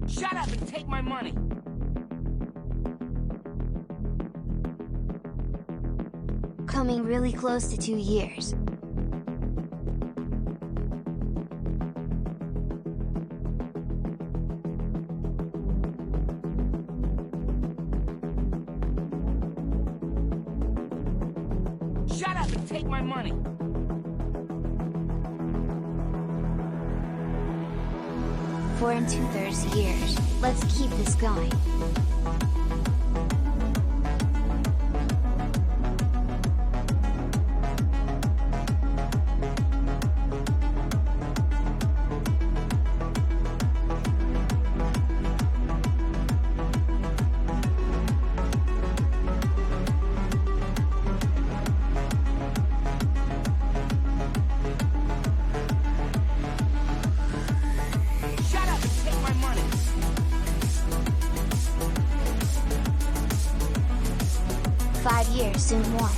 Shut up and take my money! Coming really close to 2 years. Shut up and take my money! 4 2/3 years. Let's keep this going. Shut up and take my money! 5 years, soon more.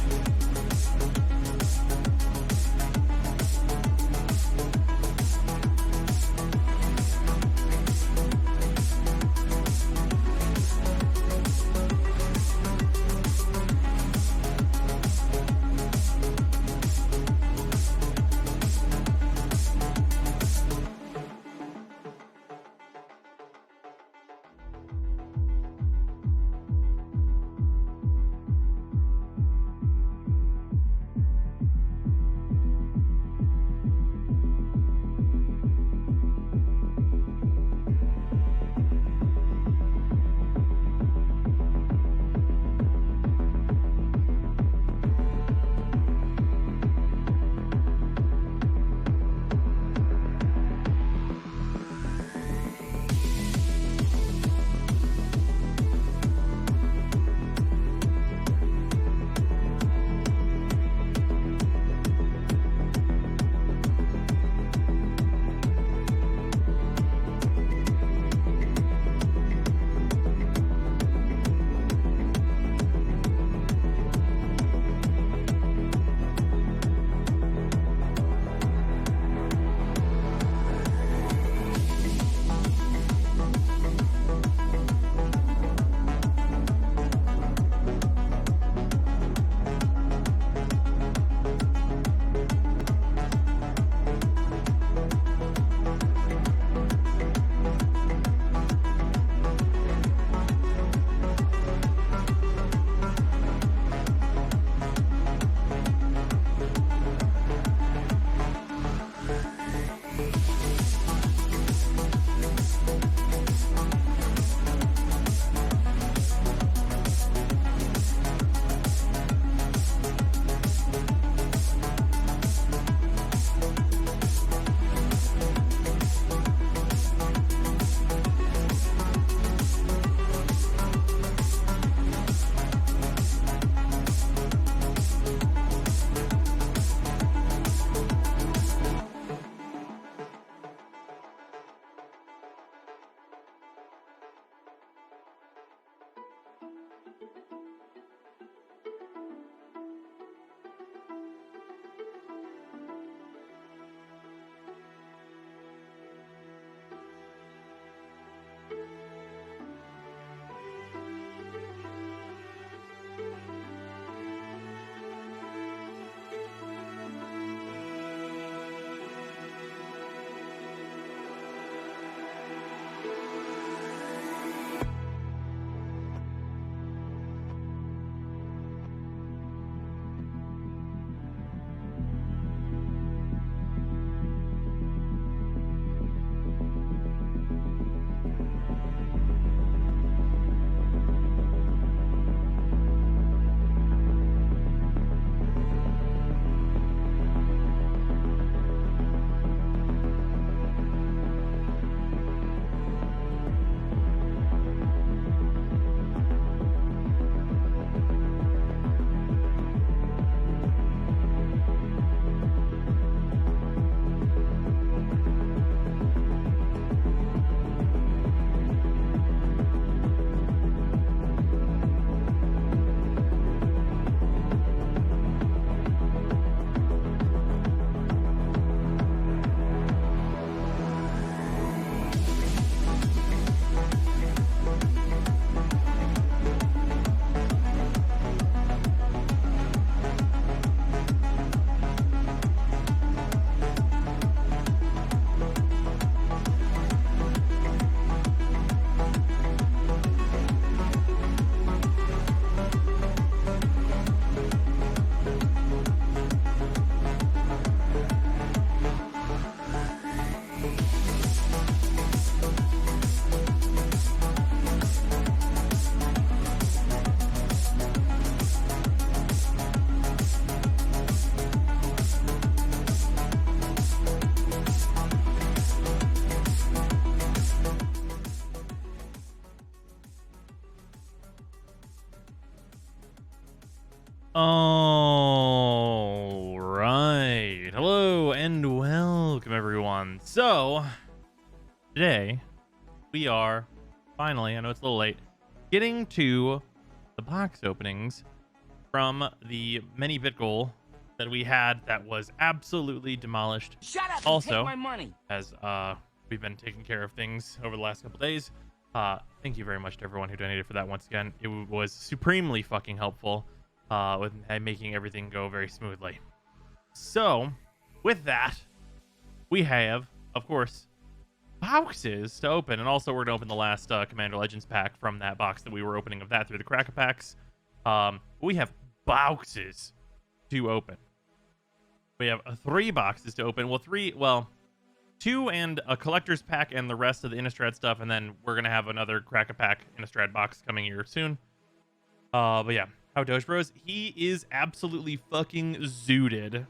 All right. Hello and welcome, everyone. So, today we are finally, I know it's a little late, getting to the box openings from the mini bit goal that we had that was absolutely demolished. Shut up and Also, take my money. as we've been taking care of things over the last couple days, thank you very much to everyone who donated for that once again. It was supremely fucking helpful with making everything go very smoothly. So, with that, we have, of course, boxes to open, and also we're going to open the last Commander Legends pack from that box that we were opening of that through the Cracker Packs. We have boxes to open. We have 3 boxes to open. Well, 2 and a collector's pack and the rest of the Innistrad stuff, and then we're going to have another Cracker Pack Innistrad box coming here soon. But yeah, how Doge Bros, he is absolutely fucking zooted.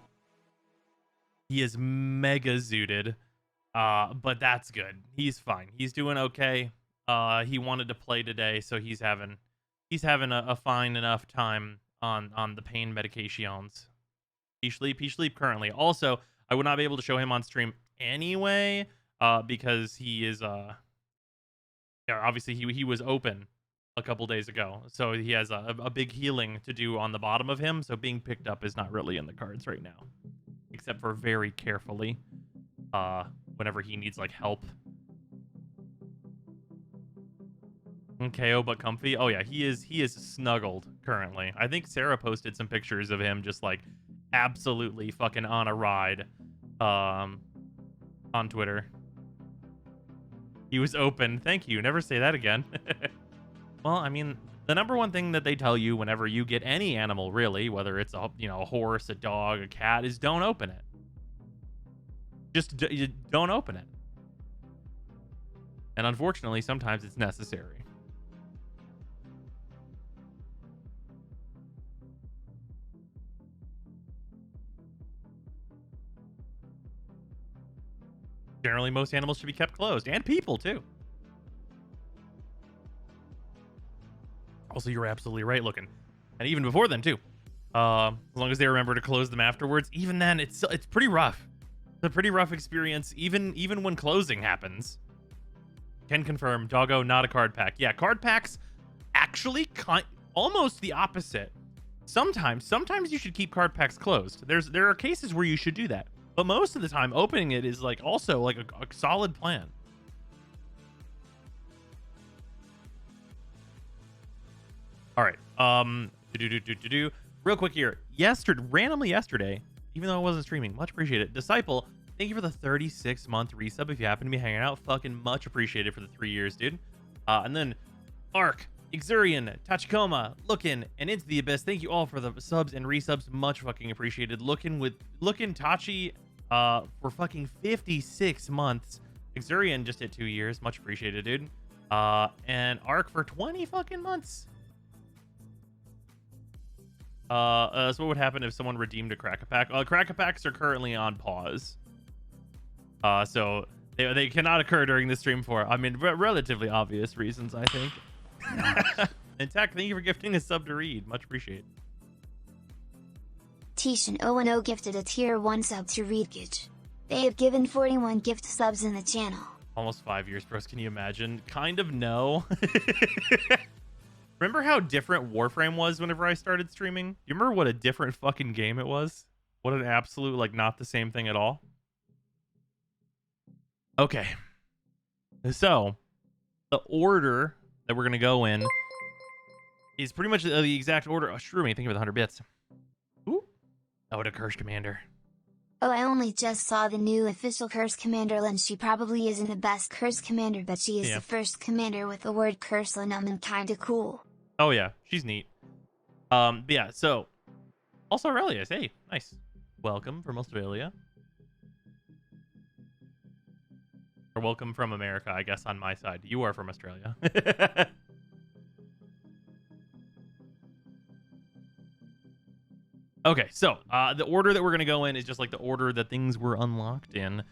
He is mega zooted. But that's good. He's fine. He's doing okay. He wanted to play today, so he's having a fine enough time on the pain medications. He sleep currently. Also, I would not be able to show him on stream anyway, because he is yeah, obviously he was open a couple days ago, so he has a big healing to do on the bottom of him, so being picked up is not really in the cards right now, except for very carefully whenever he needs like help. KO but comfy. Oh yeah, he is snuggled currently. I think Sarah posted some pictures of him just like absolutely fucking on a ride on Twitter. He was open. Thank you. Never say that again. Well, I mean, the number one thing that they tell you whenever you get any animal, really, whether it's a horse, a dog, a cat, is don't open it. Just don't open it. And unfortunately, sometimes it's necessary. Generally, most animals should be kept closed, and people too. Also, you're absolutely right looking, and even before then too. As long as they remember to close them afterwards, even then, it's pretty rough. It's a pretty rough experience, even when closing happens. Can confirm, doggo, not a card pack. Yeah, card packs actually almost the opposite. Sometimes you should keep card packs closed. There are cases where you should do that, but most of the time, opening it is like also like a solid plan. All right. Real quick here. Randomly yesterday, even though I wasn't streaming, much appreciated. Disciple, thank you for the 36-month resub. If you happen to be hanging out, fucking much appreciated for the 3 years, dude. And then Ark, Exurian, Tachikoma, Lookin, and Into the Abyss. Thank you all for the subs and resubs. Much fucking appreciated. Lookin Tachi for fucking 56 months. Exurian just hit 2 years. Much appreciated, dude. And Ark for 20 fucking months. So what would happen if someone redeemed a Cracker Pack? Cracker Packs are currently on pause. So they cannot occur during the stream for, I mean, relatively obvious reasons, I think. And Tech, thank you for gifting a sub to read. Much appreciated. Tishan 010 gifted a tier 1 sub to Leeches. They have given 41 gift subs in the channel. Almost 5 years, bros. Can you imagine? Kind of no. Remember how different Warframe was whenever I started streaming? You remember what a different fucking game it was? What an absolute, like, not the same thing at all. Okay. So, the order that we're going to go in is pretty much the exact order. Oh, screw me. Thank you for the 100 bits. Ooh. Oh, the Curse Commander. Oh, I only just saw the new official Curse Commander lens. She probably isn't the best Curse Commander, but she is the first commander with the word Curse on them, and kinda cool. Oh yeah, she's neat. But yeah, so also Aurelius, hey, nice. Welcome from Australia. Or welcome from America, I guess, on my side. You are from Australia. Okay, so the order that we're going to go in is just like the order that things were unlocked in.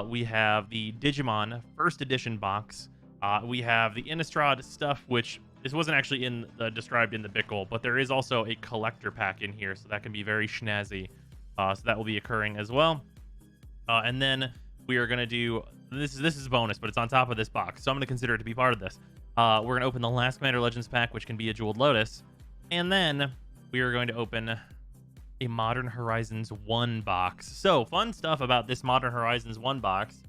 We have the Digimon first edition box. We have the Innistrad stuff, which this wasn't actually in the described in the bit goal, but there is also a collector pack in here, so that can be very schnazzy. So that will be occurring as well. And then we are gonna do this is bonus, but it's on top of this box, so I'm gonna consider it to be part of this. We're gonna open the last Commander Legends pack, which can be a Jeweled Lotus, and then we are going to open a Modern Horizons 1 box. So fun stuff about this Modern Horizons 1 box.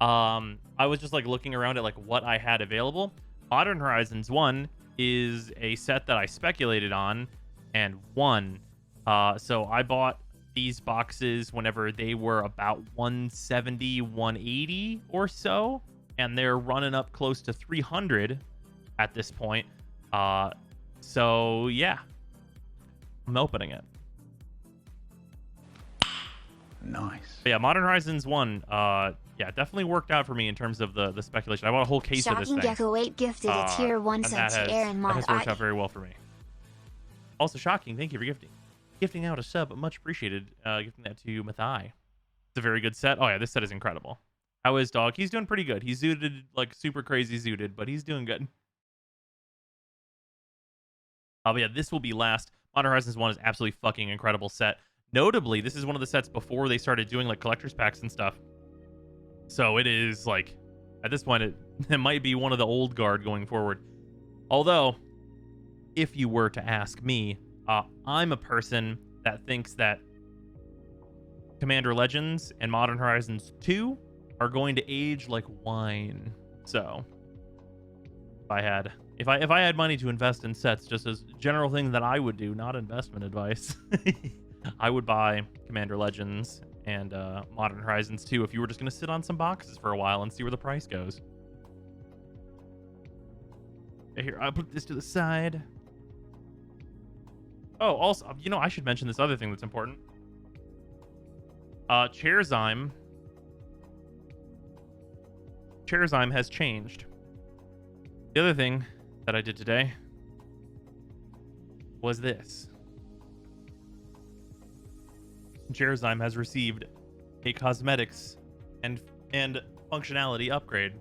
I was just like looking around at like what I had available. Modern Horizons 1 is a set that I speculated on and won. So I bought these boxes whenever they were about 170, 180 or so, and they're running up close to 300 at this point. So yeah, I'm opening it. Nice. But yeah, Modern Horizons 1, yeah, definitely worked out for me in terms of the speculation. I bought a whole case of this Shocking thing. Gecko 8 gifted a tier 1 and sub to Aaron that has Mod worked out very well for me. Also, Shocking, thank you for gifting out a sub, much appreciated. Gifting that to Mathai. It's a very good set. Oh yeah, this set is incredible. How is Dog? He's doing pretty good. He's zooted, like super crazy zooted, but he's doing good. But yeah, this will be last. Modern Horizons 1 is absolutely fucking incredible set. Notably, this is one of the sets before they started doing like collector's packs and stuff. So it is like, at this point, it might be one of the old guard going forward. Although, if you were to ask me, I'm a person that thinks that Commander Legends and Modern Horizons 2 are going to age like wine. So if I had money to invest in sets, just as a general thing that I would do, not investment advice, I would buy Commander Legends and Modern Horizons 2 if you were just going to sit on some boxes for a while and see where the price goes. Here, I'll put this to the side. Oh, also, you know, I should mention this other thing that's important. Chairzyme has changed. The other thing that I did today was this. Chairzyme has received a cosmetics and functionality upgrade.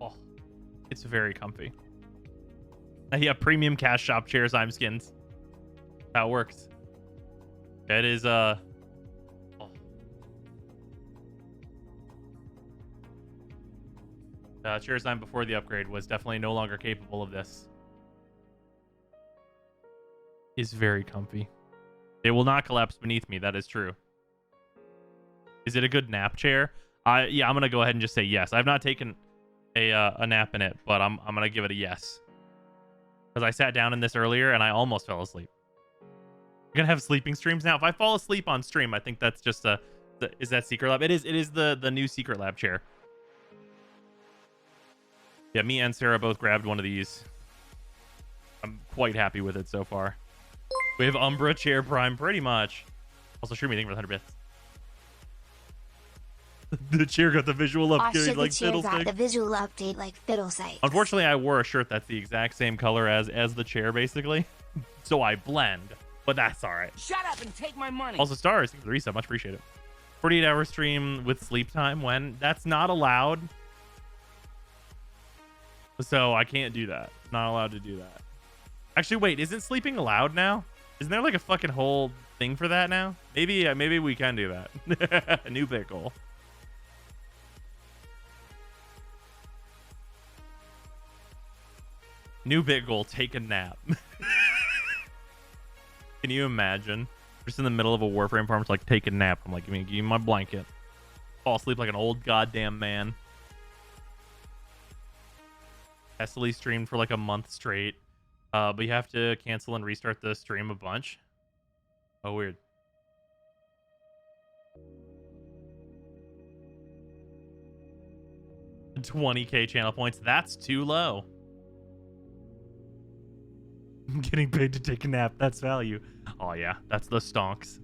Oh, it's very comfy. Yeah, premium cash shop Chairzyme skins. How it works. It is oh. Chairzyme before the upgrade was definitely no longer capable of this. Is very comfy. It will not collapse beneath me. That is true. Is it a good nap chair? Yeah, I'm gonna go ahead and just say yes. I've not taken a nap in it, but I'm gonna give it a yes. Because I sat down in this earlier and I almost fell asleep. I'm gonna have sleeping streams now. If I fall asleep on stream, I think that's just is that Secret Lab? It is the new Secret Lab chair. Yeah, me and Sarah both grabbed one of these. I'm quite happy with it so far. We have Umbra Chair Prime, pretty much. Also, sure me, thank you for the 100 bits. The chair got the visual upgrade like the chair got Fiddlestick. the visual update like Fiddlestick. Unfortunately, I wore a shirt that's the exact same color as the chair, basically. So I blend, but that's all right. Shut up and take my money. Also, stars, thank you for the reset, much appreciated. 48-hour stream with sleep time when that's not allowed. So I can't do that. Not allowed to do that. Actually, wait, isn't sleeping allowed now? Isn't there like a fucking whole thing for that now? Maybe we can do that. A new bit goal. New bit goal, take a nap. Can you imagine? Just in the middle of a Warframe farm, to like take a nap. I'm like, give me my blanket. Fall asleep like an old goddamn man. Hastily streamed for like a month straight. But you have to cancel and restart the stream a bunch. Oh, weird. $20K channel points. That's too low. I'm getting paid to take a nap. That's value. Oh, yeah. That's the stonks.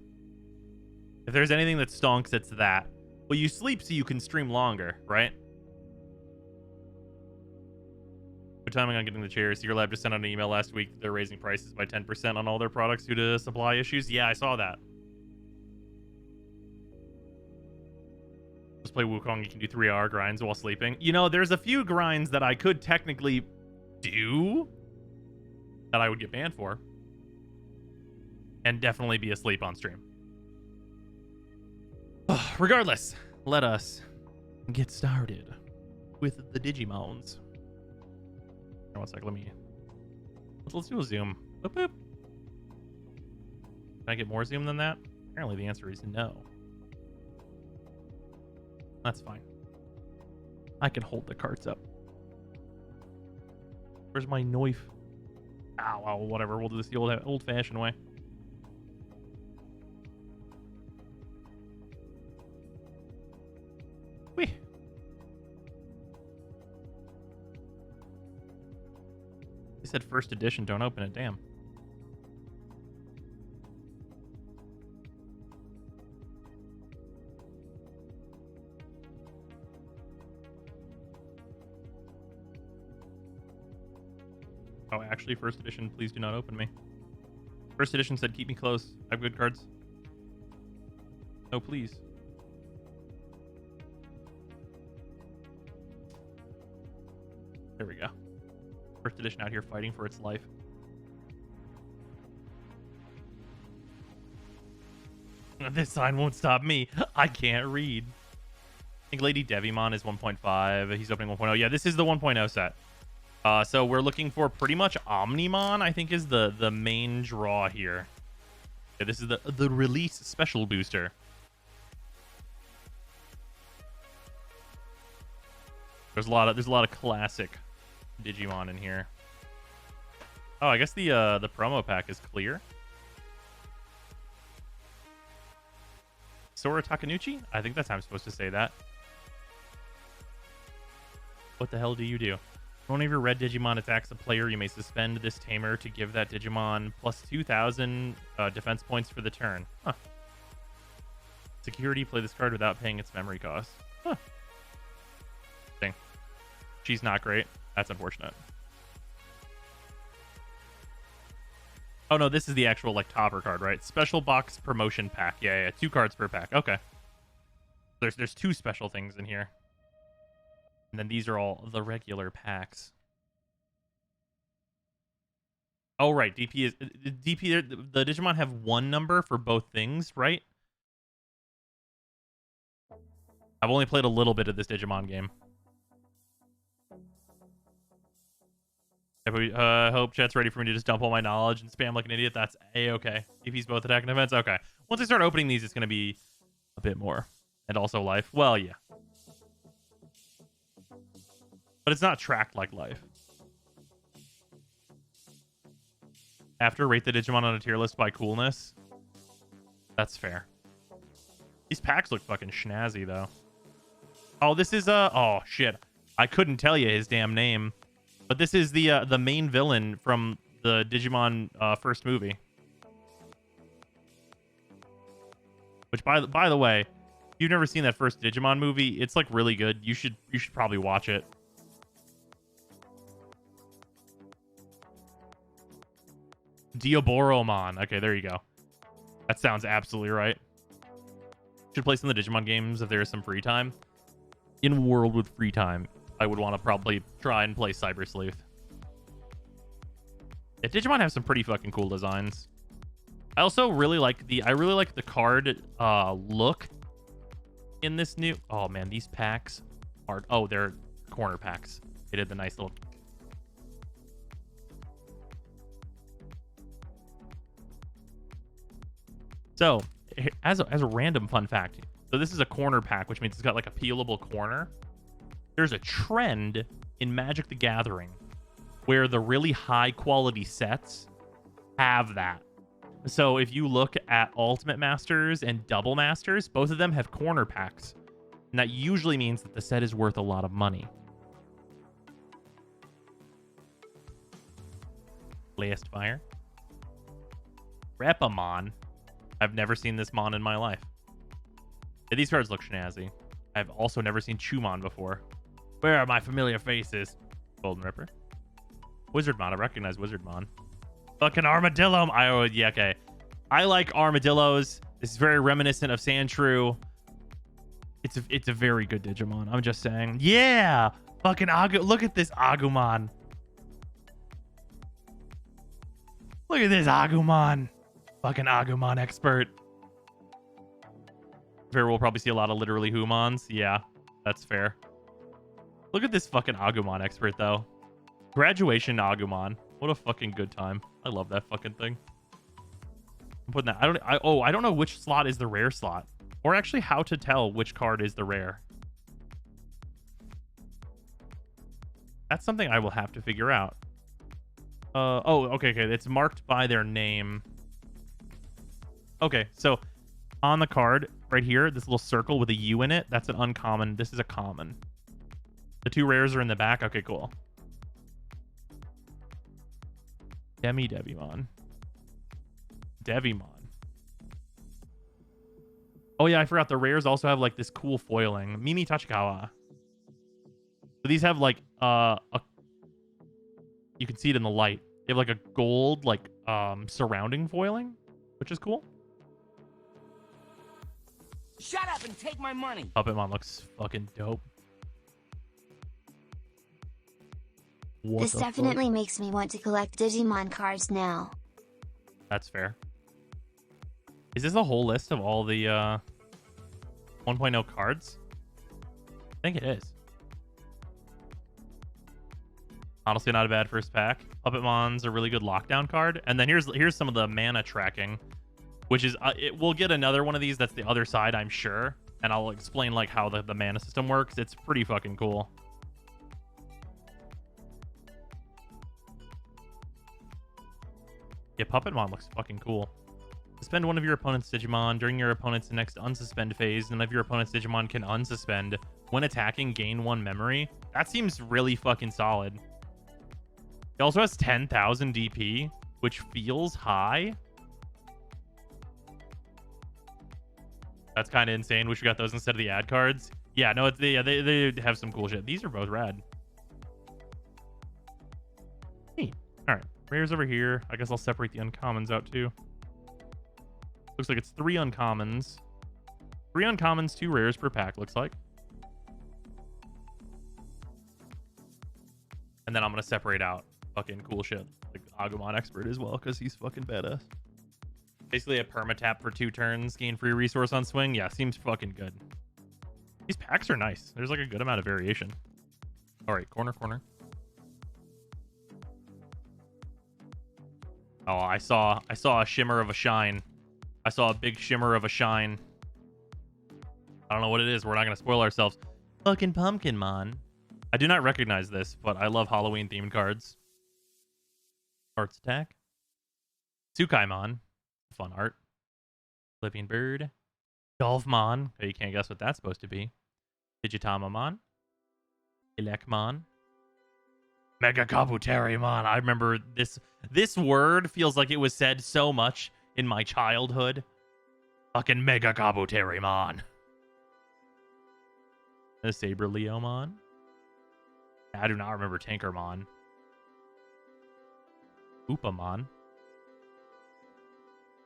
If there's anything that stonks, it's that. Well, you sleep so you can stream longer, right? Good timing on getting the chairs. Secret Lab just sent out an email last week. They're raising prices by 10% on all their products due to supply issues. Yeah, I saw that. Let's play Wukong. You can do 3-hour grinds while sleeping. You know, there's a few grinds that I could technically do that I would get banned for. And definitely be asleep on stream. Regardless, let us get started with the Digimons. Here, one sec, let's do a zoom. Boop, boop. Can I get more zoom than that? Apparently the answer is no. That's fine. I can hold the carts up. Where's my knife? Ow, whatever. We'll do this the old-fashioned way. Whee. They said first edition, don't open it. Damn. Oh, actually, first edition, please do not open me. First edition said, keep me close. I have good cards. No, please. There we go. First edition out here fighting for its life. This sign won't stop me. I can't read. I think Lady Devimon is 1.5. He's opening 1.0. Yeah, this is the 1.0 set. So we're looking for pretty much Omnimon, I think, is the main draw here. Yeah, this is the release special booster. There's a lot of classic Digimon in here. Oh, I guess the promo pack is clear. Sora Takanuchi? I think that's how I'm supposed to say that. What the hell do you do? When one of your red Digimon attacks a player, you may suspend this tamer to give that Digimon plus 2,000 defense points for the turn. Huh. Security, play this card without paying its memory cost. Huh. Dang. She's not great. That's unfortunate. Oh no, this is the actual like topper card, right? Special box promotion pack. Yeah, 2 cards per pack. Okay. There's 2 special things in here. And then these are all the regular packs. Oh, right. DP is... The Digimon have 1 number for both things, right? I've only played a little bit of this Digimon game. If we hope chat's ready for me to just dump all my knowledge and spam like an idiot. That's A-okay. DP's both attack and defense. Okay. Once I start opening these, it's going to be a bit more. And also life. Well, yeah. But it's not tracked like life. After, rate the Digimon on a tier list by coolness. That's fair. These packs look fucking snazzy, though. Oh, this is oh, shit. I couldn't tell you his damn name. But this is the main villain from the Digimon first movie. Which, by the way, if you've never seen that first Digimon movie, it's like really good. You should probably watch it. Diaboromon. Okay, there you go. That sounds absolutely right. Should play some of the Digimon games if there is some free time. In a world with free time, I would want to probably try and play Cyber Sleuth. Yeah, Digimon have some pretty fucking cool designs. I also really like the card look in this new. Oh man, these packs are they're corner packs. They did the nice little. So, as a random fun fact, so this is a corner pack, which means it's got like a peelable corner. There's a trend in Magic the Gathering where the really high quality sets have that. So if you look at Ultimate Masters and Double Masters, both of them have corner packs. And that usually means that the set is worth a lot of money. Blast Fire. Repamon. I've never seen this Mon in my life. Yeah, these cards look snazzy. I've also never seen Chumon before. Where are my familiar faces? Golden Ripper. Wizardmon. I recognize Wizardmon. Fucking Armadillo. Yeah, okay. I like armadillos. This is very reminiscent of Sandshrew. It's a very good Digimon. I'm just saying. Yeah, fucking look at this Agumon. Look at this Agumon. Fucking Agumon expert. Fair, we'll probably see a lot of literally Humons. Yeah, that's fair. Look at this fucking Agumon expert though. Graduation Agumon. What a fucking good time. I love that fucking thing. I'm putting that. I don't know which slot is the rare slot. Or actually how to tell which card is the rare. That's something I will have to figure out. Okay. It's marked by their name. Okay, so on the card right here, this little circle with a U in it, that's an uncommon. This is a common. The two rares are in the back. Okay, cool. Devimon. Oh yeah, I forgot the rares also have like this cool foiling. Mimi Tachikawa. So these have like you can see it in the light. They have like a gold like surrounding foiling, which is cool. Shut up and take my money. Puppetmon looks fucking dope. This definitely makes me want to collect Digimon cards now. That's fair. Is this a whole list of all the 1.0 cards? I think it is. Honestly, not a bad first pack. Puppetmon's a really good lockdown card. And then here's some of the mana tracking, which is we'll get another one of these. That's the other side, I'm sure, and I'll explain like how the mana system works. It's pretty fucking cool. Yeah, Puppetmon looks fucking cool. Suspend one of your opponent's Digimon during your opponent's next unsuspend phase. None of your opponent's Digimon can unsuspend. When attacking, gain 1 memory. That seems really fucking solid. It also has 10,000 DP, which feels high. That's kind of insane. Wish we got those instead of the ad cards. Yeah, no, they have some cool shit. These are both rad. Neat. All right, rares over here. I guess I'll separate the uncommons out too. Looks like it's 3 uncommons. 3 uncommons, 2 rares per pack, looks like. And then I'm going to separate out fucking cool shit. Like Agumon expert as well, because he's fucking badass. Basically a permatap for 2 turns, gain free resource on swing. Yeah, seems fucking good. These packs are nice. There's like a good amount of variation. All right, corner. Oh, I saw a shimmer of a shine. I saw a big shimmer of a shine. I don't know what it is. We're not going to spoil ourselves. Fucking Pumpkinmon. I do not recognize this, but I love Halloween-themed cards. Arts Attack. Tsukaimon. Fun art. Flipping Bird. Golfmon. Oh, you can't guess what that's supposed to be. Digitamamon. Elecmon. Mega Kabuterimon. I remember this word feels like it was said so much in my childhood. Fucking Mega Kabuterimon. The Saber Leomon. I do not remember Tankermon. Upamon.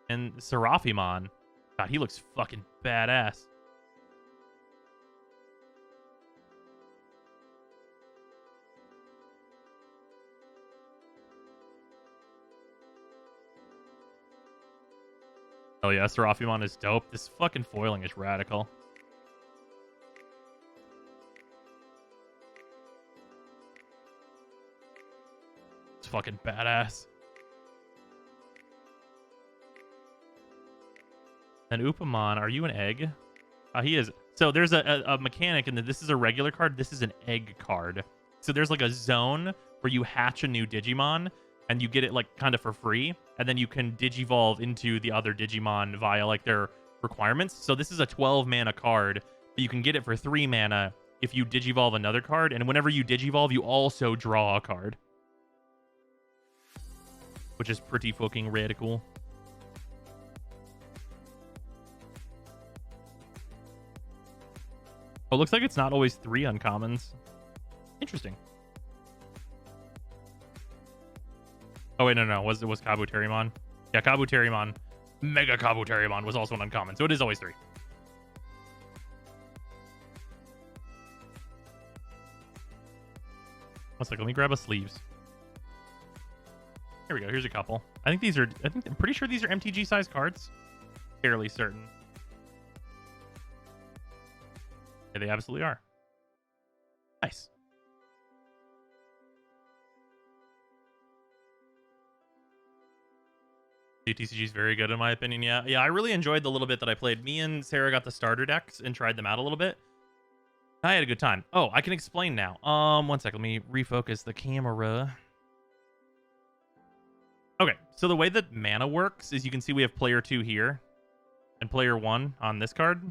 And Seraphimon. God, he looks fucking badass. Oh yeah, Seraphimon is dope. This fucking foiling is radical. It's fucking badass. And Upamon, are you an egg? He is. So there's a mechanic in that this is a regular card. This is an egg card. So there's like a zone where you hatch a new Digimon and you get it like kind of for free. And then you can Digivolve into the other Digimon via like their requirements. So this is a 12 mana card, but you can get it for 3 mana if you Digivolve another card. And whenever you Digivolve, you also draw a card. Which is pretty fucking radical. Oh, looks like it's not always 3 uncommons. Interesting. Oh, wait, no. Was Kabuterimon? Yeah, Kabuterimon. Mega Kabuterimon was also an uncommon, so it is always 3. One second, let me grab a sleeves. Here we go. Here's a couple. I'm pretty sure these are MTG size cards. Fairly certain. Yeah, they absolutely are. Nice. TCG is very good in my opinion. Yeah, I really enjoyed the little bit that I played. Me and Sarah got the starter decks and tried them out a little bit. I had a good time. Oh, I can explain now. One second. Let me refocus the camera. Okay, so the way that mana works is you can see we have player 2 here and player 1 on this card.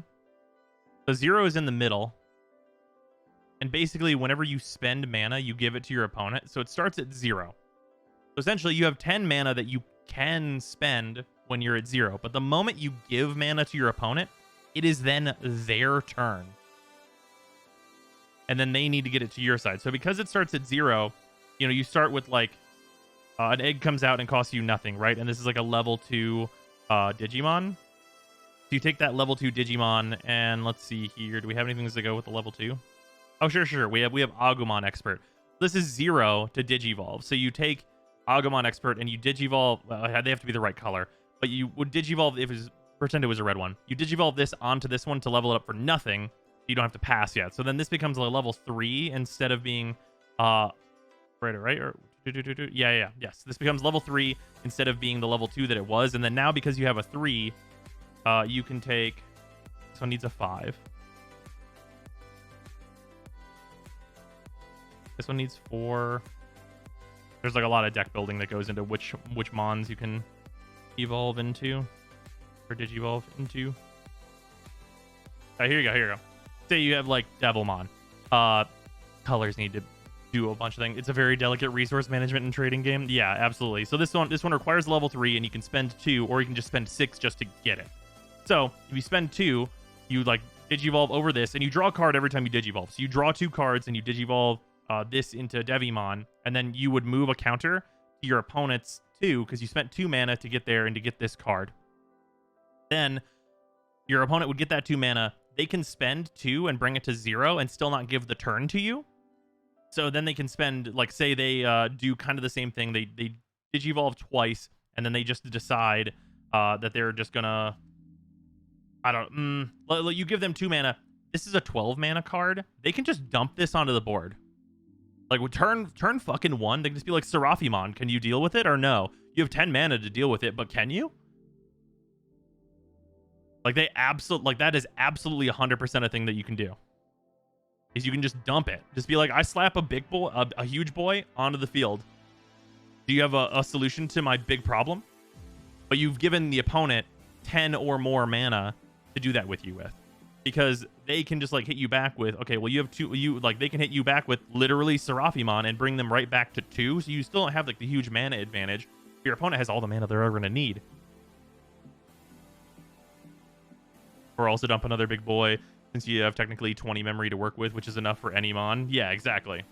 The 0 is in the middle. And basically, whenever you spend mana, you give it to your opponent. So it starts at 0. So essentially, you have 10 mana that you can spend when you're at 0. But the moment you give mana to your opponent, it is then their turn. And then they need to get it to your side. So because it starts at 0, you know, you start with like an egg comes out and costs you nothing, right? And this is like a level 2 Digimon. So you take that level 2 Digimon and let's see here. Do we have anything to go with the level 2? Oh, sure. We have Agumon Expert. This is 0 to Digivolve. So you take Agumon Expert and you Digivolve. Well, they have to be the right color, but you would Digivolve if it was, pretend it was a red one. You Digivolve this onto this one to level it up for nothing. You don't have to pass yet. So then this becomes a level 3 instead of being right? Or yes. This becomes level 3 instead of being the level 2 that it was. And then now because you have a 3, you can take. This one needs a 5. This one needs 4. There's like a lot of deck building that goes into which mons you can evolve into or digivolve into. Here you go. Say you have like Devilmon. Colors need to do a bunch of things. It's a very delicate resource management and trading game. Yeah, absolutely. So this one requires level 3, and you can spend 2, or you can just spend 6 just to get it. So if you spend 2, you like digivolve over this, and you draw a card every time you digivolve. So you draw 2 cards, and you digivolve this into Devimon, and then you would move a counter to your opponent's 2 because you spent 2 mana to get there and to get this card. Then your opponent would get that 2 mana. They can spend 2 and bring it to 0 and still not give the turn to you. So then they can spend, like, say they do kind of the same thing. They digivolve twice, and then they just decide that they're just gonna, you give them 2 mana. This is a 12 mana card. They can just dump this onto the board. Like, turn fucking 1, they can just be like, Seraphimon, can you deal with it or no? You have 10 mana to deal with it, but can you? Like, that is absolutely 100% a thing that you can do. Is you can just dump it. Just be like, I slap a big boy, a huge boy onto the field. Do you have a solution to my big problem? But you've given the opponent 10 or more mana to do that with you with. Because they can just like hit you back with, okay, well you have 2, they can hit you back with literally Seraphimon and bring them right back to 2, so you still don't have like the huge mana advantage. Your opponent has all the mana they're ever gonna need. Or also dump another big boy, since you have technically 20 memory to work with, which is enough for any mon. Yeah, exactly.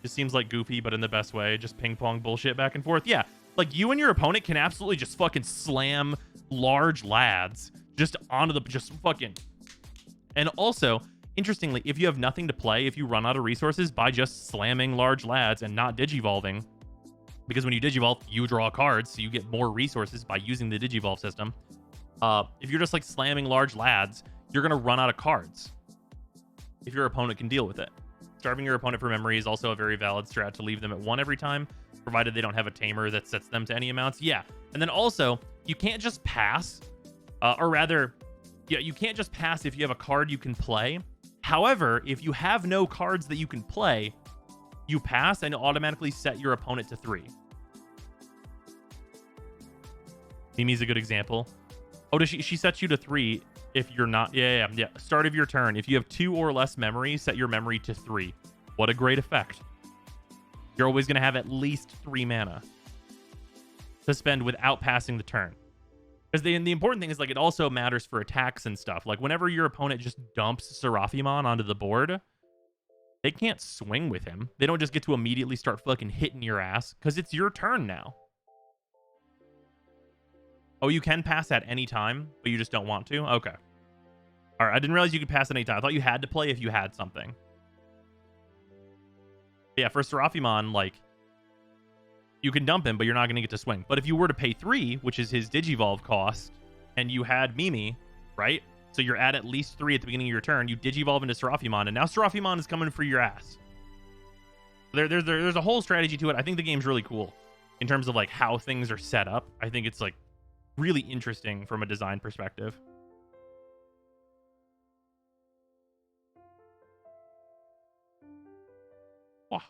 Just seems like goofy, but in the best way. Just ping pong bullshit back and forth. Yeah, like you and your opponent can absolutely just fucking slam large lads just onto the, just fucking. And also, interestingly, if you have nothing to play, if you run out of resources by just slamming large lads and not digivolving, because when you digivolve, you draw cards, so you get more resources by using the digivolve system. If you're just like slamming large lads, you're going to run out of cards if your opponent can deal with it. Starving your opponent for memory is also a very valid strat to leave them at 1 every time, provided they don't have a tamer that sets them to any amounts. Yeah, and then also, you can't just pass, or rather... Yeah, you can't just pass if you have a card you can play. However, if you have no cards that you can play, you pass and automatically set your opponent to 3. Mimi's a good example. Oh, does she sets you to 3 if you're not... Yeah. Start of your turn. If you have 2 or less memory, set your memory to 3. What a great effect. You're always going to have at least 3 mana to spend without passing the turn. Because the important thing is, like, it also matters for attacks and stuff. Like, whenever your opponent just dumps Seraphimon onto the board, they can't swing with him. They don't just get to immediately start fucking hitting your ass, because it's your turn now. Oh, you can pass at any time, but you just don't want to? Okay. All right, I didn't realize you could pass at any time. I thought you had to play if you had something. Yeah, for Seraphimon, like, you can dump him, but you're not going to get to swing. But if you were to pay 3, which is his Digivolve cost, and you had Mimi, right? So you're at least 3 at the beginning of your turn. You Digivolve into Seraphimon, and now Seraphimon is coming for your ass. There's a whole strategy to it. I think the game's really cool in terms of like how things are set up. I think it's like really interesting from a design perspective. Wow.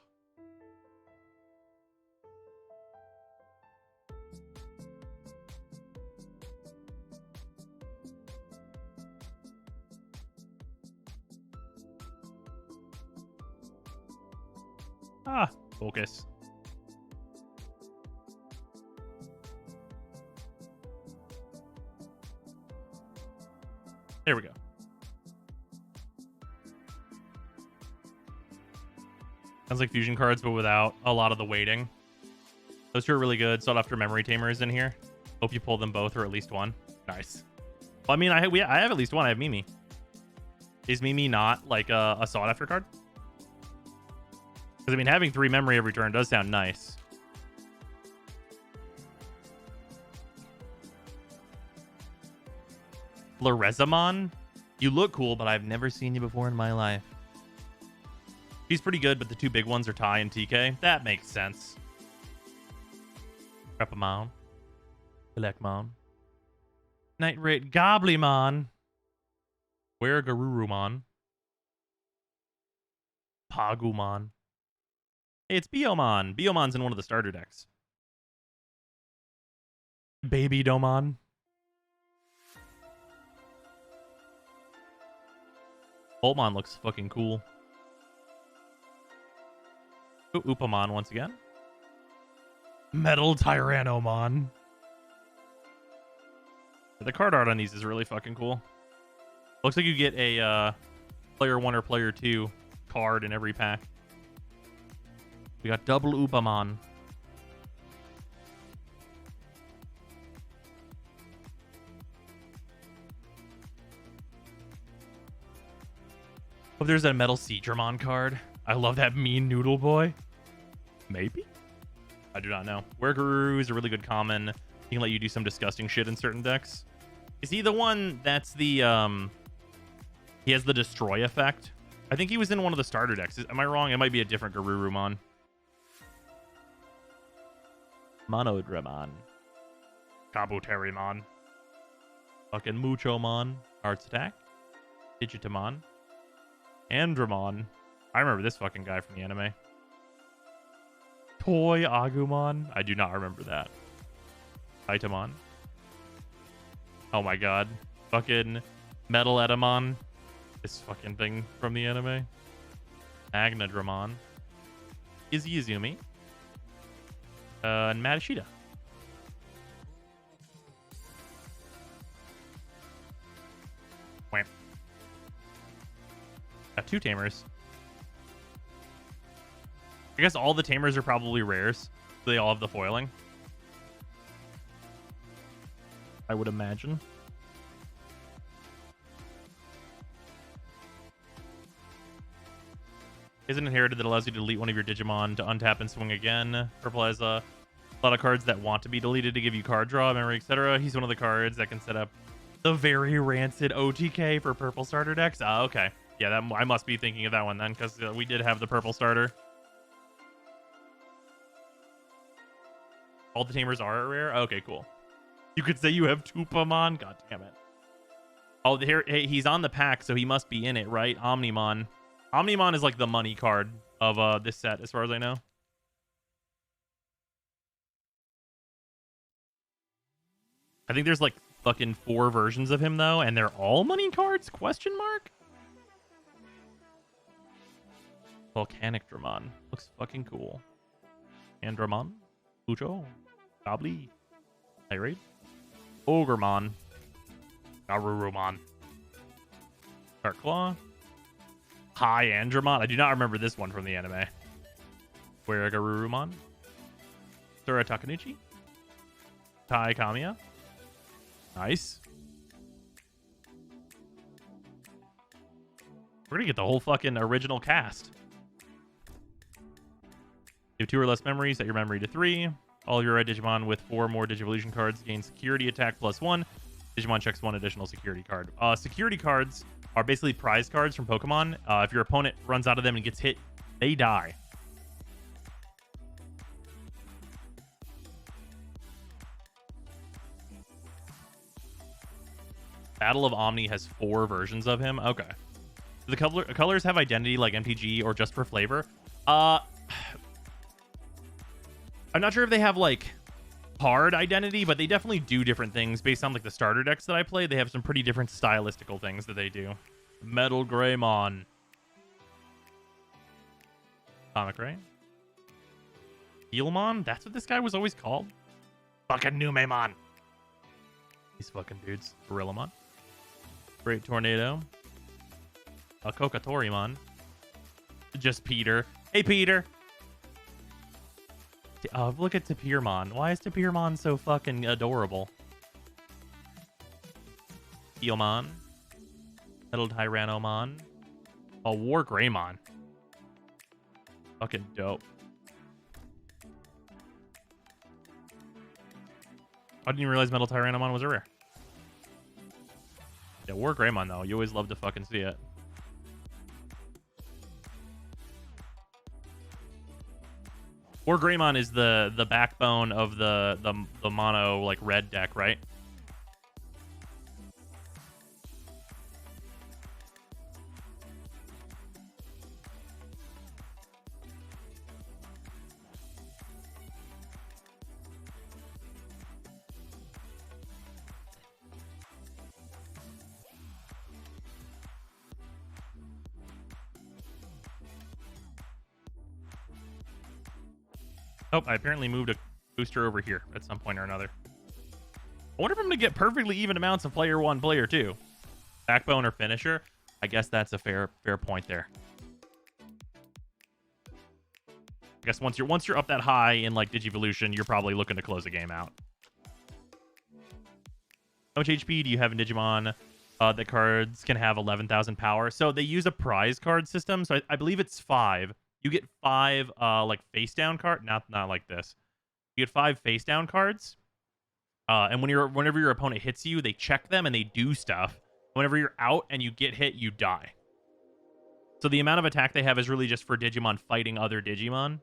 Focus. There we go. Sounds like fusion cards, but without a lot of the waiting. Those two are really good. Sought after memory tamers in here. Hope you pull them both or at least one. Nice. Well, I mean, I have at least one. I have Mimi. Is Mimi not like a sought after card? Because I mean, having 3 memory every turn does sound nice. Lorezamon, you look cool, but I've never seen you before in my life. She's pretty good, but the 2 big ones are Ty and TK. That makes sense. Repamon. Elecmon. Night Rate Goblymon. Where Garurumon. Pagumon. Hey, it's Biomon. Biomon's in one of the starter decks. Baby Domon. Boltmon looks fucking cool. Ooh, Upamon once again. Metal Tyrannomon. The card art on these is really fucking cool. Looks like you get a player 1 or player 2 card in every pack. We got double Upamon. Oh, there's that Metal Seadramon card. I love that mean noodle boy. Maybe? I do not know. Werguru is a really good common. He can let you do some disgusting shit in certain decks. Is he the one that's the, he has the destroy effect? I think he was in one of the starter decks. Am I wrong? It might be a different Garurumon. Monodramon. Kabuterimon. Fucking Muchomon. Arts Attack. Digitamon. Andromon. I remember this fucking guy from the anime. Toy Agumon. I do not remember that. Itamon. Oh my god. Fucking Metal Etamon. This fucking thing from the anime. Magnadramon. Izzy Izumi. And Madashida. Wham. Got 2 tamers. I guess all the tamers are probably rares. So they all have the foiling. I would imagine. Isn't inherited that allows you to delete one of your Digimon to untap and swing again. Purple has a lot of cards that want to be deleted to give you card draw, memory, etc. He's one of the cards that can set up the very rancid OTK for purple starter decks. Okay. Yeah, that I must be thinking of that one then, because we did have the purple starter. All the tamers are rare? Okay, cool. You could say you have Tupamon? God damn it. Oh, here, hey, he's on the pack, so he must be in it, right? Omnimon. Omnimon is like the money card of this set, as far as I know. I think there's like fucking 4 versions of him, though, and they're all money cards? Question mark? Volcanic Dramon. Looks fucking cool. Andromon. Pucho. Gobly. Tyrade. Ogremon. Garurumon. Dark Claw. Hi Andromon. I do not remember this one from the anime. Where Garurumon. Sura Takanuchi. Tai Kamiya. Nice. We're gonna get the whole fucking original cast. 2 or less memories. Set your memory to 3. All your red Digimon with 4 more Digivolution cards gain security attack +1. Digimon checks 1 additional security card. Security cards are basically prize cards from Pokemon. If your opponent runs out of them and gets hit, they die. Battle of Omni has 4 versions of him. Okay. Do the colors have identity like MTG or just for flavor? I'm not sure if they have like card identity, but they definitely do different things based on like the starter decks that I play. They have some pretty different stylistical things that they do. Metal Greymon. Comic Ray. Heelmon? That's what this guy was always called? Fucking Numemon. These fucking dudes. Gorillamon. Great Tornado. A Kokatorimon. Just Peter. Hey, Peter. Look at Tapirmon. Why is Tapirmon so fucking adorable? Steelmon. Metal Tyrannomon. A War Greymon. Fucking dope. I didn't even realize Metal Tyrannomon was a rare. Yeah, War Greymon, though. You always love to fucking see it. War Greymon is the backbone of the mono, like, red deck, right? Oh, I apparently moved a booster over here at some point or another. I wonder if I'm going to get perfectly even amounts of player 1, player 2. Backbone or finisher? I guess that's a fair point there. I guess once you're up that high in like Digivolution, you're probably looking to close the game out. How much HP do you have in Digimon? The cards can have 11,000 power. So they use a prize card system. So I believe it's 5. You get 5 like face down card, not like this. You get 5 face down cards. And whenever your opponent hits you, they check them and they do stuff. Whenever you're out and you get hit, you die. So the amount of attack they have is really just for Digimon fighting other Digimon.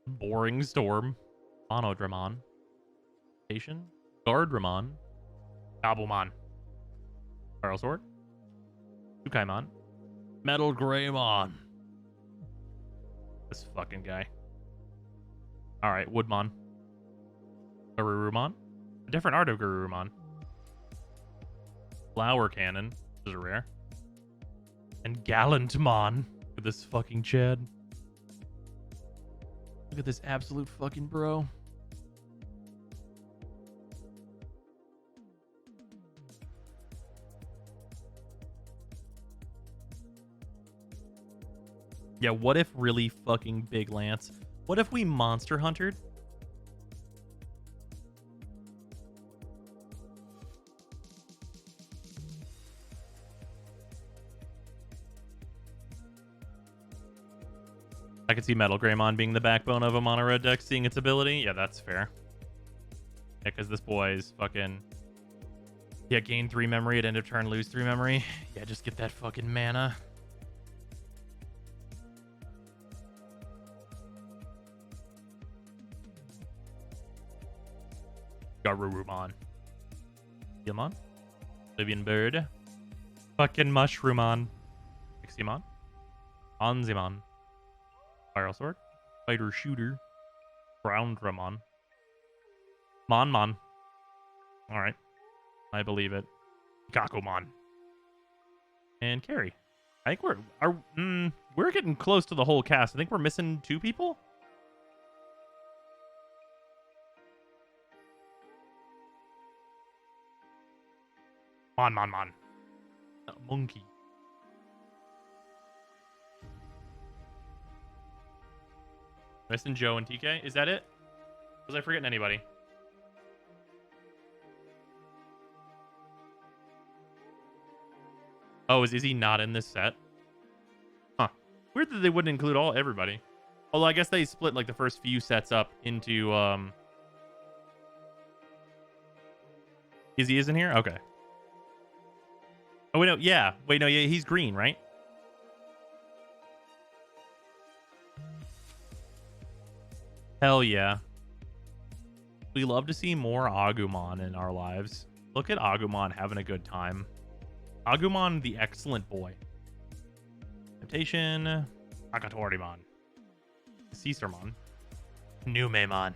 Boring Storm. Monodramon. Station. Guardramon. Gobblemon. Spiral Sword. Tsukaimon. Metal Greymon. This fucking guy. Alright, Woodmon. Garurumon. A different art of Garurumon. Flower Cannon. This is a rare. And Gallantmon. Look at this fucking Chad. Look at this absolute fucking bro. Yeah, what if really fucking Big Lance? What if we Monster Huntered? I could see Metal Greymon being the backbone of a mono red deck, seeing its ability. Yeah, that's fair. Yeah, because this boy is fucking... Yeah, gain 3 memory at end of turn, lose 3 memory. Yeah, just get that fucking mana. Garurumon. Gilmon. Oblivion Bird. Fucking Mushroomon. Piximon. Onzimon. Spiral Sword. Fighter Shooter. Groundramon. Monmon. Alright. I believe it. Kakumon. And Carrie. I think we're getting close to the whole cast. I think we're missing 2 people. Mon. Monkey. Missing Joe and TK. Is that it? Was I forgetting anybody? Oh, is he not in this set? Huh. Weird that they wouldn't include everybody. Although I guess they split like the first few sets up into Is he isn't here? Okay. Oh wait, no, yeah. Wait, no, yeah, he's green, right? Hell yeah. We love to see more Agumon in our lives. Look at Agumon having a good time. Agumon, the excellent boy. Temptation. Akatorimon. Caesarmon. Numemon.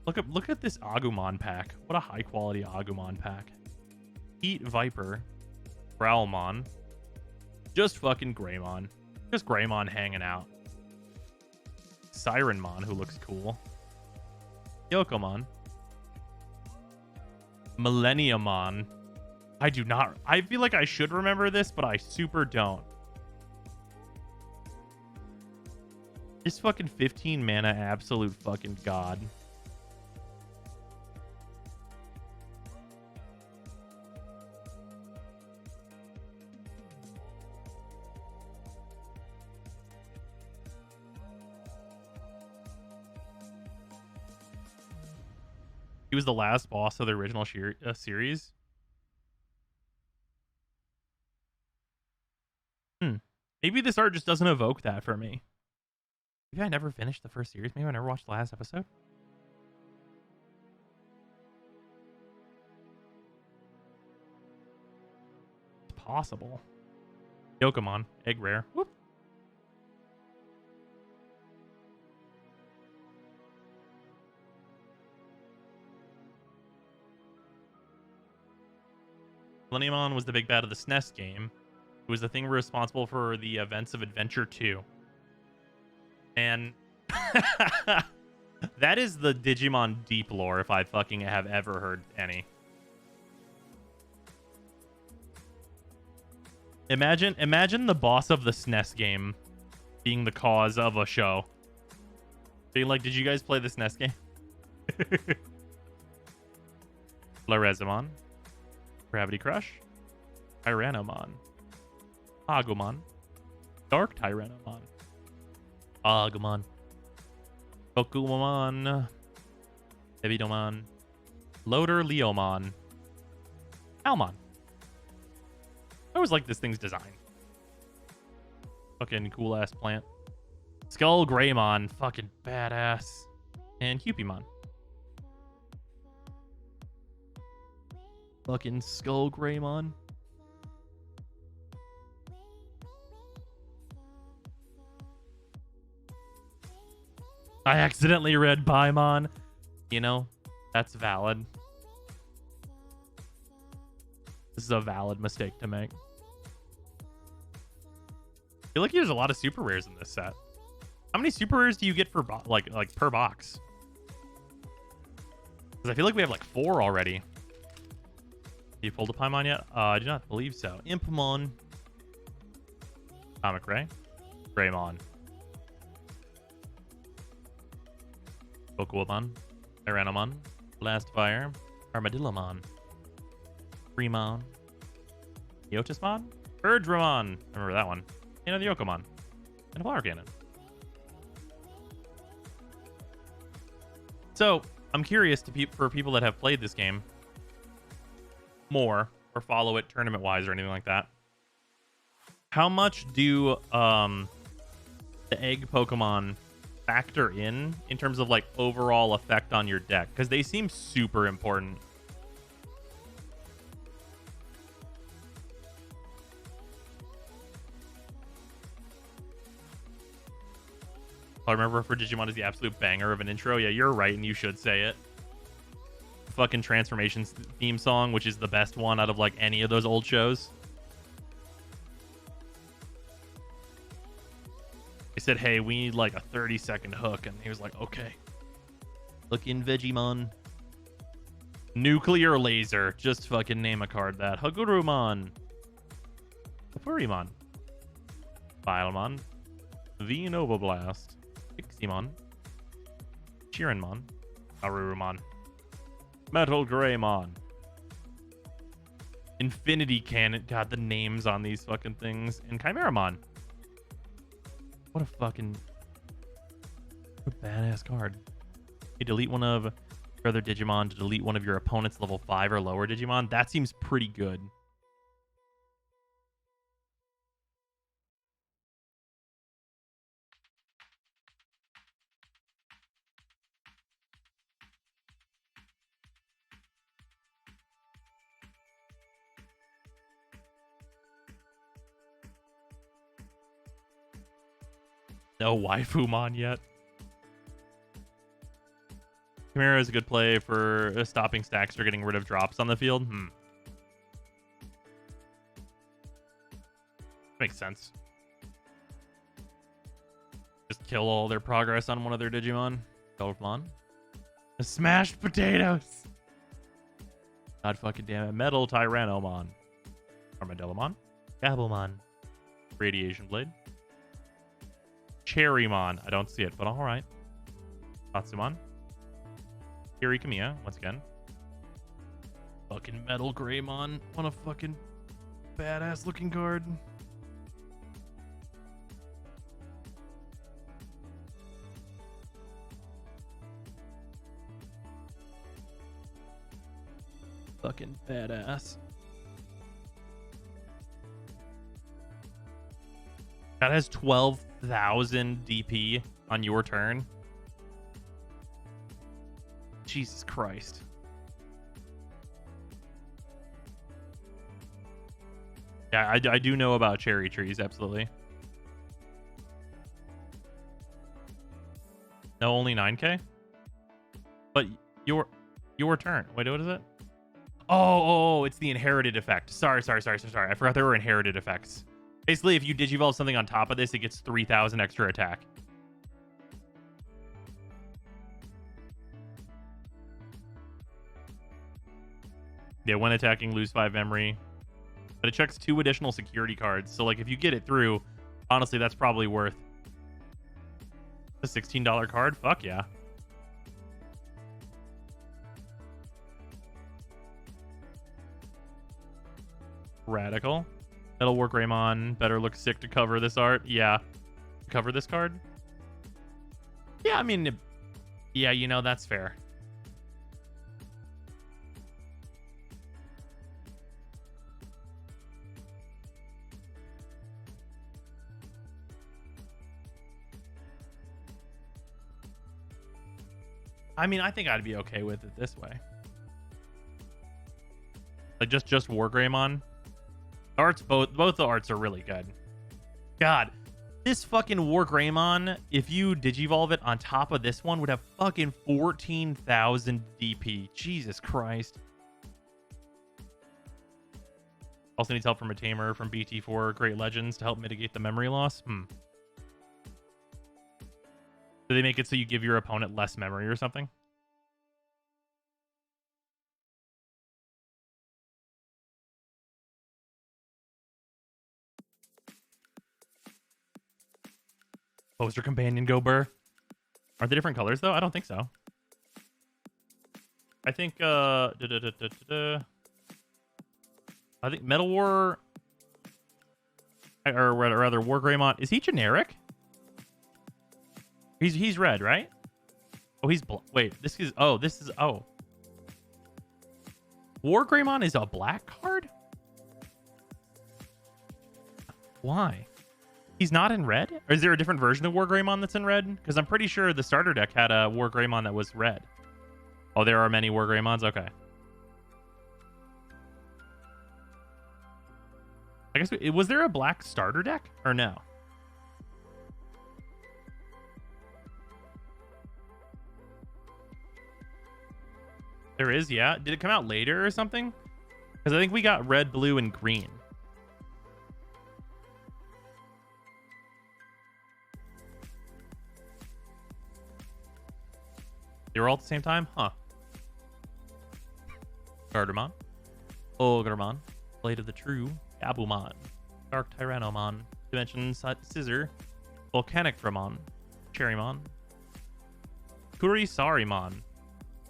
Look at this Agumon pack. What a high quality Agumon pack. Heat Viper. Growlmon. Just fucking Greymon. Just Greymon hanging out. Sirenmon, who looks cool. Yokomon. Millenniumon. I feel like I should remember this, but I super don't. This fucking 15 mana absolute fucking god. He was the last boss of the original series. Maybe this art just doesn't evoke that for me. Maybe I never finished the first series. Maybe I never watched the last episode. It's possible. Yokomon, egg rare. Whoop. Millenniumon was the big bad of the SNES game. It was the thing responsible for the events of Adventure 2. And that is the Digimon deep lore if I fucking have ever heard any. Imagine the boss of the SNES game being the cause of a show. Being like, did you guys play the SNES game? Larezamon. Gravity Crush. Tyrannomon. Agumon. Dark Tyrannomon. Agumon. Gokumon. Evidomon. Loader Leomon. Almon. I always like this thing's design. Fucking cool ass plant. Skull Greymon. Fucking badass. And Hupimon. Fucking Skull Greymon. I accidentally read Paimon. You know, that's valid. This is a valid mistake to make. I feel like there's a lot of super rares in this set. How many super rares do you get for like per box? Because I feel like we have like 4 already. You pulled a Paimon yet? I do not believe so. Impmon. Comic Ray. Greymon. Bokuomon. Tyrannomon. Blast Fire. Armadillomon. Fremon. Yotismon. Erdramon. Remember that one. And the Yokomon. And a Flower Cannon. So, I'm curious for people that have played this game more or follow it tournament-wise or anything like that. How much do the egg Pokemon factor in terms of like overall effect on your deck? Because they seem super important. I remember for Digimon is the absolute banger of an intro. Yeah, you're right, and you should say it. Fucking Transformations theme song, which is the best one out of like any of those old shows. They said, hey, we need like a 30-second hook, and he was like, okay. Look in Vegemon. Nuclear Laser. Just fucking name a card that. Hagurumon. Furimon. Bilemon. Vinova Blast. Piximon. Chirinmon. Arurumon. Metal Greymon. Infinity Cannon. God, the names on these fucking things. And Chimeramon. What a fucking badass card. You delete one of your other Digimon to delete one of your opponent's level 5 or lower Digimon. That seems pretty good. No Waifumon yet. Chimera is a good play for stopping stacks or getting rid of drops on the field. Makes sense. Just kill all their progress on one of their Digimon. Goldmon. The smashed potatoes. God fucking damn it. Metal Tyrannomon. Armadillomon. Gabblemon. Radiation Blade. Cherrymon. I don't see it, but alright. Tatsumon. Kirikamiya, once again. Fucking Metal Greymon. What a fucking badass looking card. Fucking badass. That has 12,000 DP on your turn. Jesus Christ. Yeah, I do know about cherry trees, absolutely. No, only 9k? But your turn. Wait, what is it? Oh, it's the inherited effect. Sorry. I forgot there were inherited effects. Basically, if you digivolve something on top of this, it gets 3,000 extra attack. Yeah, when attacking, lose 5 memory. But it checks 2 additional security cards. So, like, if you get it through, honestly, that's probably worth a $16 card. Fuck yeah. Radical. That'll work, Raymond. Better look sick to cover this art. Yeah. Cover this card? Yeah, I mean, yeah, you know, that's fair. I mean, I think I'd be okay with it this way. Like, just War Greymon. Arts, both the arts are really good. God, this fucking War Greymon, if you digivolve it on top of this one, would have fucking 14,000 DP. Jesus Christ. Also needs help from a tamer from BT4 Great Legends to help mitigate the memory loss. Do they make it so you give your opponent less memory or something? Poster Companion Gober. Aren't they different colors though? I don't think so. I think I think Metal War, or rather War Greymon, is he generic? He's red, right? Oh, he's wait, this is War Greymon is a black card? Why? He's not in red? Or is there a different version of War Greymon that's in red? Because I'm pretty sure the starter deck had a War Greymon that was red. Oh, there are many War Greymons? Okay. I guess, was there a black starter deck? Or no? There is, yeah. Did it come out later or something? Because I think we got red, blue, and green. They were all at the same time? Huh. Gardermon. Ogremon. Blade of the True. Gabumon. Dark Tyrannomon. Dimension Scissor. Volcanic Dramon. Cherrymon. Kurisarimon.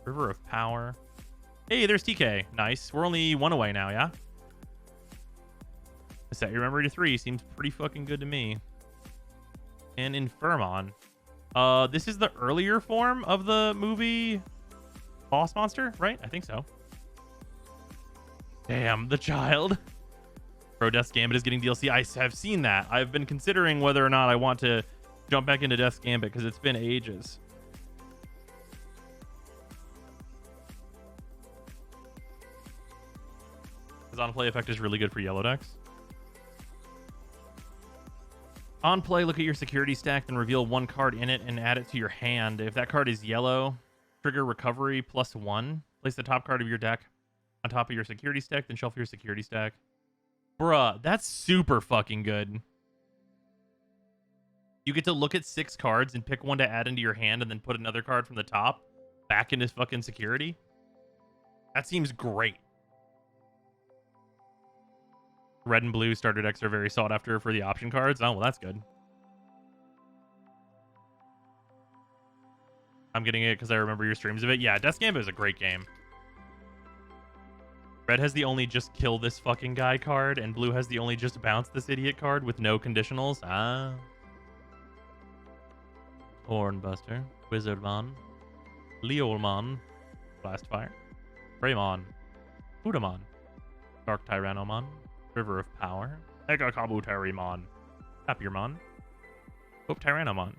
River of Power. Hey, there's TK. Nice. We're only 1 away now, yeah? Set your memory to 3. Seems pretty fucking good to me. and Infirmon. This is the earlier form of the movie boss monster, right? I think so. Damn, the child. Bro, Death's Gambit is getting DLC. I have seen that. I've been considering whether or not I want to jump back into Death's Gambit because it's been ages. His on-play effect is really good for yellow decks. On play, look at your security stack, then reveal one card in it and add it to your hand. If that card is yellow, trigger recovery +1. Place the top card of your deck on top of your security stack, then shuffle your security stack. Bruh, that's super fucking good. You get to look at 6 cards and pick one to add into your hand and then put another card from the top back into fucking security. That seems great. Red and blue starter decks are very sought after for the option cards. Oh, well, that's good. I'm getting it because I remember your streams of it. Yeah, Death's Gambit is a great game. Red has the only just kill this fucking guy card, and blue has the only just bounce this idiot card with no conditionals. Ah. Hornbuster, Wizardmon, Leolmon, Blastfire, Greymon, Udamon, Dark Tyrannomon, River of Power, Mega Kabuterimon, Tapirmon, Hope Tyrannomon,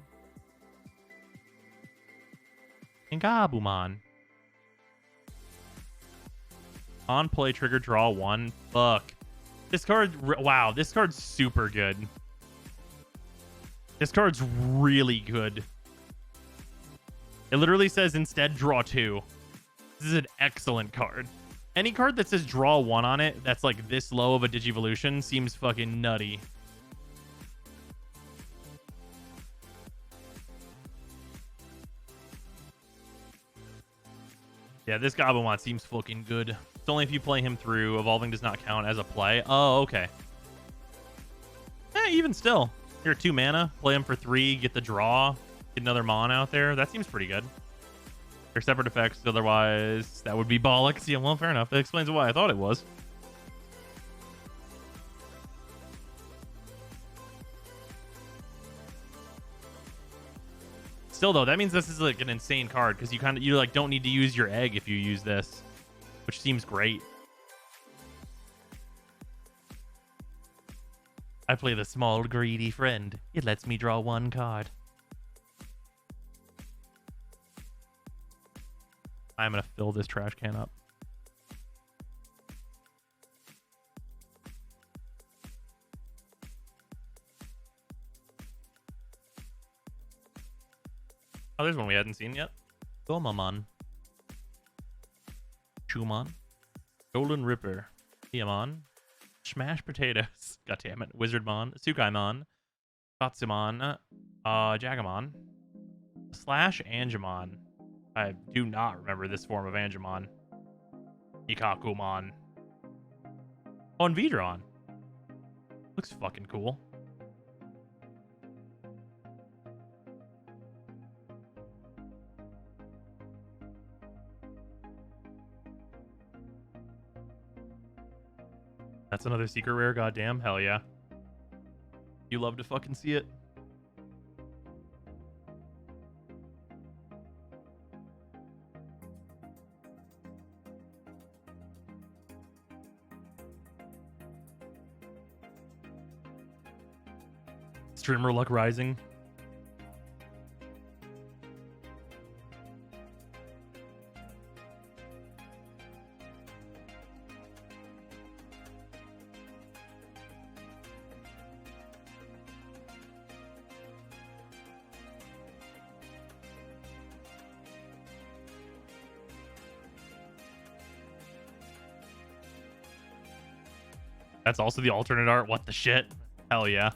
and Gabumon. On play, trigger, draw 1. Fuck. This card, wow, this card's super good. This card's really good. It literally says instead draw 2. This is an excellent card. Any card that says draw 1 on it that's like this low of a Digivolution seems fucking nutty. Yeah, this Gabumon seems fucking good. It's only if you play him through. Evolving does not count as a play. Oh, okay. Even still. You're 2 mana. Play him for 3. Get the draw. Get another Mon out there. That seems pretty good. They're separate effects. Otherwise, that would be bollocks. Yeah, well, fair enough. That explains why I thought it was. Still, though, that means this is like an insane card because you like don't need to use your egg if you use this, which seems great. I play the small greedy friend. It lets me draw 1 card. I'm gonna fill this trash can up. Oh, there's one we hadn't seen yet. Gomamon. Chumon. Golden Ripper. Tiamon. Smash Potatoes. God damn it. Wizardmon. Tsukaimon. Tatsumon. Jagamon. Slash Angemon. I do not remember this form of Angemon. Ikakumon. Oh, and Vidron. Looks fucking cool. That's another secret rare, goddamn. Hell yeah. You love to fucking see it. Streamer luck rising. That's also the alternate art. What the shit? Hell yeah.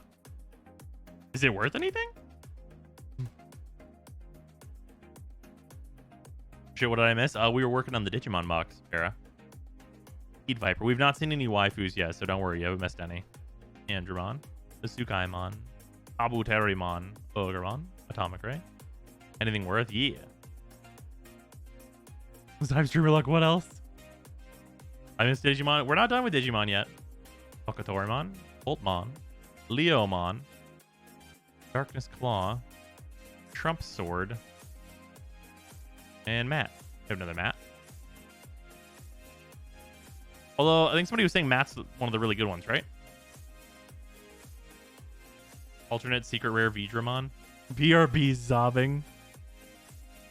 Is it worth anything? Shit, what did I miss? We were working on the Digimon box, Farah. Heat Viper. We've not seen any waifus yet, so don't worry. You haven't missed any. Andromon. The Tsukaimon. Kabuterimon. Ogremon. Atomic Ray. Anything worth? Yeah. Time streamer luck. What else? I missed Digimon. We're not done with Digimon yet. Okatorimon. Boltmon. Leomon. Darkness Claw, Trump Sword, and Matt. We have another Matt. Although, I think somebody was saying Matt's one of the really good ones, right? Alternate Secret Rare Vidramon. BRB Zobbing.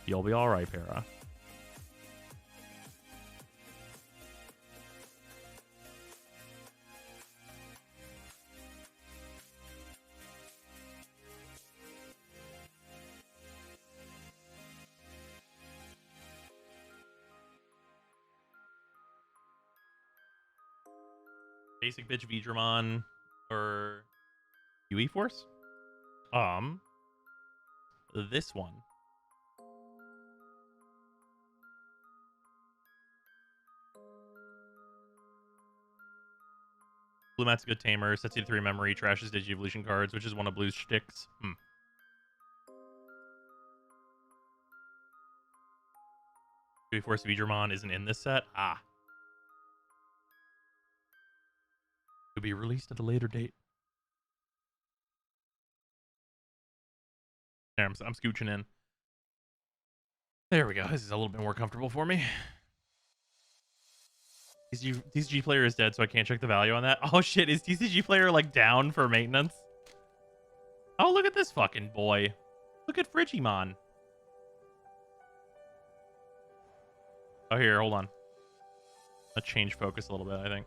You'll be alright, Para. Basic bitch Vidramon or UE Force? This one. Blue Mat's a good tamer, sets you to 3 memory, trashes Digi-Evolution cards, which is one of Blue's shticks. UE Force Vidramon isn't in this set? Ah. To be released at a later date. There, I'm scooching in. There we go. This is a little bit more comfortable for me. TCG player is dead, so I can't check the value on that. Oh shit, is TCG player like down for maintenance? Oh, look at this fucking boy. Look at Frigimon. Oh, here, hold on. I'll change focus a little bit, I think.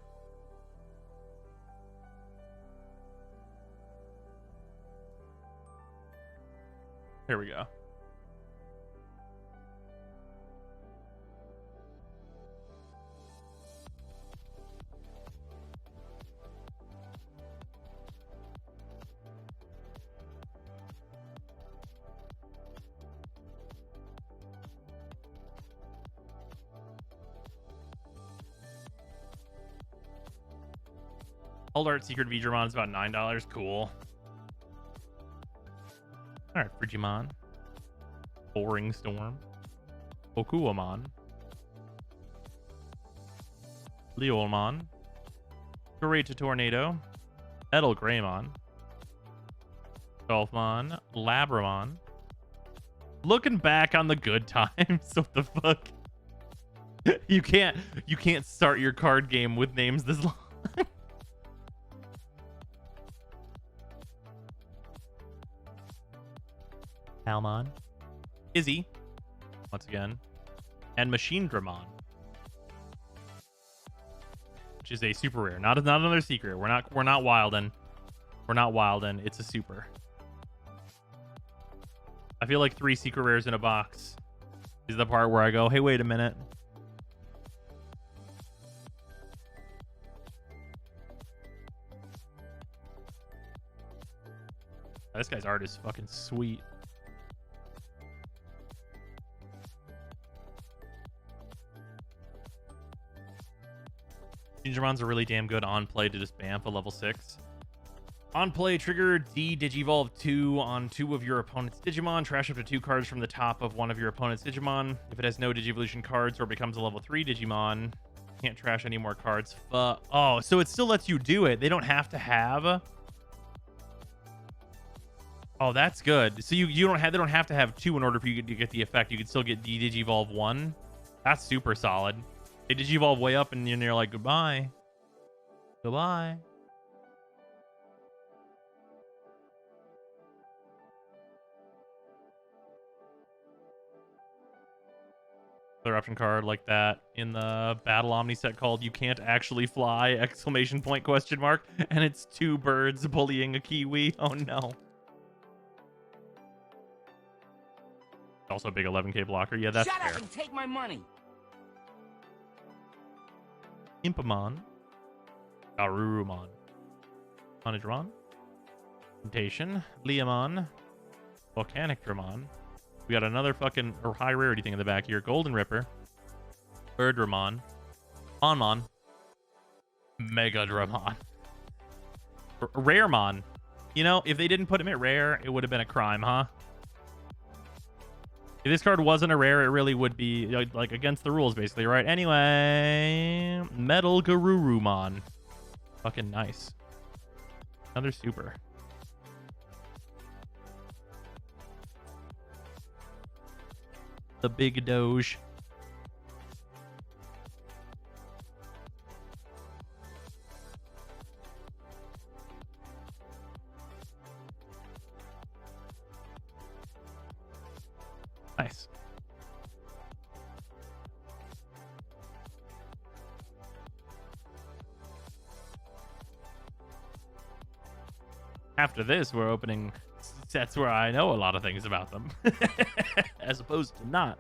Here we go. Old Art Secret Vidramon is about $9. Cool. Alright, Frigimon. Boring Storm. Okuamon. Leolmon. Great Tornado. Edel Greymon. Golfmon. Labramon. Looking back on the good times. What the fuck? You can't start your card game with names this long. Palmon, Izzy, once again, and Machine Dramon, which is a super rare, not another secret. We're not wildin'. We're not wildin'. It's a super. I feel like 3 secret rares in a box is the part where I go, hey, wait a minute. This guy's art is fucking sweet. Gingermon's are really damn good on play to just bamf a level 6. On play, trigger D Digivolve 2 on 2 of your opponent's Digimon. Trash up to 2 cards from the top of one of your opponent's Digimon. If it has no Digivolution cards or becomes a level 3 Digimon, can't trash any more cards. Oh, so it still lets you do it. They don't have to have. Oh, that's good. So they don't have to have 2 in order for you to get the effect. You can still get D Digivolve 1. That's super solid. They Digivolve way up and you're like, goodbye. Goodbye. Other option card like that in the Battle Omni set called You Can't Actually Fly! Exclamation point question mark. And it's 2 birds bullying a kiwi. Oh no. Also a big 11k blocker. Yeah, that's Shut fair. up and take my money. Impamon, Garurumon, Onidramon, Temptation, Leomon, Volcanic Dramon. We got another fucking high rarity thing in the back here. Golden Ripper, Birdramon, Onmon, Mega Dramon, Raremon. You know, if they didn't put him at rare, it would have been a crime, huh? If this card wasn't a rare, it really would be like against the rules, basically, right? Anyway, Metal Garurumon. Fucking nice. Another super. The big Doge. Nice. After this, we're opening sets where I know a lot of things about them, as opposed to not.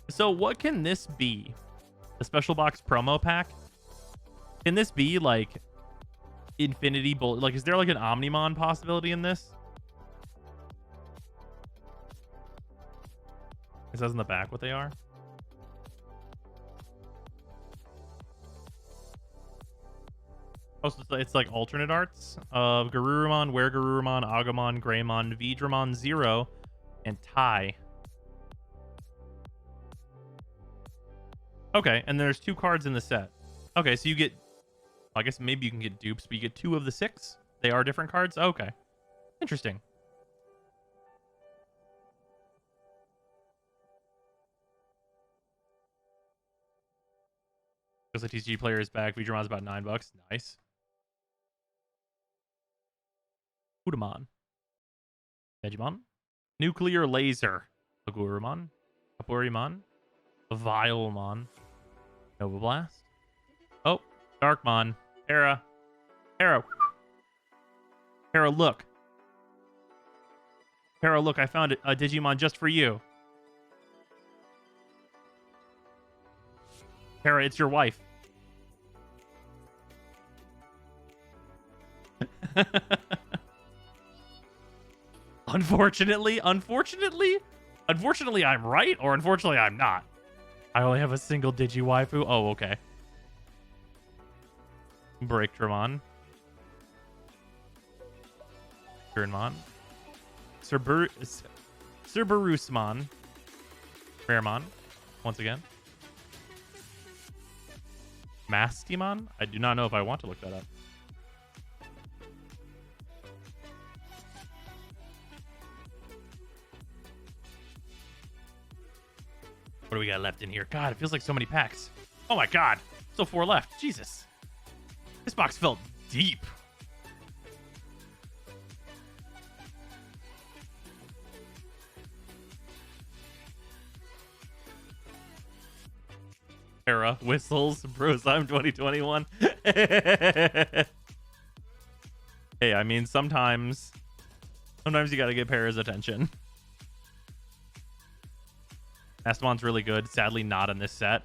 So what can this be? A special box promo pack? Can this be like Infinity Bolt? Like, is there like an Omnimon possibility in this? It says in the back what they are. Oh, so it's like alternate arts of Garurumon, Weregarurumon, Agumon, Greymon, Vidramon, Zero, and Tai. Okay, and there's 2 cards in the set. Okay, so you get... I guess maybe you can get dupes, but you get 2 of the 6? They are different cards? Okay. Interesting. Because the TCG player is back. Vidramon's about $9. Nice. Udamon. Vegemon. Nuclear Laser. Agurumon. Kapurimon. Vilemon. Novablast. Oh, Darkmon. Hera. Hera. Hera, look. Hera, look, I found a Digimon just for you. Hera, it's your wife. Unfortunately, I'm right, or unfortunately, I'm not. I only have a single Digi-waifu. Oh, okay. Breaktramon. Gurnmon. Cerberusmon. Raremon. Once again. Mastimon? I do not know if I want to look that up. What do we got left in here? God, it feels like so many packs. Oh my god. Still 4 left. Jesus. This box felt deep. Era whistles, bros. I'm 2021. Hey, I mean, sometimes you gotta get Para's attention. Astamon's really good. Sadly, not in this set.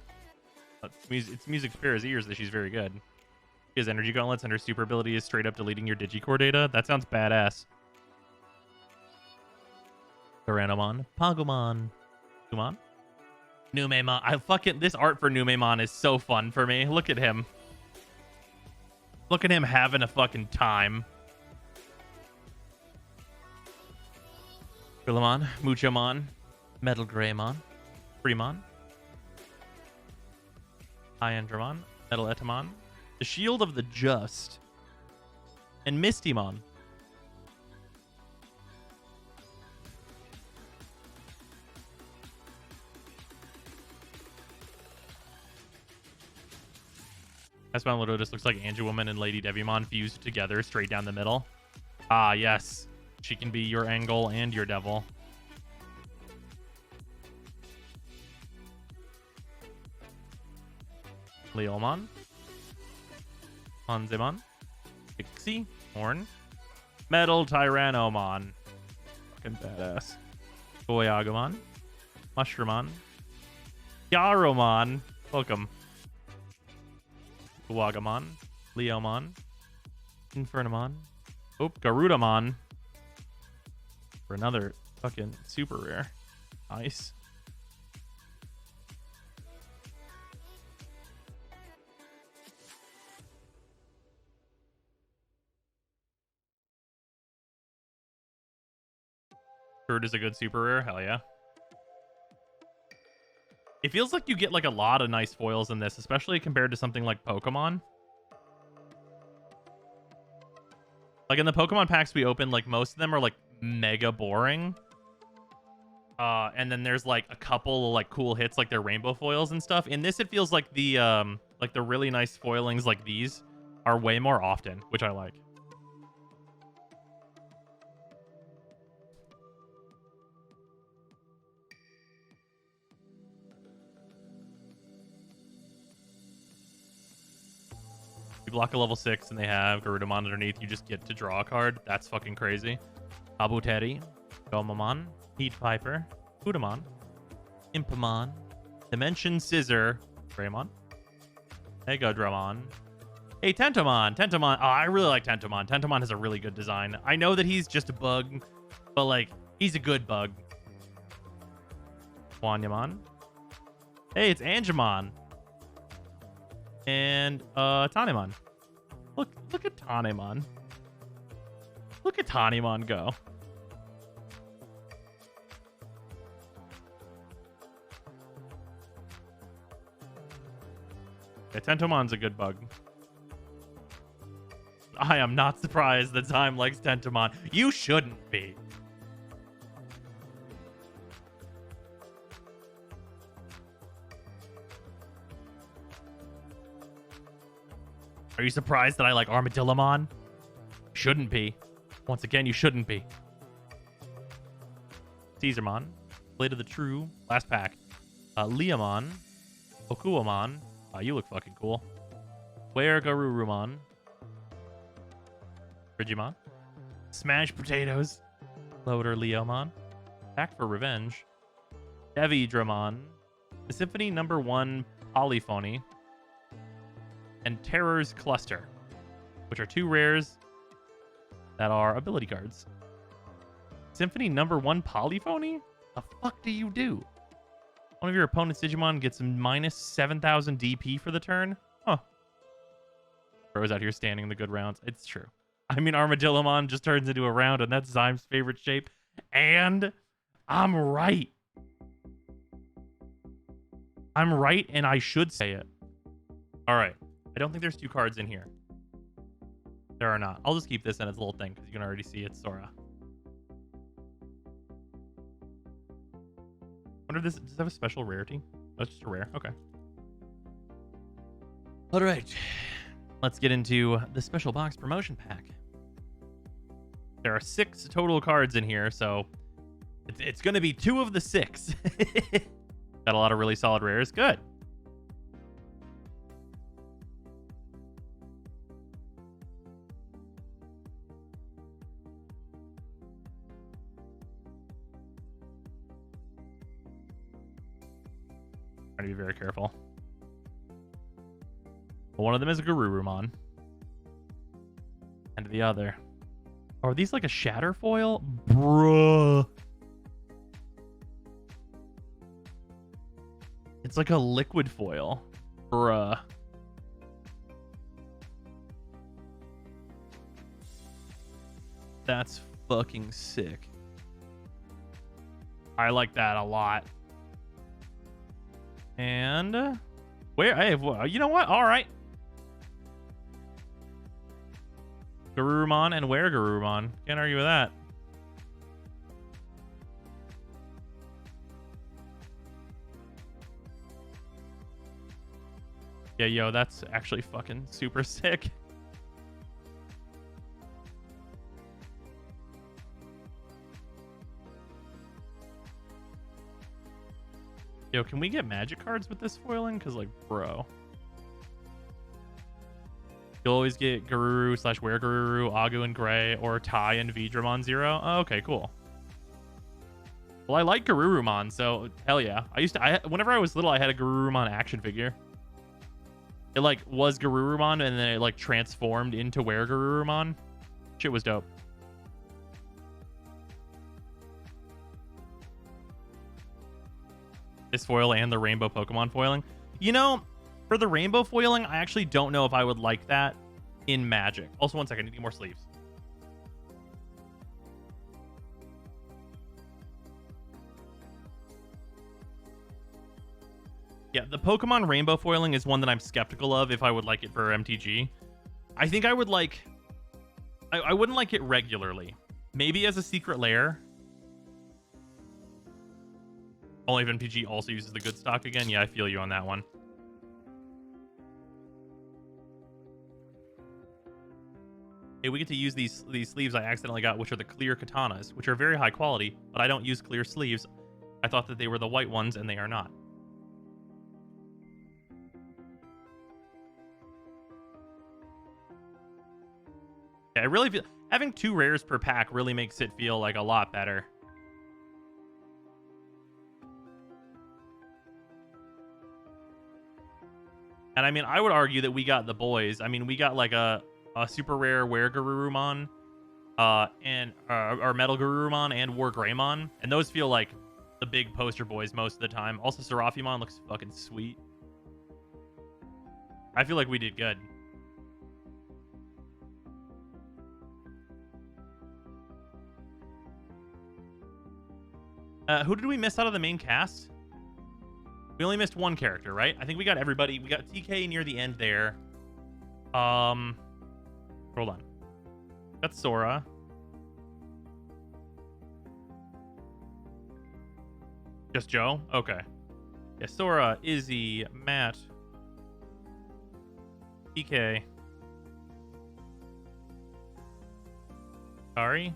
It's music to Para's ears that she's very good. She has energy gauntlets, and her super ability is straight up deleting your Digicore data. That sounds badass. Tyrannomon, Pagumon, Numemon. Numemon. This art for Numemon is so fun for me. Look at him. Look at him having a fucking time. Grillamon, Muchamon, Metal Greymon, Fremon, Hyandramon, Metal Etamon, the Shield of the Just, and Mistymon. Espan Lodotus looks like Angelwoman and Lady Devimon fused together straight down the middle. Ah, yes. She can be your Angel and your Devil. Leomon. Hanzemon. Pixie. Horn. Metal Tyrannomon. Fucking badass. Goyagumon. Mushroomon. Yaromon. Welcome. Kuwagamon. Leomon. Infernamon. Oh, Garudamon. For another fucking super rare. Nice. Bird is a good super rare. Hell yeah. It feels like you get like a lot of nice foils in this, especially compared to something like Pokemon. Like in the Pokemon packs we opened, like most of them are like mega boring. And then there's like a couple of like cool hits, like their rainbow foils and stuff. In this, it feels like the really nice foilings like these are way more often, which I like. You block a level 6 and they have Garudamon underneath, you just get to draw a card. That's fucking crazy. Abuteri, Gomamon, Heat Piper, Udamon, Impamon, Dimension Scissor, Greymon, Megadramon. Hey, Tentomon. Tentomon. Oh, I really like Tentomon. Tentomon has a really good design. I know that he's just a bug, but like, he's a good bug. Wanyamon. Hey, it's Angemon. And Tanemon. Look at Tanemon. Look at Tanemon go. Yeah, Tentomon's a good bug. I am not surprised that Time likes Tentomon. You shouldn't be. Are you surprised that I like Armadillomon? Shouldn't be. Once again, you shouldn't be. Caesarmon. Blade of the True. Last pack. Leomon. Okuamon. You look fucking cool. Garurumon. Frigimon. Smash Potatoes. Loader Leomon. Back for Revenge. Devidramon. The Symphony number 1 Polyphony. And Terror's Cluster, which are 2 rares that are ability cards. Symphony number 1 Polyphony? The fuck do you do? One of your opponent's Digimon gets minus 7,000 DP for the turn? Huh. Bro's out here standing the good rounds. It's true. I mean, Armadillomon just turns into a round, and that's Zyme's favorite shape. And I'm right. I'm right, and I should say it. All right. I don't think there's 2 cards in here. There are not. I'll just keep this in its little thing because you can already see it's Sora. Wonder if does it have a special rarity? Oh, it's just a rare. Okay. All right. Let's get into the special box promotion pack. There are 6 total cards in here, so it's going to be 2 of the 6. Got a lot of really solid rares. Good. Trying to be very careful. One of them is a Garurumon. And the other. Oh, are these like a shatter foil? Bruh. It's like a liquid foil. Bruh. That's fucking sick. I like that a lot. And where? Hey, you know what? All right. Garurumon and where Garurumon? Can't argue with that. Yeah, yo, that's actually fucking super sick. Yo, can we get magic cards with this foiling? Because, like, bro. You'll always get Garuru / Were Garuru, Agu and Gray, or Tai and Vidramon 0. Oh, okay, cool. Well, I like Garurumon, so hell yeah. Whenever I was little, I had a Garurumon action figure. It, like, was Garurumon, and then it, like, transformed into Were Garurumon. Shit was dope. This foil and the rainbow Pokemon foiling. You know, for the rainbow foiling, I actually don't know if I would like that in Magic. Also, one second, I need to get more sleeves. Yeah, the Pokemon rainbow foiling is one that I'm skeptical of if I would like it for MTG. I think I would like... I wouldn't like it regularly. Maybe as a secret lair. Only if NPG also uses the good stock again. Yeah, I feel you on that one. Hey, we get to use these sleeves I accidentally got, which are the clear katanas, which are very high quality, but I don't use clear sleeves. I thought that they were the white ones, and they are not. Yeah, I really feel having 2 rares per pack really makes it feel like a lot better. And I mean, I would argue that we got the boys. I mean, we got like a super rare Weregarurumon, and or Metal Garurumon and War Greymon, and those feel like the big poster boys most of the time. Also, Seraphimon looks fucking sweet. I feel like we did good. Who did we miss out of the main cast? We only missed one character, right? I think we got everybody. We got TK near the end there. Hold on. Got Sora. Just Joe? Okay. Yeah, Sora, Izzy, Matt, TK. Sorry.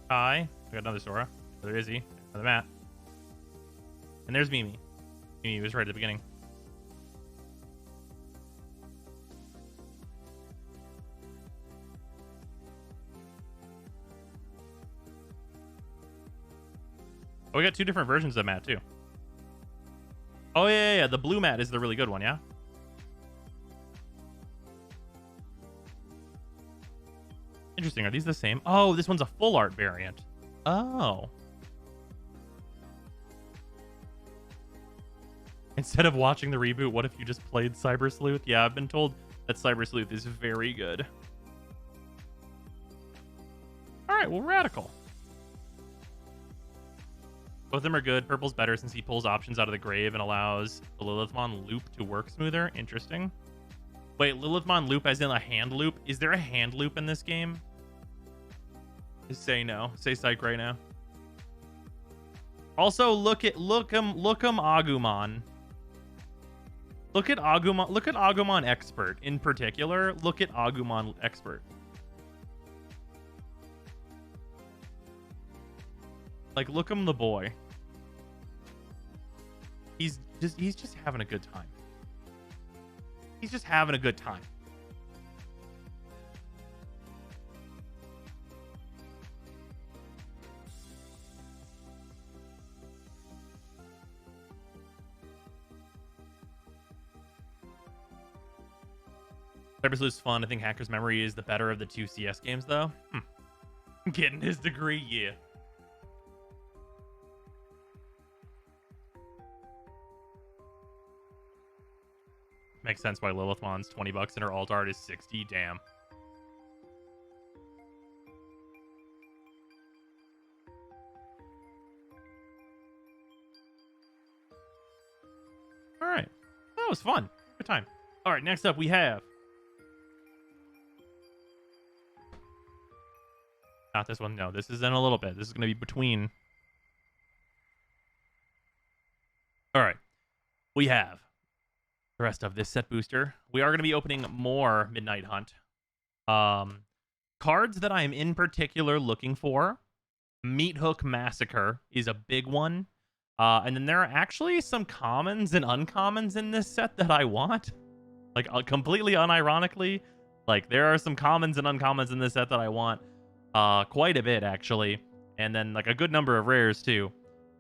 Hi. I got another Sora. Another Izzy. Another Matt. And there's Mimi. Mimi was right at the beginning. Oh, we got 2 different versions of Matt, too. Oh, yeah. The blue Matt is the really good one, yeah? Interesting. Are these the same? Oh, this one's a full art variant. Oh. Instead of watching the reboot, what if you just played Cyber Sleuth? Yeah, I've been told that Cyber Sleuth is very good. All right, well, Radical. Both of them are good. Purple's better since he pulls options out of the grave and allows the Lilithmon loop to work smoother. Interesting. Wait, Lilithmon loop as in a hand loop? Is there a hand loop in this game? Just say no. Say psych right now. Also, look Agumon. Look at Agumon Expert in particular. Look at Agumon Expert. Like, look him the boy. He's just having a good time. He's just having a good time. Cyber Sleuth's fun. I think Hacker's Memory is the better of the 2 CS games, though. Getting his degree, yeah. Makes sense why Lilithmon's $20 and her alt art is 60. Damn. All right. That was fun. Good time. All right. Next up, we have. Not this one. No, this is in a little bit. This is going to be between. All right. We have the rest of this set booster. We are going to be opening more Midnight Hunt. Cards that I'm in particular looking for. Meat Hook Massacre is a big one. And then there are actually some commons and uncommons in this set that I want. Like, completely unironically. Like, there are some commons and uncommons in this set that I want. Quite a bit, actually. And then, like, a good number of rares, too.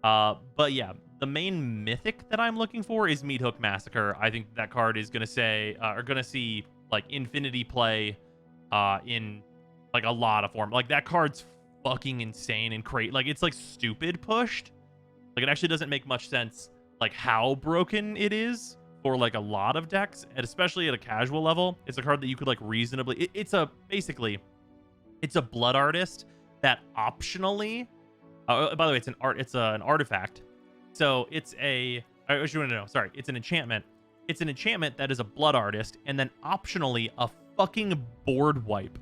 But, yeah. The main mythic that I'm looking for is Meat Hook Massacre. I think that card is gonna see like infinity play in like a lot of form. Like that card's fucking insane and crazy. Like it's like stupid pushed. Like it actually doesn't make much sense like how broken it is for like a lot of decks, and especially at a casual level. It's a card that you could like reasonably. It's a blood artist that optionally. By the way, it's an artifact. So it's a. What you want to know? Sorry, it's an enchantment. It's an enchantment that is a blood artist, and then optionally a fucking board wipe.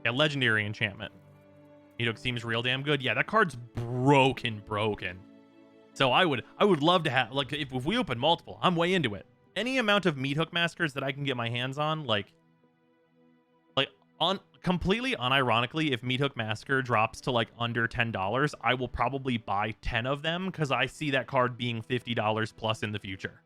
Yeah, legendary enchantment. Meathook seems real damn good. Yeah, that card's broken. So I would love to have, like, if we open multiple, I'm way into it. Any amount of Meathook Maskers that I can get my hands on, completely unironically, if Meathook Masker drops to like under $10, I will probably buy 10 of them because I see that card being $50 plus in the future.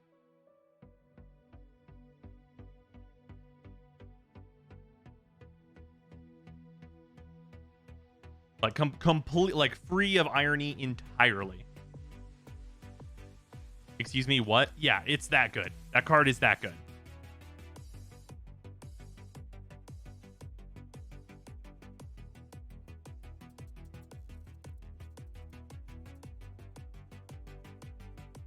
Like complete, like free of irony entirely. Excuse me, what? Yeah, it's that good. That card is that good.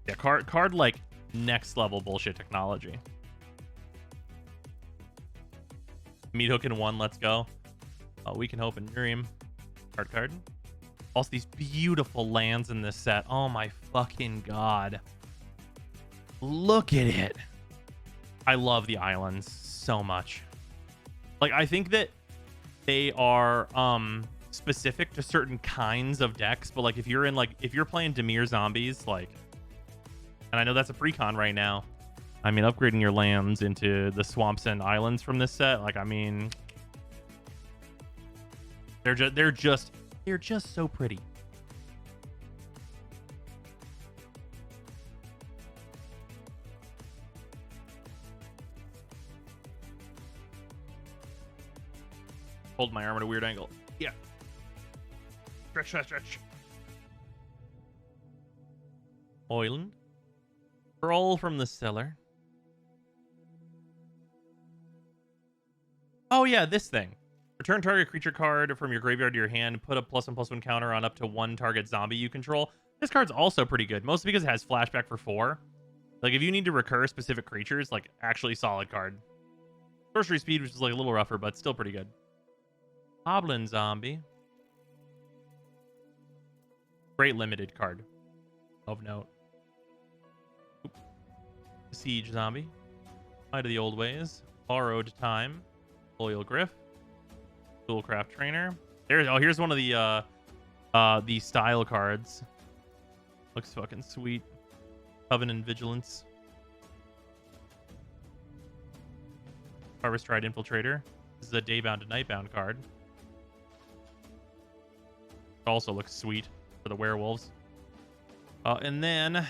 Yeah, card like next level bullshit technology. Meathook in 1, let's go. We can hope and dream. Card. Also, these beautiful lands in this set. Oh my fucking god. Look at it. I love the islands so much. Like, I think that they are specific to certain kinds of decks, but like if you're playing Dimir zombies, like, and I know that's a precon right now. I mean, upgrading your lands into the swamps and islands from this set, like, I mean, they're just so pretty. Hold my arm at a weird angle. Yeah. Stretch. Oiland. Scroll from the cellar. Oh yeah, this thing. Return target creature card from your graveyard to your hand. Put a +1/+1 counter on up to 1 target zombie you control. This card's also pretty good, mostly because it has flashback for 4. Like, if you need to recur specific creatures, like, actually solid card. Sorcery speed, which is like a little rougher, but still pretty good. Goblin zombie. Great limited card of note. Siege zombie. Light of the old ways. Borrowed time. Loyal Griff. Toolcraft trainer. Here's one of the style cards. Looks fucking sweet. Covenant Vigilance. Harvest Tried Infiltrator. This is a Daybound to Nightbound card. Also looks sweet for the werewolves. And then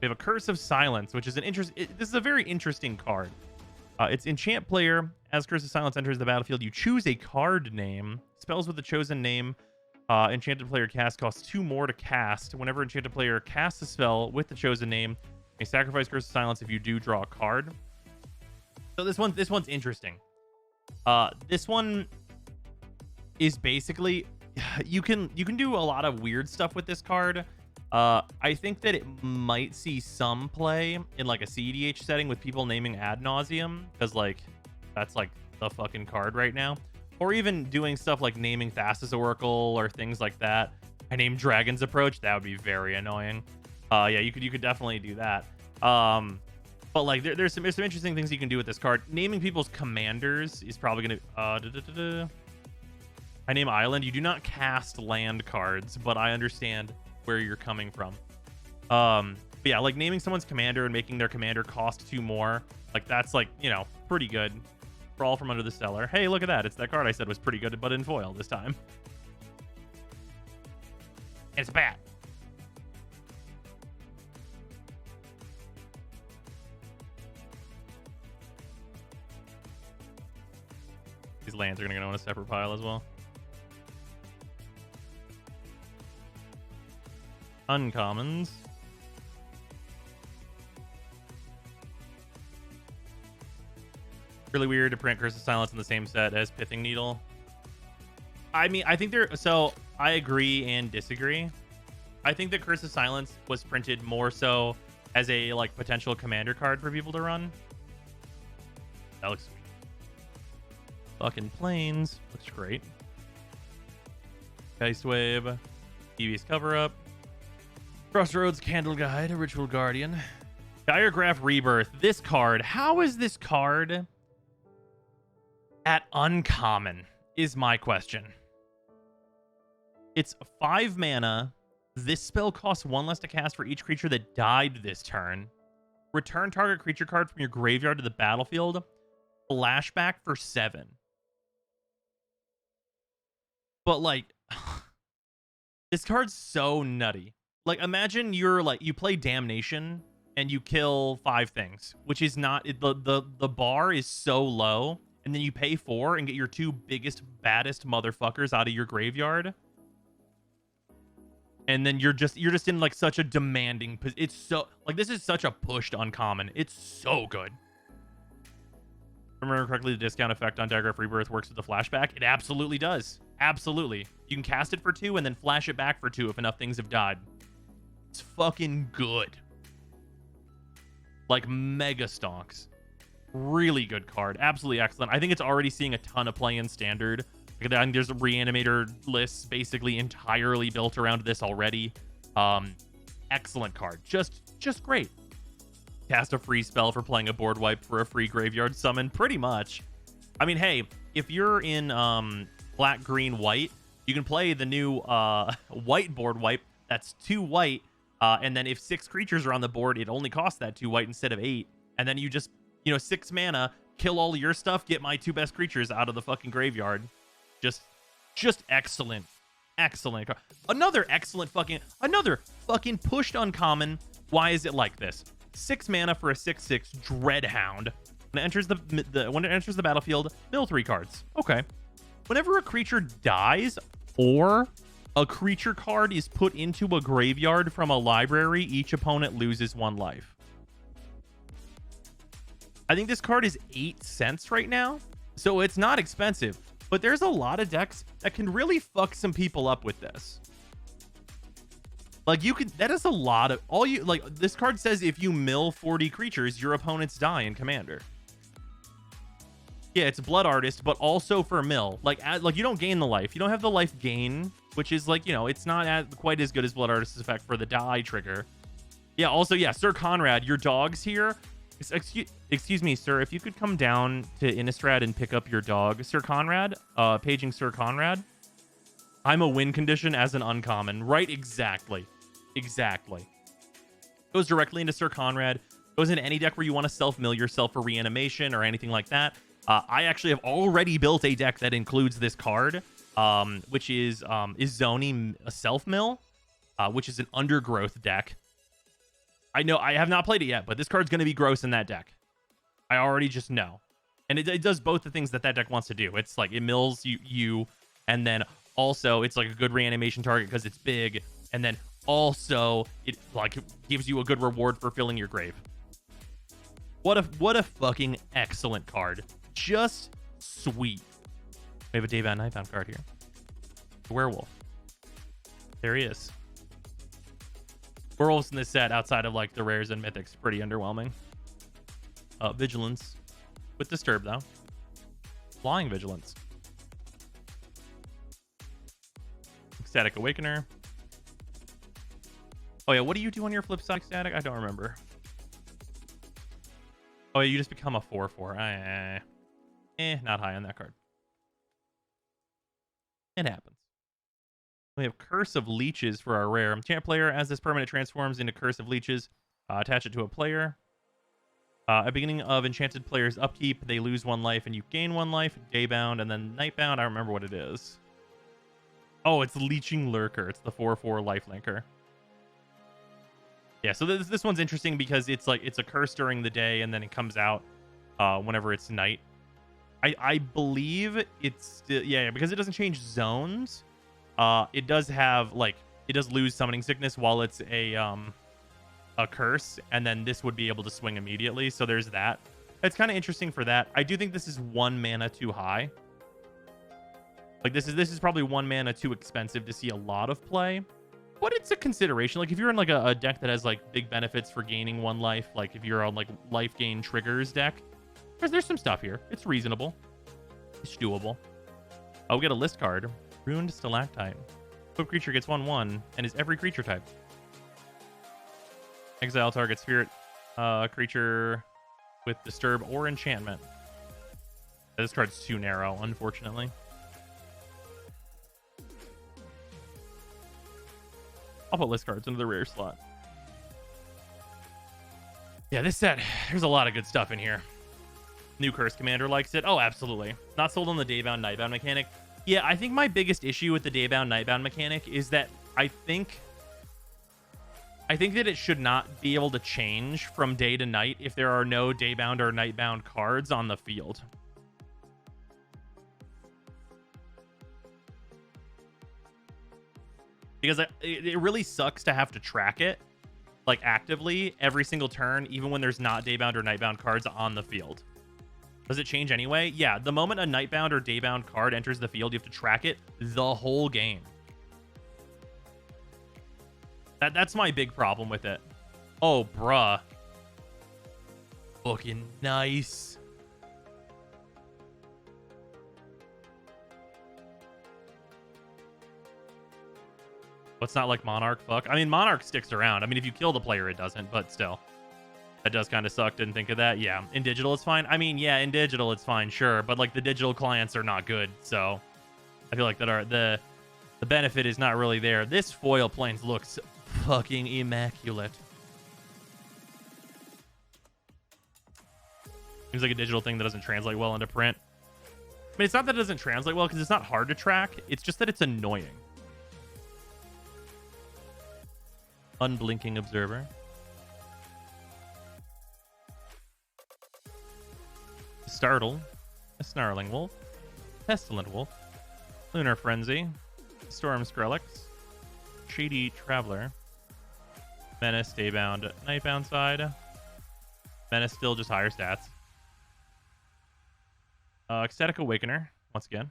we have a Curse of Silence, which is this is a very interesting card. It's enchant player. As Curse of Silence enters the battlefield, you choose a card name. Spells with the chosen name. Enchanted player cast costs 2 more to cast. Whenever enchanted player casts a spell with the chosen name, may sacrifice Curse of Silence if you do draw a card. So this one's interesting. This one is basically you can do a lot of weird stuff with this card. I think that it might see some play in like a CEDH setting with people naming ad nauseum, because like that's like the fucking card right now. Or even doing stuff like naming Thassa's Oracle or things like that. I named Dragon's Approach. That would be very annoying. Yeah, you could definitely do that. But like there's some interesting things you can do with this card. Naming people's commanders is probably gonna I name Island. You do not cast land cards, but I understand where you're coming from. But yeah, like naming someone's commander and making their commander cost 2 more, like that's like, you know, pretty good. Brawl from Under the Cellar. Hey, look at that. It's that card I said was pretty good, but in foil this time. And it's a bat. These lands are gonna go in a separate pile as well. Uncommons. Really weird to print Curse of Silence in the same set as Pithing Needle. I mean, I think so I agree and disagree. I think that Curse of Silence was printed more so as a like potential commander card for people to run. That looks sweet. Fucking Plains. Looks great. Geist Wave. Devious Cover Up. Crossroads Candle Guide, Ritual Guardian. Diregraph Rebirth. This card. How is this card at uncommon? is my question. It's 5 mana. This spell costs 1 less to cast for each creature that died this turn. Return target creature card from your graveyard to the battlefield. Flashback for 7. But like, this card's so nutty. Like, imagine you're like, you play Damnation and you kill 5 things, which is not, the bar is so low, and then you pay 4 and get your 2 biggest, baddest motherfuckers out of your graveyard. And then you're just in like such a demanding, it's so, like, this is such a pushed uncommon. It's so good. Remember correctly, the discount effect on Dagger of Rebirth works with the flashback? It absolutely does. Absolutely. You can cast it for 2 and then flash it back for 2 if enough things have died. It's fucking good. Like, mega stonks. Really good card. Absolutely excellent. I think it's already seeing a ton of play in Standard. Like, there's a Reanimator list basically entirely built around this already. Excellent card. Just great. Cast a free spell for playing a board wipe for a free graveyard summon. Pretty much. I mean, hey, if you're in black, green, white, you can play the new white board wipe. That's 2 white. And then if 6 creatures are on the board, it only costs that 2 white instead of 8. And then you just, 6 mana, kill all your stuff, get my 2 best creatures out of the fucking graveyard. Just excellent. Excellent. Another fucking pushed uncommon. Why is it like this? 6 mana for a 6/6 Dreadhound. When it enters the battlefield, mill 3 cards. Okay. Whenever a creature dies or a creature card is put into a graveyard from a library, each opponent loses 1 life. I think this card is 8 cents right now, so it's not expensive. But there's a lot of decks that can really fuck some people up with this. Like, that is a lot of, this card says if you mill 40 creatures, your opponents die in Commander. Yeah, it's Blood Artist, but also for mill. Like, you don't gain the life. You don't have the life gain, which is like, it's not quite as good as Blood Artist's effect for the die trigger. Yeah, also, yeah, Sir Conrad, your dog's here. Excuse me, sir, if you could come down to Innistrad and pick up your dog. Sir Conrad, paging Sir Conrad. I'm a win condition as an uncommon. Right, exactly. Goes directly into Sir Conrad. Goes into any deck where you want to self-mill yourself for reanimation or anything like that. I actually have already built a deck that includes this card, which is Zoni a self-mill, which is an Undergrowth deck. I know I have not played it yet, but this card's going to be gross in that deck. I already just know. And it does both the things that deck wants to do. It's like it mills you, and then also it's like a good reanimation target because it's big, and then also it like gives you a good reward for filling your grave. What a fucking excellent card. Just sweet. We have a Daybound Nightbound card here. The werewolf. There he is. Werewolves in this set, outside of like the rares and mythics, pretty underwhelming. Vigilance with Disturb though. Flying Vigilance. Ecstatic Awakener. Oh yeah, what do you do on your flip side, Ecstatic? I don't remember. Oh yeah, you just become a 4/4. Not high on that card. It happens. We have Curse of Leeches for our rare. Enchant player, as this permanent transforms into Curse of Leeches, attach it to a player. At the beginning of enchanted player's upkeep, they lose 1 life and you gain 1 life. Daybound and then Nightbound. I don't remember what it is. Oh, it's Leeching Lurker. It's the 4/4 lifelinker. Yeah, so this one's interesting because it's like it's a curse during the day and then it comes out whenever it's night. I believe it's yeah, because it doesn't change zones. It does have it does lose summoning sickness while it's a curse, and then this would be able to swing immediately. So there's that. It's kind of interesting for that. I do think this is 1 mana too high. Like this is probably 1 mana too expensive to see a lot of play, but it's a consideration. Like if you're in like a deck that has like big benefits for gaining 1 life, like if you're on like life gain triggers deck, there's some stuff here. It's reasonable. It's doable. Oh, we get a list card. Ruined Stalactite. Equipped creature gets 1/1 and is every creature type. Exile target spirit creature with Disturb or Enchantment. This card's too narrow, unfortunately. I'll put list cards into the rare slot. Yeah, this set, there's a lot of good stuff in here. New Curse Commander likes it. Oh, absolutely. Not sold on the Daybound Nightbound mechanic. Yeah, I think my biggest issue with the Daybound Nightbound mechanic is that I think that it should not be able to change from day to night if there are no Daybound or Nightbound cards on the field. Because it really sucks to have to track it, like, actively every single turn, even when there's not Daybound or Nightbound cards on the field. Does it change anyway? Yeah, the moment a Nightbound or Daybound card enters the field, you have to track it the whole game. That's my big problem with it. Oh, bruh. Looking nice. What's not like Monarch? Fuck. I mean, Monarch sticks around. I mean, if you kill the player, it doesn't, but still. That does kind of suck. Didn't think of that. Yeah, in digital, it's fine. I mean, yeah, in digital, it's fine, sure. But, like, the digital clients are not good, so I feel like that the benefit is not really there. This foil planes looks fucking immaculate. Seems like a digital thing that doesn't translate well into print. I mean, it's not that it doesn't translate well, because it's not hard to track. It's just that it's annoying. Unblinking Observer. Startle. A Snarling Wolf. Pestilent Wolf. Lunar Frenzy. Storm Skrillex. Shady Traveler. Menace, Daybound, Nightbound side. Menace still just higher stats. Ecstatic Awakener, once again.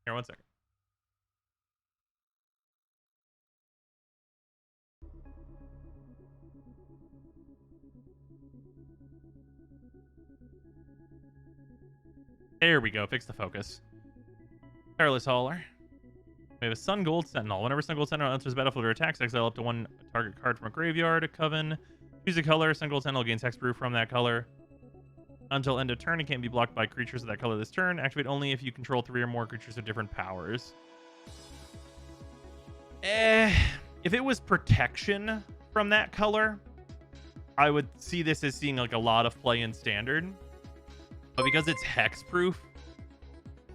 Here, 1 second. There we go. Fix the focus. Careless Hauler. We have a Sun Gold Sentinel. Whenever Sun Gold Sentinel enters the battlefield or attacks, exile up to one target card from a graveyard. Coven. Choose a color. Sun Gold Sentinel gains hexproof from that color. Until end of turn, it can't be blocked by creatures of that color this turn. Activate only if you control 3 or more creatures of different powers. If it was protection from that color, I would see this as seeing like a lot of play in Standard. But because it's hexproof,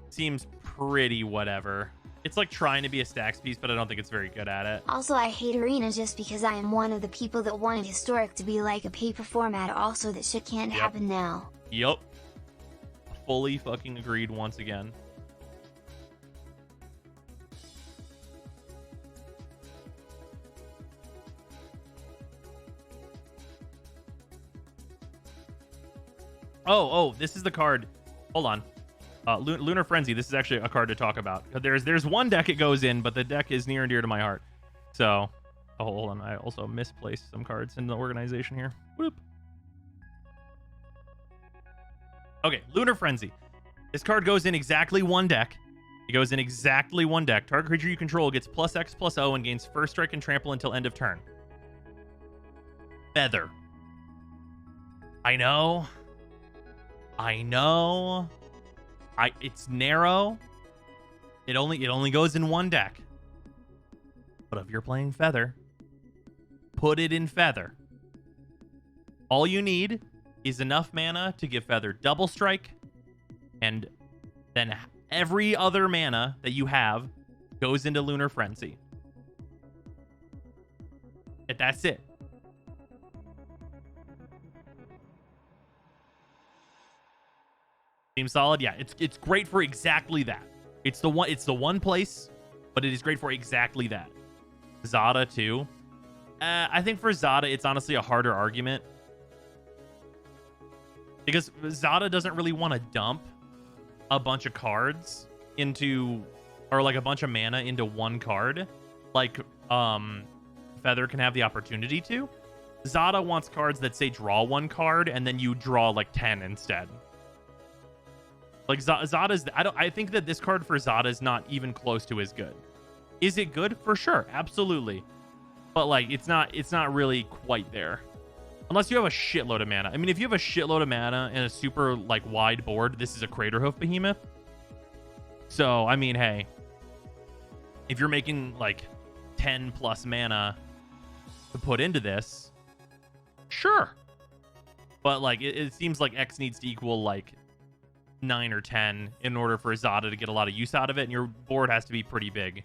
seems pretty whatever. It's like trying to be a stacks piece, but I don't think it's very good at it. Also, I hate Arena just because I am one of the people that wanted Historic to be like a paper format. Also, that shit can't happen now. Yup. Fully fucking agreed once again. Oh, this is the card. Hold on. Lunar Frenzy. This is actually a card to talk about. There's one deck it goes in, but the deck is near and dear to my heart. So, hold on. I also misplaced some cards in the organization here. Whoop. Okay, Lunar Frenzy. This card goes in exactly one deck. It goes in exactly one deck. Target creature you control gets +X/+O and gains first strike and trample until end of turn. Feather. I know. It's narrow. It only goes in one deck. But if you're playing Feather, put it in Feather. All you need is enough mana to give Feather double strike, and then every other mana that you have goes into Lunar Frenzy. And that's it. Seems solid. Yeah, it's great for exactly that. It's the one place, but it is great for exactly that. Zada too. I think for Zada, it's honestly a harder argument because Zada doesn't really want to dump a bunch of cards into, or like a bunch of mana into one card, like Feather can have the opportunity to. Zada wants cards that say draw one card and then you draw like 10 instead. Like Zada's, I think that this card for Zada is not even close to as good. Is it good? For sure, absolutely. But like, it's not really quite there, unless you have a shitload of mana. I mean, if you have a shitload of mana and a super like wide board, this is a Craterhoof Behemoth. So I mean, hey, if you're making like 10 plus mana to put into this, sure. But like it seems like X needs to equal like 9 or 10 in order for Zada to get a lot of use out of it, and your board has to be pretty big.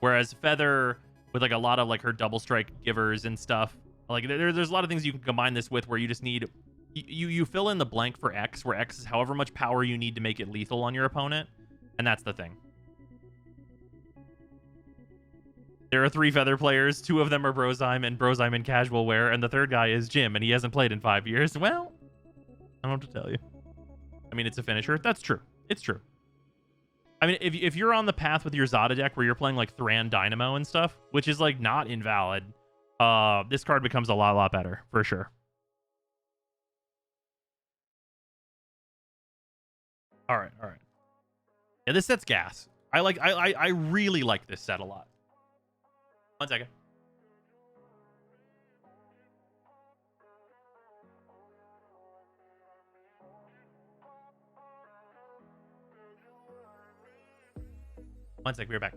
Whereas Feather, with like a lot of like her double strike givers and stuff, like there's a lot of things you can combine this with where you just need you fill in the blank for X, where X is however much power you need to make it lethal on your opponent, and that's the thing. There are 3 Feather players. 2 of them are Brozime and Brozime in casual wear, and the third guy is Jim, and he hasn't played in 5 years. Well, I don't know what to tell you. I mean, it's a finisher. That's true. It's true. I mean, if you're on the path with your Zada deck where you're playing like Thran Dynamo and stuff, which is like not invalid, this card becomes a lot better for sure. All right. Yeah, this set's gas. I really like this set a lot. 1 second. One sec, we're back.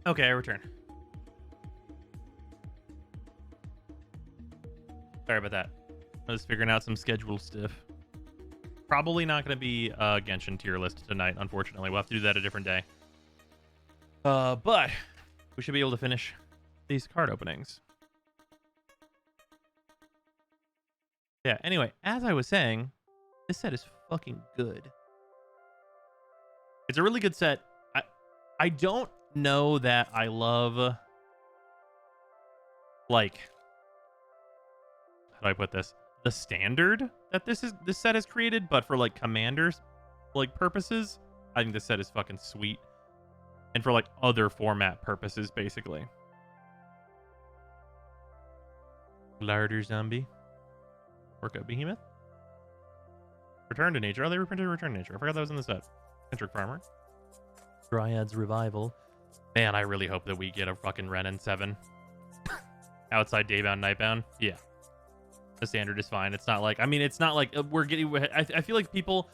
Okay, I return. Sorry about that. I was figuring out some schedule stuff. Probably not going to be Genshin tier list tonight, unfortunately. We'll have to do that a different day. But we should be able to finish these card openings. Yeah, anyway, as I was saying, this set is fucking good. It's a really good set. I don't know that I love, like, how do I put this? The standard that this set has created, but for like commanders, like purposes, I think this set is fucking sweet. And for like other format purposes, basically. Larder zombie. Workout behemoth. Return to nature. Oh, they reprinted Return to Nature. I forgot that was in the set. Centric Farmer. Dryad's Revival. Man, I really hope that we get a fucking Renin 7. Outside Daybound, Nightbound. Yeah. The standard is fine. It's not like, I mean, it's not like we're getting, I feel like people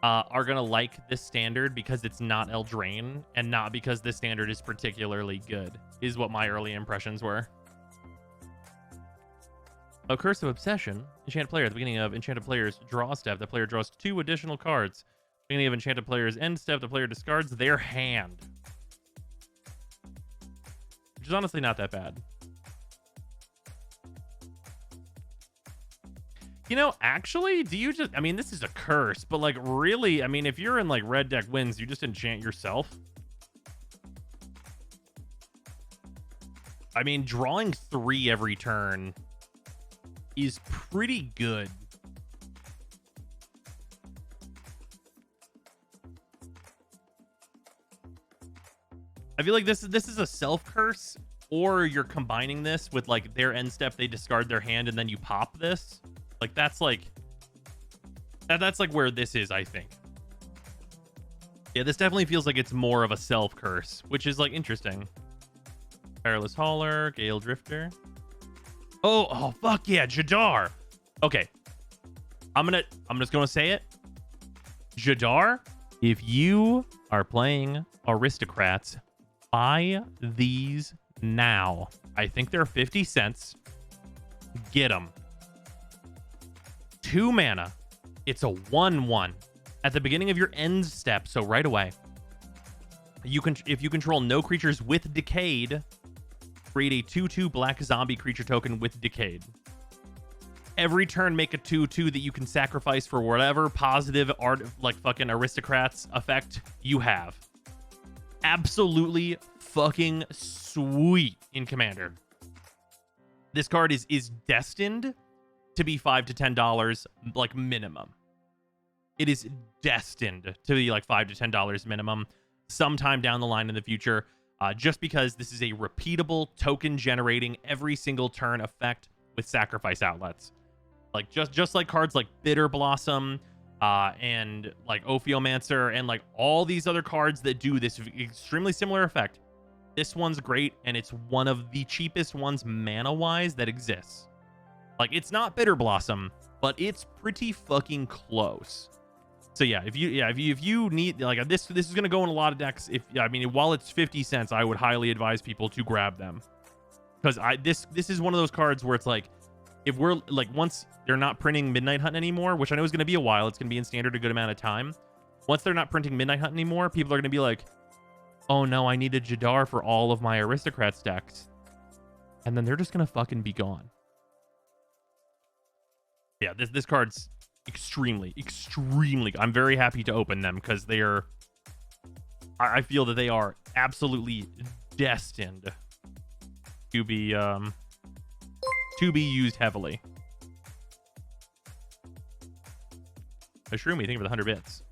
are going to like this standard because it's not Eldraine and not because this standard is particularly good, is what my early impressions were. A Curse of Obsession. Enchanted player at the beginning of Enchanted player's draw step, the player draws 2 additional cards. Beginning of Enchanted player's end step, the player discards their hand. Which is honestly not that bad. You know, actually, do you just, I mean, this is a curse, but like really, I mean, if you're in like red deck wins, you just enchant yourself. I mean, drawing 3 every turn is pretty good. I feel like this is a self curse, or you're combining this with like their end step, they discard their hand, and then you pop this. Like that's like that's like where this is, I think. Yeah, this definitely feels like it's more of a self curse, which is like interesting. Perilous Hauler, Gale Drifter. Oh, fuck yeah, Jadar. Okay. I'm just gonna say it. Jadar, if you are playing Aristocrats, buy these now. I think they're 50 cents. Get them. 2 mana. It's a 1/1 at the beginning of your end step, so right away. You can, if you control no creatures with Decayed, create a 2/2 black zombie creature token with Decayed. Every turn, make a 2/2 that you can sacrifice for whatever positive art, like fucking Aristocrats effect you have. Absolutely fucking sweet in Commander. This card is destined to be $5 to $10 like minimum. It is destined to be like $5 to $10 minimum sometime down the line in the future, just because this is a repeatable token generating every single turn effect with sacrifice outlets. Like just like cards like Bitter Blossom and like Ophiomancer and like all these other cards that do this extremely similar effect. This one's great, and it's one of the cheapest ones mana wise that exists. Like, it's not Bitter Blossom, but it's pretty fucking close. So yeah, if you need, like, this is gonna go in a lot of decks. While it's 50 cents, I would highly advise people to grab them, because this is one of those cards where it's like, if we're like, once they're not printing Midnight Hunt anymore, which I know is gonna be a while, it's gonna be in standard a good amount of time. Once they're not printing Midnight Hunt anymore, people are gonna be like, oh no, I need a Jadar for all of my Aristocrats decks, and then they're just gonna fucking be gone. Yeah, this card's extremely, I'm very happy to open them, because they are, I feel that they are absolutely destined to be used heavily. Shroomy, thank you for the 100 bits.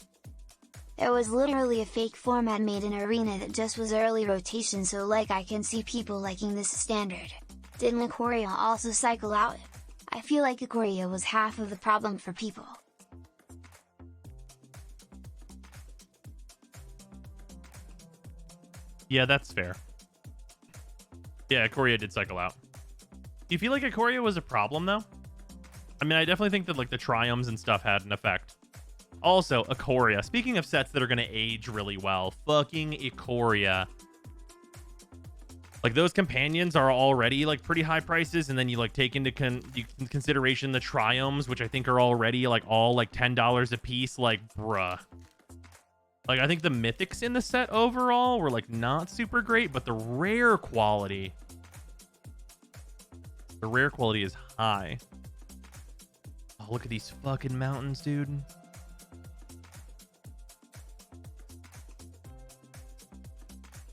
There was literally a fake format made in Arena that just was early rotation, so like I can see people liking this standard. Didn't Ikoria also cycle out? I feel like Ikoria was half of the problem for people. Yeah, that's fair. Yeah, Ikoria did cycle out. Do you feel like Ikoria was a problem, though? I mean, I definitely think that like the Triumphs and stuff had an effect. Also, Ikoria. Speaking of sets that are going to age really well, fucking Ikoria. Like those companions are already like pretty high prices, and then you like take into consideration the triomes, which I think are already like all like $10 a piece. Like, bruh. Like I think the mythics in the set overall were like not super great, but the rare quality is high. Oh, look at these fucking mountains, dude.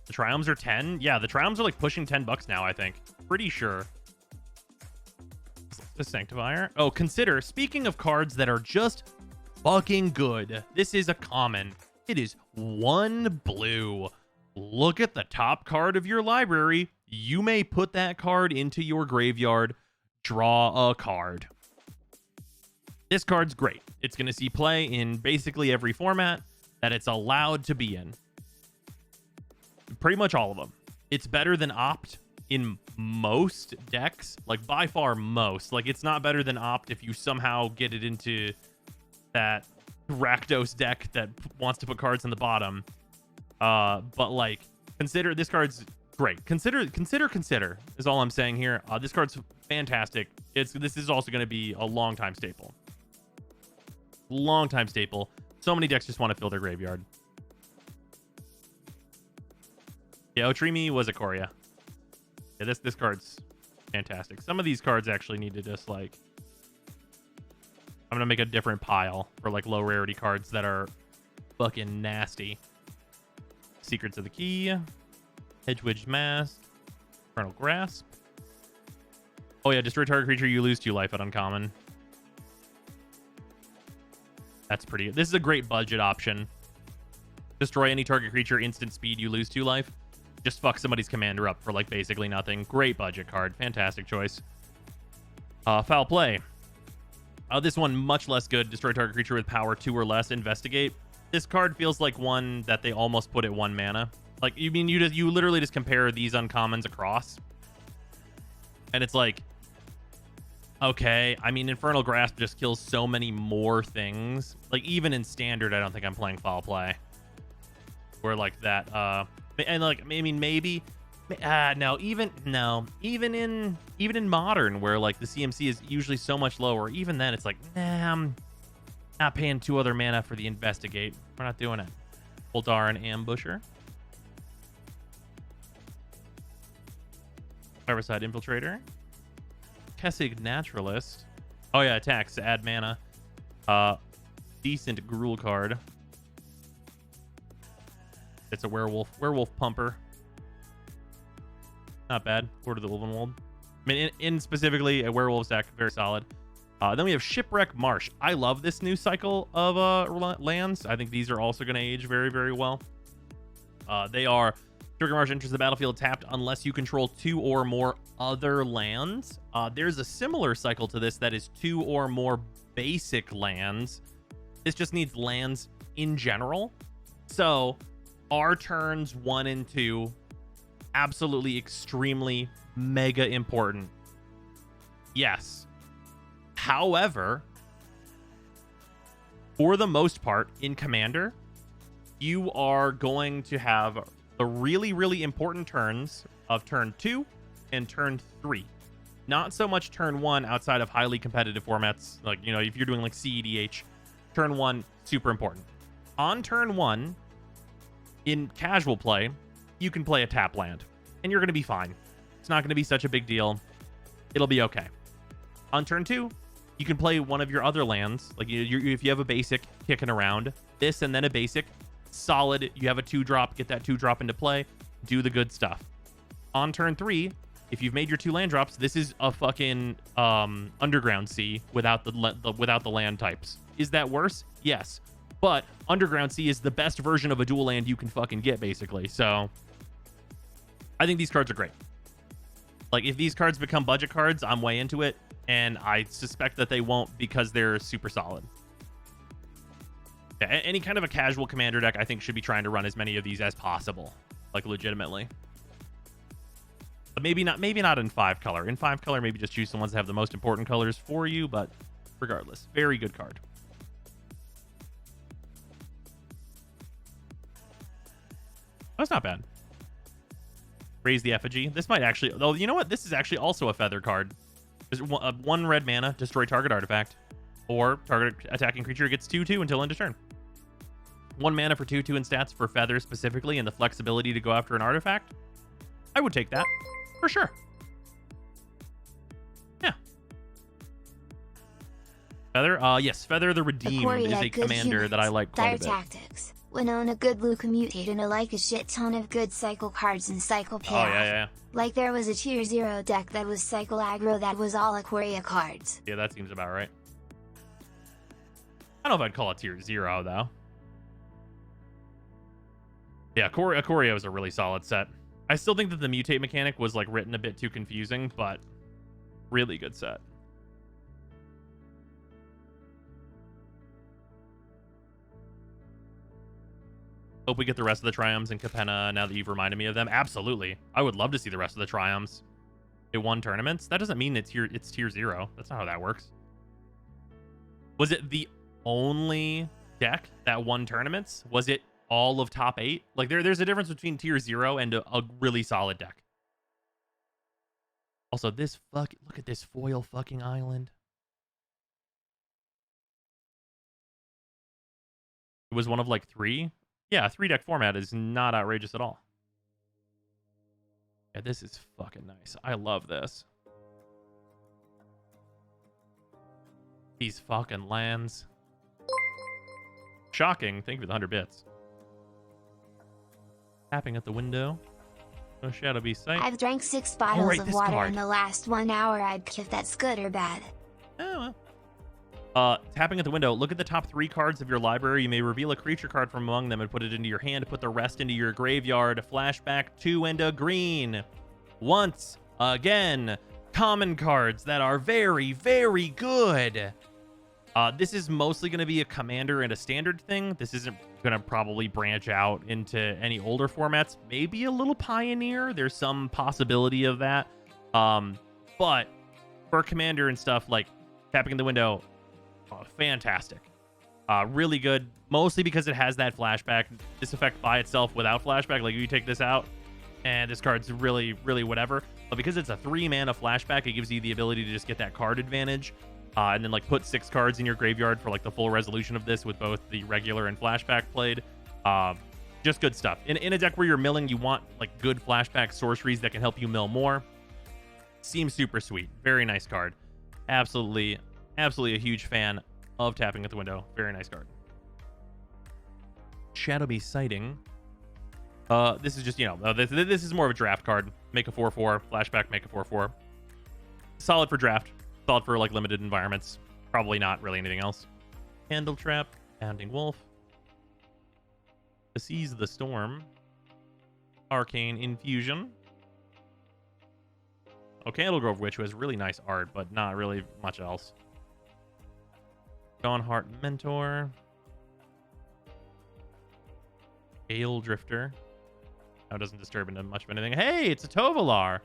The triomes are 10. Yeah, the triomes are like pushing $10 now, I think. Pretty sure. The Sanctifier. Oh, consider, speaking of cards that are just fucking good, this is a common. It is 1 blue. Look at the top card of your library. You may put that card into your graveyard. Draw a card. This card's great. It's going to see play in basically every format that it's allowed to be in. Pretty much all of them. It's better than Opt in most decks. Like, by far most. Like, it's not better than Opt if you somehow get it into that Rakdos deck that wants to put cards on the bottom. But, like, consider... This card's great. Consider is all I'm saying here. This card's fantastic. This is also going to be a long-time staple. Long-time staple. So many decks just want to fill their graveyard. Yeah, Otrimi was a Korea. Yeah, this card's fantastic. Some of these cards actually need to just, like... I'm going to make a different pile for, like, low rarity cards that are fucking nasty. Secrets of the Key. Hedgewidge Mask. Infernal Grasp. Oh, yeah, destroy target creature, you lose 2 life at uncommon. That's pretty... This is a great budget option. Destroy any target creature, instant speed, you lose 2 life. Just fuck somebody's commander up for, like, basically nothing. Great budget card. Fantastic choice. Foul Play. This one, much less good. Destroy target creature with power 2 or less. Investigate. This card feels like one that they almost put at 1 mana. Like, you mean you literally just compare these uncommons across. And it's like... Okay, I mean, Infernal Grasp just kills so many more things. Like, even in Standard, I don't think I'm playing Foul Play. Where, like, that... And like, I mean, maybe even in Modern, where like the CMC is usually so much lower, even then it's like, nah, I'm not paying 2 other mana for the Investigate. We're not doing it. Boldaran Ambusher. Fireside Infiltrator. Kessig Naturalist. Oh yeah, attacks to add mana. Decent Gruul card. It's a werewolf pumper. Not bad. Lord of the Ulvenwald. I mean, in specifically a werewolf deck, very solid. Then we have Shipwreck Marsh. I love this new cycle of lands. I think these are also going to age very, very well. They are Shipwreck Marsh enters the battlefield tapped unless you control 2 or more other lands. There's a similar cycle to this that is 2 or more basic lands. This just needs lands in general. So our turns 1 and 2, absolutely extremely mega important. Yes. However, for the most part in Commander, you are going to have the really, really important turns of turn 2 and turn 3. Not so much turn 1 outside of highly competitive formats. Like, you know, if you're doing like CEDH, turn 1, super important. On turn 1, in casual play, you can play a tap land, and you're going to be fine. It's not going to be such a big deal. It'll be okay. On turn 2, you can play one of your other lands. Like, if you have a basic kicking around, this and then a basic, solid. You have a 2-drop, get that 2-drop into play, do the good stuff. On turn 3, if you've made your 2 land drops, this is a fucking Underground Sea without the land types. Is that worse? Yes. But Underground Sea is the best version of a dual land you can fucking get, basically. So I think these cards are great. Like, if these cards become budget cards, I'm way into it. And I suspect that they won't because they're super solid. Yeah, any kind of a casual commander deck, I think, should be trying to run as many of these as possible. Like, legitimately. But maybe not in 5 color. In 5 color, maybe just choose the ones that have the most important colors for you. But regardless, very good card. That's not bad. Raise the effigy. This might actually, though, you know what? This is actually also a feather card. There's one red mana, destroy target artifact. Or target attacking creature gets 2/2 until end of turn. 1 mana for 2/2 in stats for feather specifically, and the flexibility to go after an artifact. I would take that for sure. Yeah. Feather? Yes, Feather the Redeemed is a commander that I like quite a bit. Tactics. When on a good blue commutate and I like a shit ton of good cycle cards and cycle payoff. Oh, yeah. Like there was a tier 0 deck that was cycle aggro that was all Aquaria cards. Yeah, that seems about right. I don't know if I'd call it tier 0, though. Yeah, Aquaria was a really solid set. I still think that the mutate mechanic was like written a bit too confusing, but really good set. Hope we get the rest of the Triumphs in Capenna now that you've reminded me of them. Absolutely. I would love to see the rest of the Triumphs. They won tournaments. That doesn't mean it's tier 0. That's not how that works. Was it the only deck that won tournaments? Was it all of top 8? Like there's a difference between tier 0 and a really solid deck. Also, this look at this foil fucking island. It was one of like 3. Yeah, 3-deck format is not outrageous at all. Yeah, this is fucking nice. I love this. These fucking lands. Shocking. Thank you for the 100 bits. Tapping at the window. No shadow be sight. I've drank 6 bottles of water in the last 1 hour. I'd if that's good or bad. Oh, well. Tapping at the window. Look at the top 3 cards of your library. You may reveal a creature card from among them and put it into your hand. Put the rest into your graveyard. Flashback 2 and a green. Once again, common cards that are very, very good. This is mostly going to be a commander and a standard thing. This isn't going to probably branch out into any older formats. Maybe a little pioneer. There's some possibility of that. But for commander and stuff, like tapping in the window, fantastic. Really good, mostly because it has that flashback. This effect by itself without flashback, like you take this out and this card's really, really whatever. But because it's a 3 mana flashback, it gives you the ability to just get that card advantage. And then like put 6 cards in your graveyard for like the full resolution of this with both the regular and flashback played. Just good stuff. In a deck where you're milling, you want like good flashback sorceries that can help you mill more. Seems super sweet. Very nice card. Absolutely a huge fan of tapping at the window. Very nice card. Shadowbee Sighting. This is just, this is more of a draft card. Make a 4/4, flashback, make a 4/4. Solid for draft. Solid for like limited environments. Probably not really anything else. Candle Trap, Pounding Wolf. To Seize the Storm. Arcane Infusion. Oh, Candlegrove Witch, who has really nice art, but not really much else. Dawnheart Mentor. Gale Drifter. Now it doesn't disturb into much of anything. Hey, it's a Tovolar.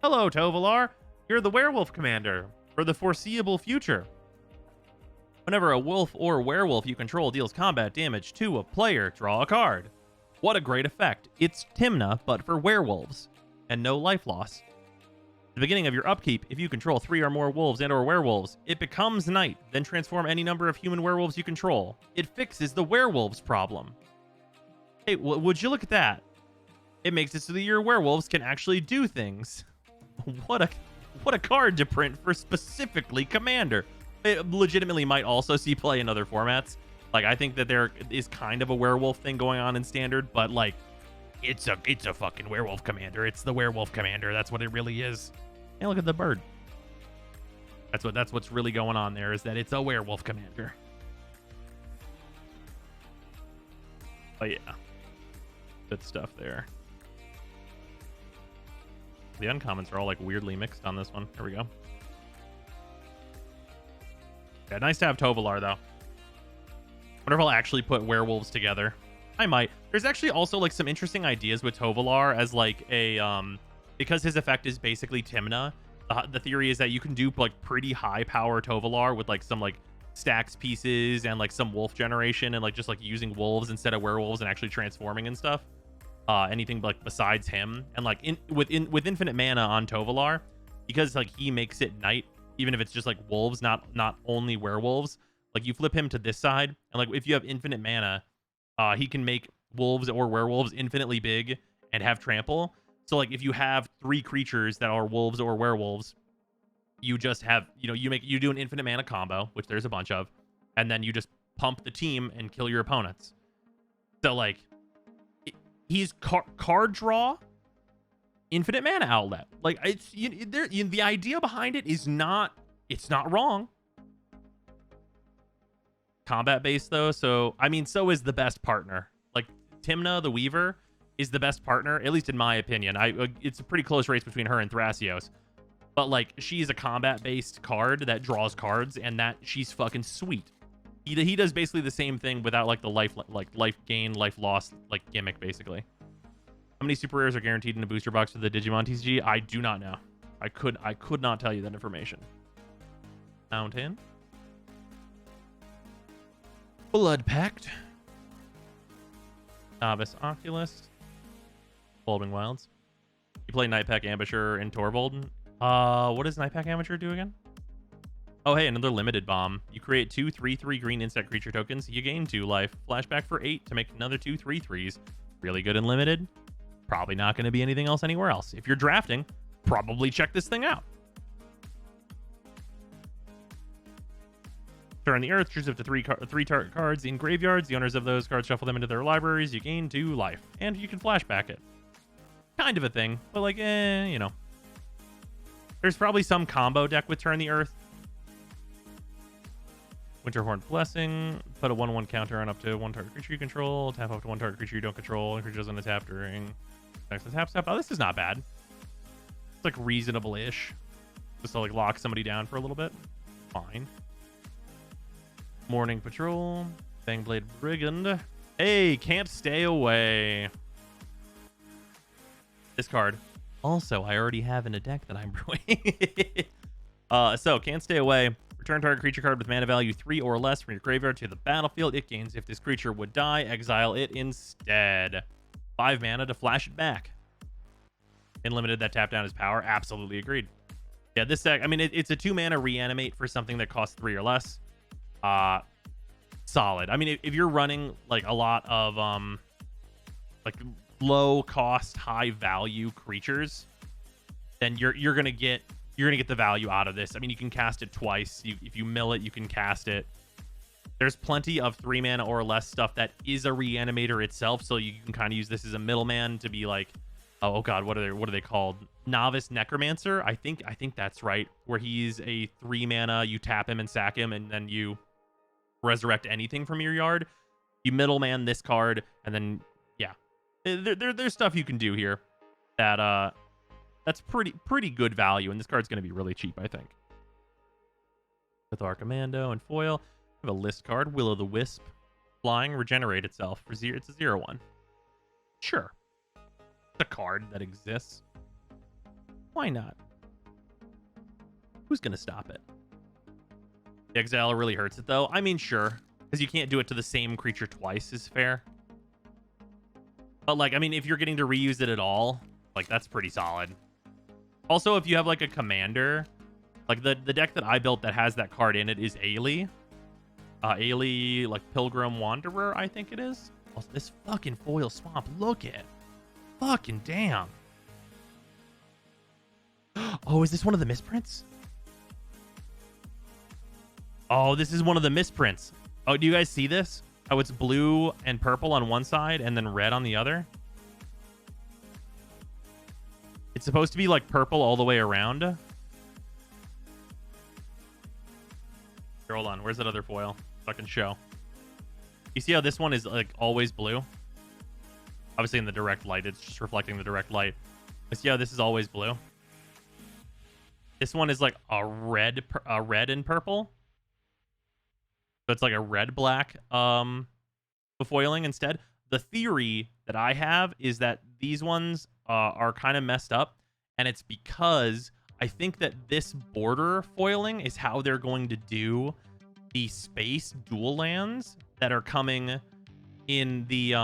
Hello, Tovolar. You're the werewolf commander for the foreseeable future. Whenever a wolf or werewolf you control deals combat damage to a player, draw a card. What a great effect. It's Tymna, but for werewolves. And no life loss. At the beginning of your upkeep, if you control 3 or more wolves and or werewolves, it becomes night, then transform any number of human werewolves you control. It fixes the werewolves problem. Hey, would you look at that? It makes it so that your werewolves can actually do things. What a card to print for specifically Commander. It legitimately might also see play in other formats. Like, I think that there is kind of a werewolf thing going on in Standard, but like, it's a fucking werewolf commander. It's the werewolf commander. That's what it really is. And look at the bird. That's what's really going on there, is that it's a werewolf commander. But yeah, good stuff there. The uncommons are all like weirdly mixed on this one. Here we go. Yeah, nice to have Tovolar though. Wonder if I'll actually put werewolves together. I might. There's actually also like some interesting ideas with Tovolar as like a because his effect is basically Tymna. The theory is that you can do like pretty high power Tovolar with like some like stacks pieces and like some wolf generation and like just like using wolves instead of werewolves and actually transforming and stuff. anything like besides him, and like with infinite mana on Tovalar, because like he makes it night, even if it's just like wolves, not only werewolves. Like you flip him to this side, and like if you have infinite mana, he can make wolves or werewolves infinitely big and have trample. So like if you have 3 creatures that are wolves or werewolves, you just have, you do an infinite mana combo, which there's a bunch of, and then you just pump the team and kill your opponents. So like he's card draw, infinite mana outlet. Like it's the idea behind it is not, it's not wrong. Combat based though, so I mean, so is the best partner. Like Timna the Weaver is the best partner, at least in my opinion. It's a pretty close race between her and Thrasios, but like she's a combat based card that draws cards, and that she's fucking sweet. He does basically the same thing without like the life gain, life loss like gimmick basically. How many super rares are guaranteed in a booster box for the Digimon TCG? I do not know. I could not tell you that information. Mountain. Blood Pact. Novice Oculus. Bulbing Wilds. You play Nightpack Ambusher and Torvald. What does Nightpack Ambusher do again? Oh, hey, another limited bomb. You create 2 3/3 green insect creature tokens. You gain 2 life. Flashback for 8 to make another 2 3/3s. Really good and limited. Probably not going to be anything else anywhere else. If you're drafting, probably check this thing out. Turn the earth, choose up to 3 target cards in graveyards. The owners of those cards shuffle them into their libraries. You gain 2 life, and you can flashback it. Kind of a thing, but like, you know. There's probably some combo deck with Turn the Earth. Winterhorn Blessing. Put a 1/1 counter on up to 1 target creature you control. Tap up to 1 target creature you don't control. And creature doesn't tap during next tap step. Oh, this is not bad. It's like reasonable-ish. Just to like lock somebody down for a little bit. Fine. Morning Patrol. Fangblade Brigand. Hey, can't stay away. This card. Also, I already have in a deck that I'm brewing. So, can't stay away. Return target creature card with mana value 3 or less from your graveyard to the battlefield. It gains if this creature would die. Exile it instead. 5 mana to flash it back. Unlimited that tap down is power. Absolutely agreed. Yeah, this deck, I mean, it's a 2 mana reanimate for something that costs 3 or less. Solid. I mean, if you're running like a lot of like low cost, high value creatures, then you're gonna get the value out of this. I mean, you can cast it twice. If you mill it, you can cast it. There's plenty of 3 mana or less stuff that is a reanimator itself, so you can kind of use this as a middleman to be like, oh god, what are they called? Novice Necromancer. I think that's right. Where he's a 3 mana, you tap him and sack him, and then you resurrect anything from your yard. You middleman this card, and then yeah, there's stuff you can do here that that's pretty good value, and this card's going to be really cheap, I think. With our Commando and foil, we have a list card, Will o' the Wisp, flying, regenerate itself for 0. It's a 0/1. Sure, it's a card that exists. Why not? Who's going to stop it? The exile really hurts it, though. I mean, sure, because you can't do it to the same creature twice is fair. But, like, I mean, if you're getting to reuse it at all, like, that's pretty solid. Also, if you have, like, a commander, like, the deck that I built that has that card in it is Ailey. Ailey, like, Pilgrim Wanderer, I think it is. Also, this fucking foil swamp, look at. Fucking damn. Oh, is this one of the misprints? Oh, this is one of the misprints. Oh, do you guys see this? Oh, it's blue and purple on one side and then red on the other. It's supposed to be like purple all the way around. Here, hold on. Where's that other foil? Fucking show. You see how this one is like always blue? Obviously in the direct light, it's just reflecting the direct light. But see how this is always blue? This one is like a red and purple. So it's like a red-black befoiling instead. The theory that I have is that these ones are kind of messed up, and it's because I think that this border foiling is how they're going to do the space dual lands that are coming in the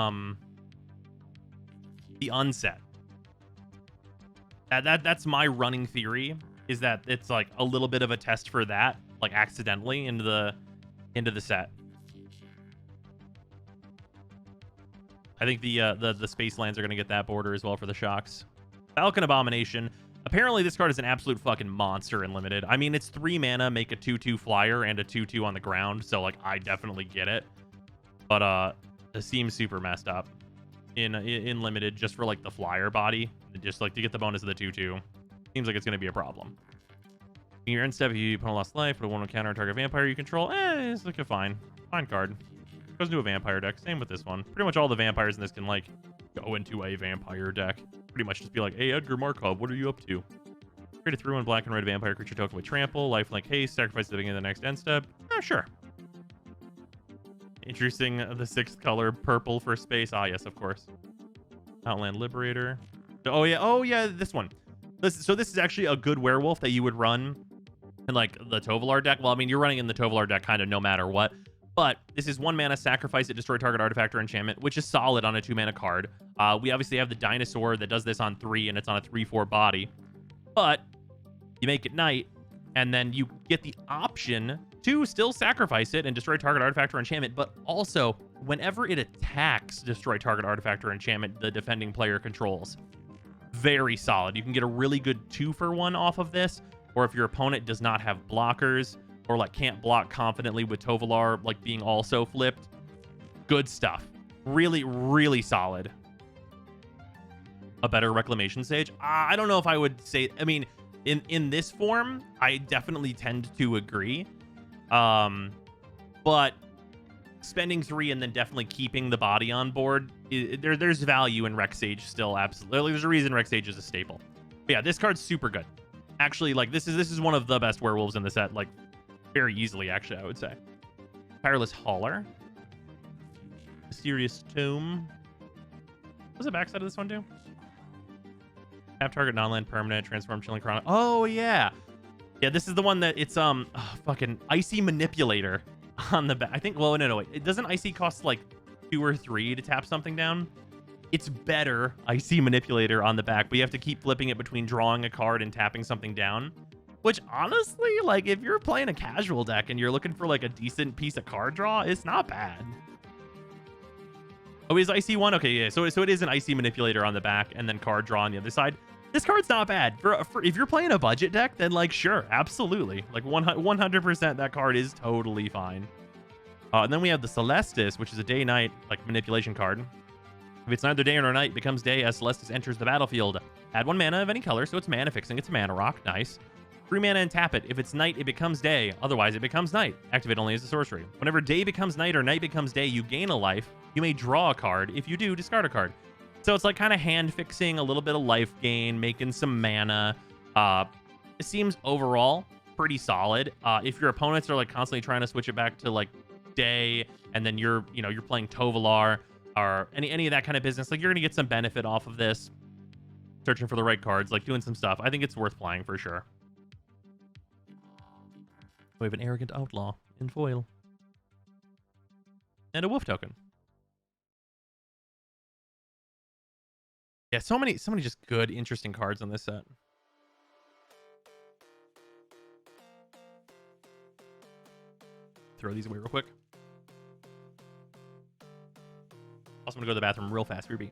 the unset. That's my running theory, is that it's like a little bit of a test for that, like accidentally into the set. I think the space lands are gonna get that border as well for the shocks. Falcon Abomination. Apparently this card is an absolute fucking monster in limited. I mean, it's 3 mana, make a 2/2 flyer and a 2/2 on the ground, so like I definitely get it. But it seems super messed up in limited just for like the flyer body, just like to get the bonus of the 2/2. Seems like it's gonna be a problem. In your end step, if you put a lost life, put a 1/1 counter on target vampire you control. It's like a fine card. Goes into a vampire deck. Same with this one. Pretty much all the vampires in this can like go into a vampire deck. Pretty much just be like, hey, Edgar Markov, what are you up to? Create a 3/1 black and red vampire creature token with trample, lifelink haste, sacrifice at the beginning of the next end step. Sure. Interesting, the 6th color, purple for space. Ah, yes, of course. Outland Liberator. Oh yeah, this one. So this is actually a good werewolf that you would run in like the Tovolar deck. Well, I mean, you're running in the Tovolar deck kind of no matter what. But this is 1 mana, sacrifice it, destroy target artifact or enchantment, which is solid on a 2 mana card. We obviously have the dinosaur that does this on 3, and it's on a 3/4 body. But you make it night, and then you get the option to still sacrifice it and destroy target artifact or enchantment, but also, whenever it attacks, destroy target artifact or enchantment the defending player controls. Very solid. You can get a really good 2-for-1 off of this, or if your opponent does not have blockers, or like can't block confidently with Tovolar like being also flipped. Good stuff. Really, really solid. A better Reclamation Sage? I don't know if I would say... I mean, in this form, I definitely tend to agree. But spending 3 and then definitely keeping the body on board, there's value in Rec Sage still, absolutely. There's a reason Rec Sage is a staple. But yeah, this card's super good. Actually, like, this is one of the best werewolves in the set, like, very easily, actually, I would say. Tireless Hauler. Mysterious Tomb. What's the backside of this one do? Tap target non-land permanent, transform Chilling Chronic. Oh, yeah. Yeah, this is the one that it's, fucking Icy Manipulator on the back. I think, well, no, wait. It doesn't Icy cost, like, 2 or 3 to tap something down? It's better Icy Manipulator on the back, but you have to keep flipping it between drawing a card and tapping something down. Which, honestly, like, if you're playing a casual deck and you're looking for, like, a decent piece of card draw, it's not bad. Oh, is Icy one? Okay, yeah. So it is an Icy Manipulator on the back and then card draw on the other side. This card's not bad. For if you're playing a budget deck, then, like, sure, absolutely. Like, 100% that card is totally fine. And then we have the Celestis, which is a day-night, like, manipulation card. If it's neither day nor night, it becomes day as Celestis enters the battlefield. Add 1 mana of any color, so it's mana fixing. It's a mana rock. Nice. 3 mana and tap it. If it's night, it becomes day. Otherwise, it becomes night. Activate only as a sorcery. Whenever day becomes night or night becomes day, you gain a life. You may draw a card. If you do, discard a card. So it's like kind of hand fixing, a little bit of life gain, making some mana. It seems overall pretty solid. If your opponents are like constantly trying to switch it back to like day, and then you're playing Tovolar or any of that kind of business, like you're gonna get some benefit off of this. Searching for the right cards, like doing some stuff. I think it's worth playing for sure. We have an Arrogant Outlaw in foil. And a wolf token. Yeah, so many just good, interesting cards on this set. Throw these away real quick. Also, I'm gonna go to the bathroom real fast. Ruby.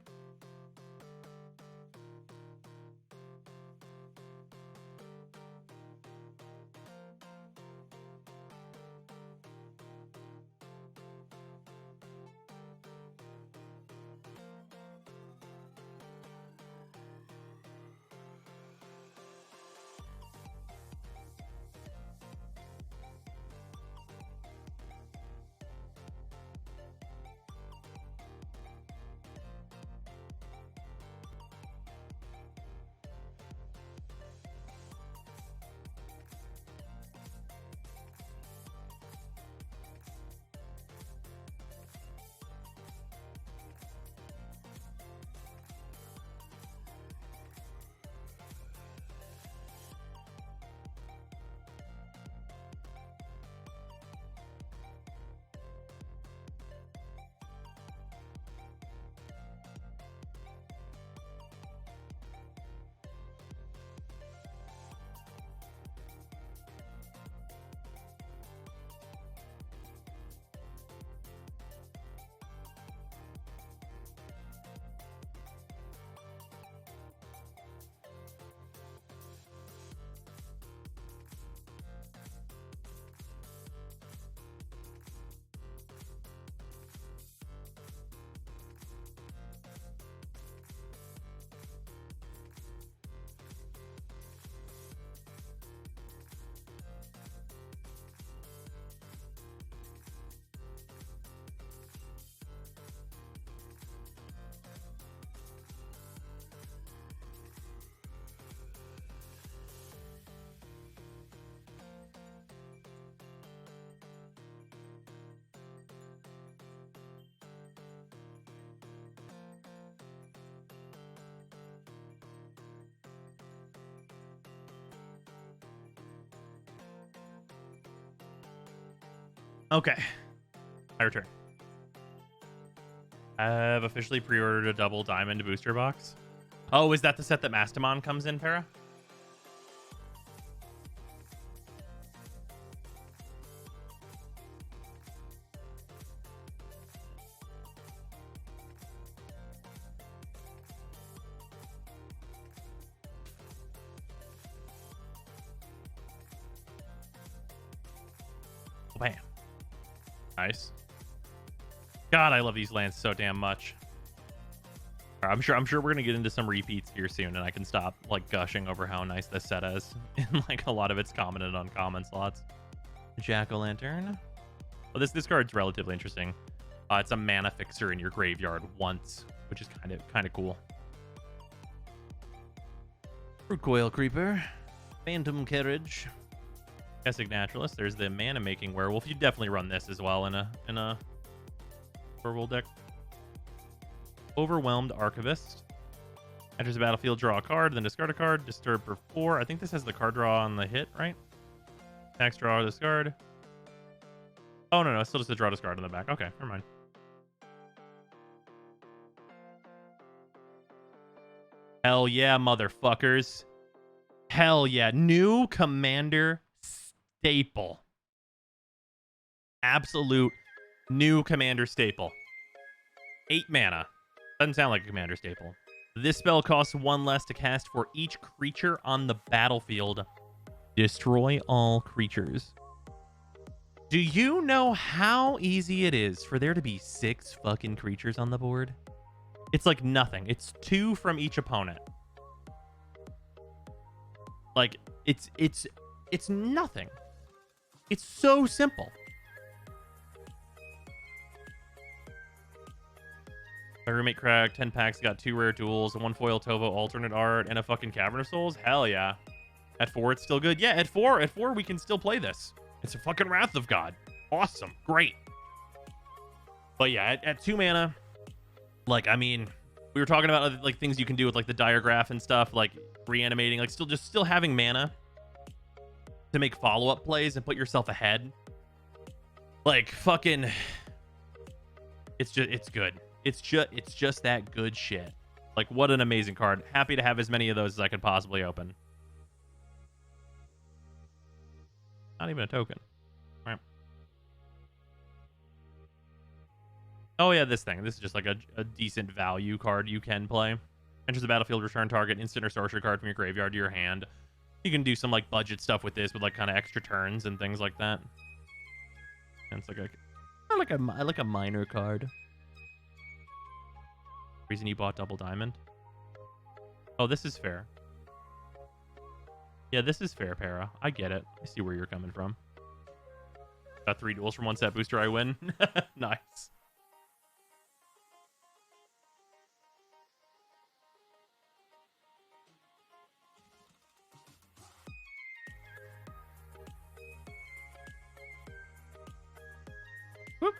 Okay. I return. I have officially pre-ordered a double diamond booster box. Oh, is that the set that Mastamon comes in, Para? Bam. Nice. God, I love these lands so damn much. I'm sure we're gonna get into some repeats here soon, and I can stop like gushing over how nice this set is in like a lot of its common and uncommon slots. Jack-o'-lantern. Oh, this card's relatively interesting. It's a mana fixer in your graveyard once, which is kind of cool. Fruit Coil Creeper, Phantom Carriage, Kessig Naturalist. There's the mana making werewolf. You definitely run this as well in a werewolf deck. Overwhelmed Archivist. Enters the battlefield, draw a card, then discard a card. Disturb for 4. I think this has the card draw on the hit, right? Tax, draw, discard. Oh, no, it's still just a draw, discard on the back. Okay, never mind. Hell yeah, motherfuckers. Hell yeah. New Commander staple. Absolute new Commander staple. 8 mana. Doesn't sound like a Commander staple. This spell costs 1 less to cast for each creature on the battlefield. Destroy all creatures. Do you know how easy it is for there to be 6 fucking creatures on the board? It's like nothing. It's 2 from each opponent. Like, it's nothing. It's so simple. My roommate cracked 10 packs, got 2 rare tools, and 1 foil Tovo alternate art, and a fucking Cavern of Souls. Hell yeah. At 4, it's still good. Yeah, at 4, we can still play this. It's a fucking Wrath of God. Awesome. Great. But yeah, at 2 mana, like, I mean, we were talking about other, like, things you can do with like the Diagraph and stuff, like reanimating, like still having mana to make follow-up plays and put yourself ahead. Like, fucking, it's good. It's just that good shit. Like, what an amazing card. Happy to have as many of those as I could possibly open. Not even a token. All right. Oh yeah, this thing. This is just like a decent value card you can play. Enters the battlefield, return target instant or sorcery card from your graveyard to your hand. You can do some like budget stuff with this, with like kind of extra turns and things like that. And it's like a minor card. Reason you bought double diamond. Oh, this is fair. Yeah, this is fair, Para. I get it. I see where you're coming from. Got 3 duels from 1 set booster, I win. Nice. Whoop.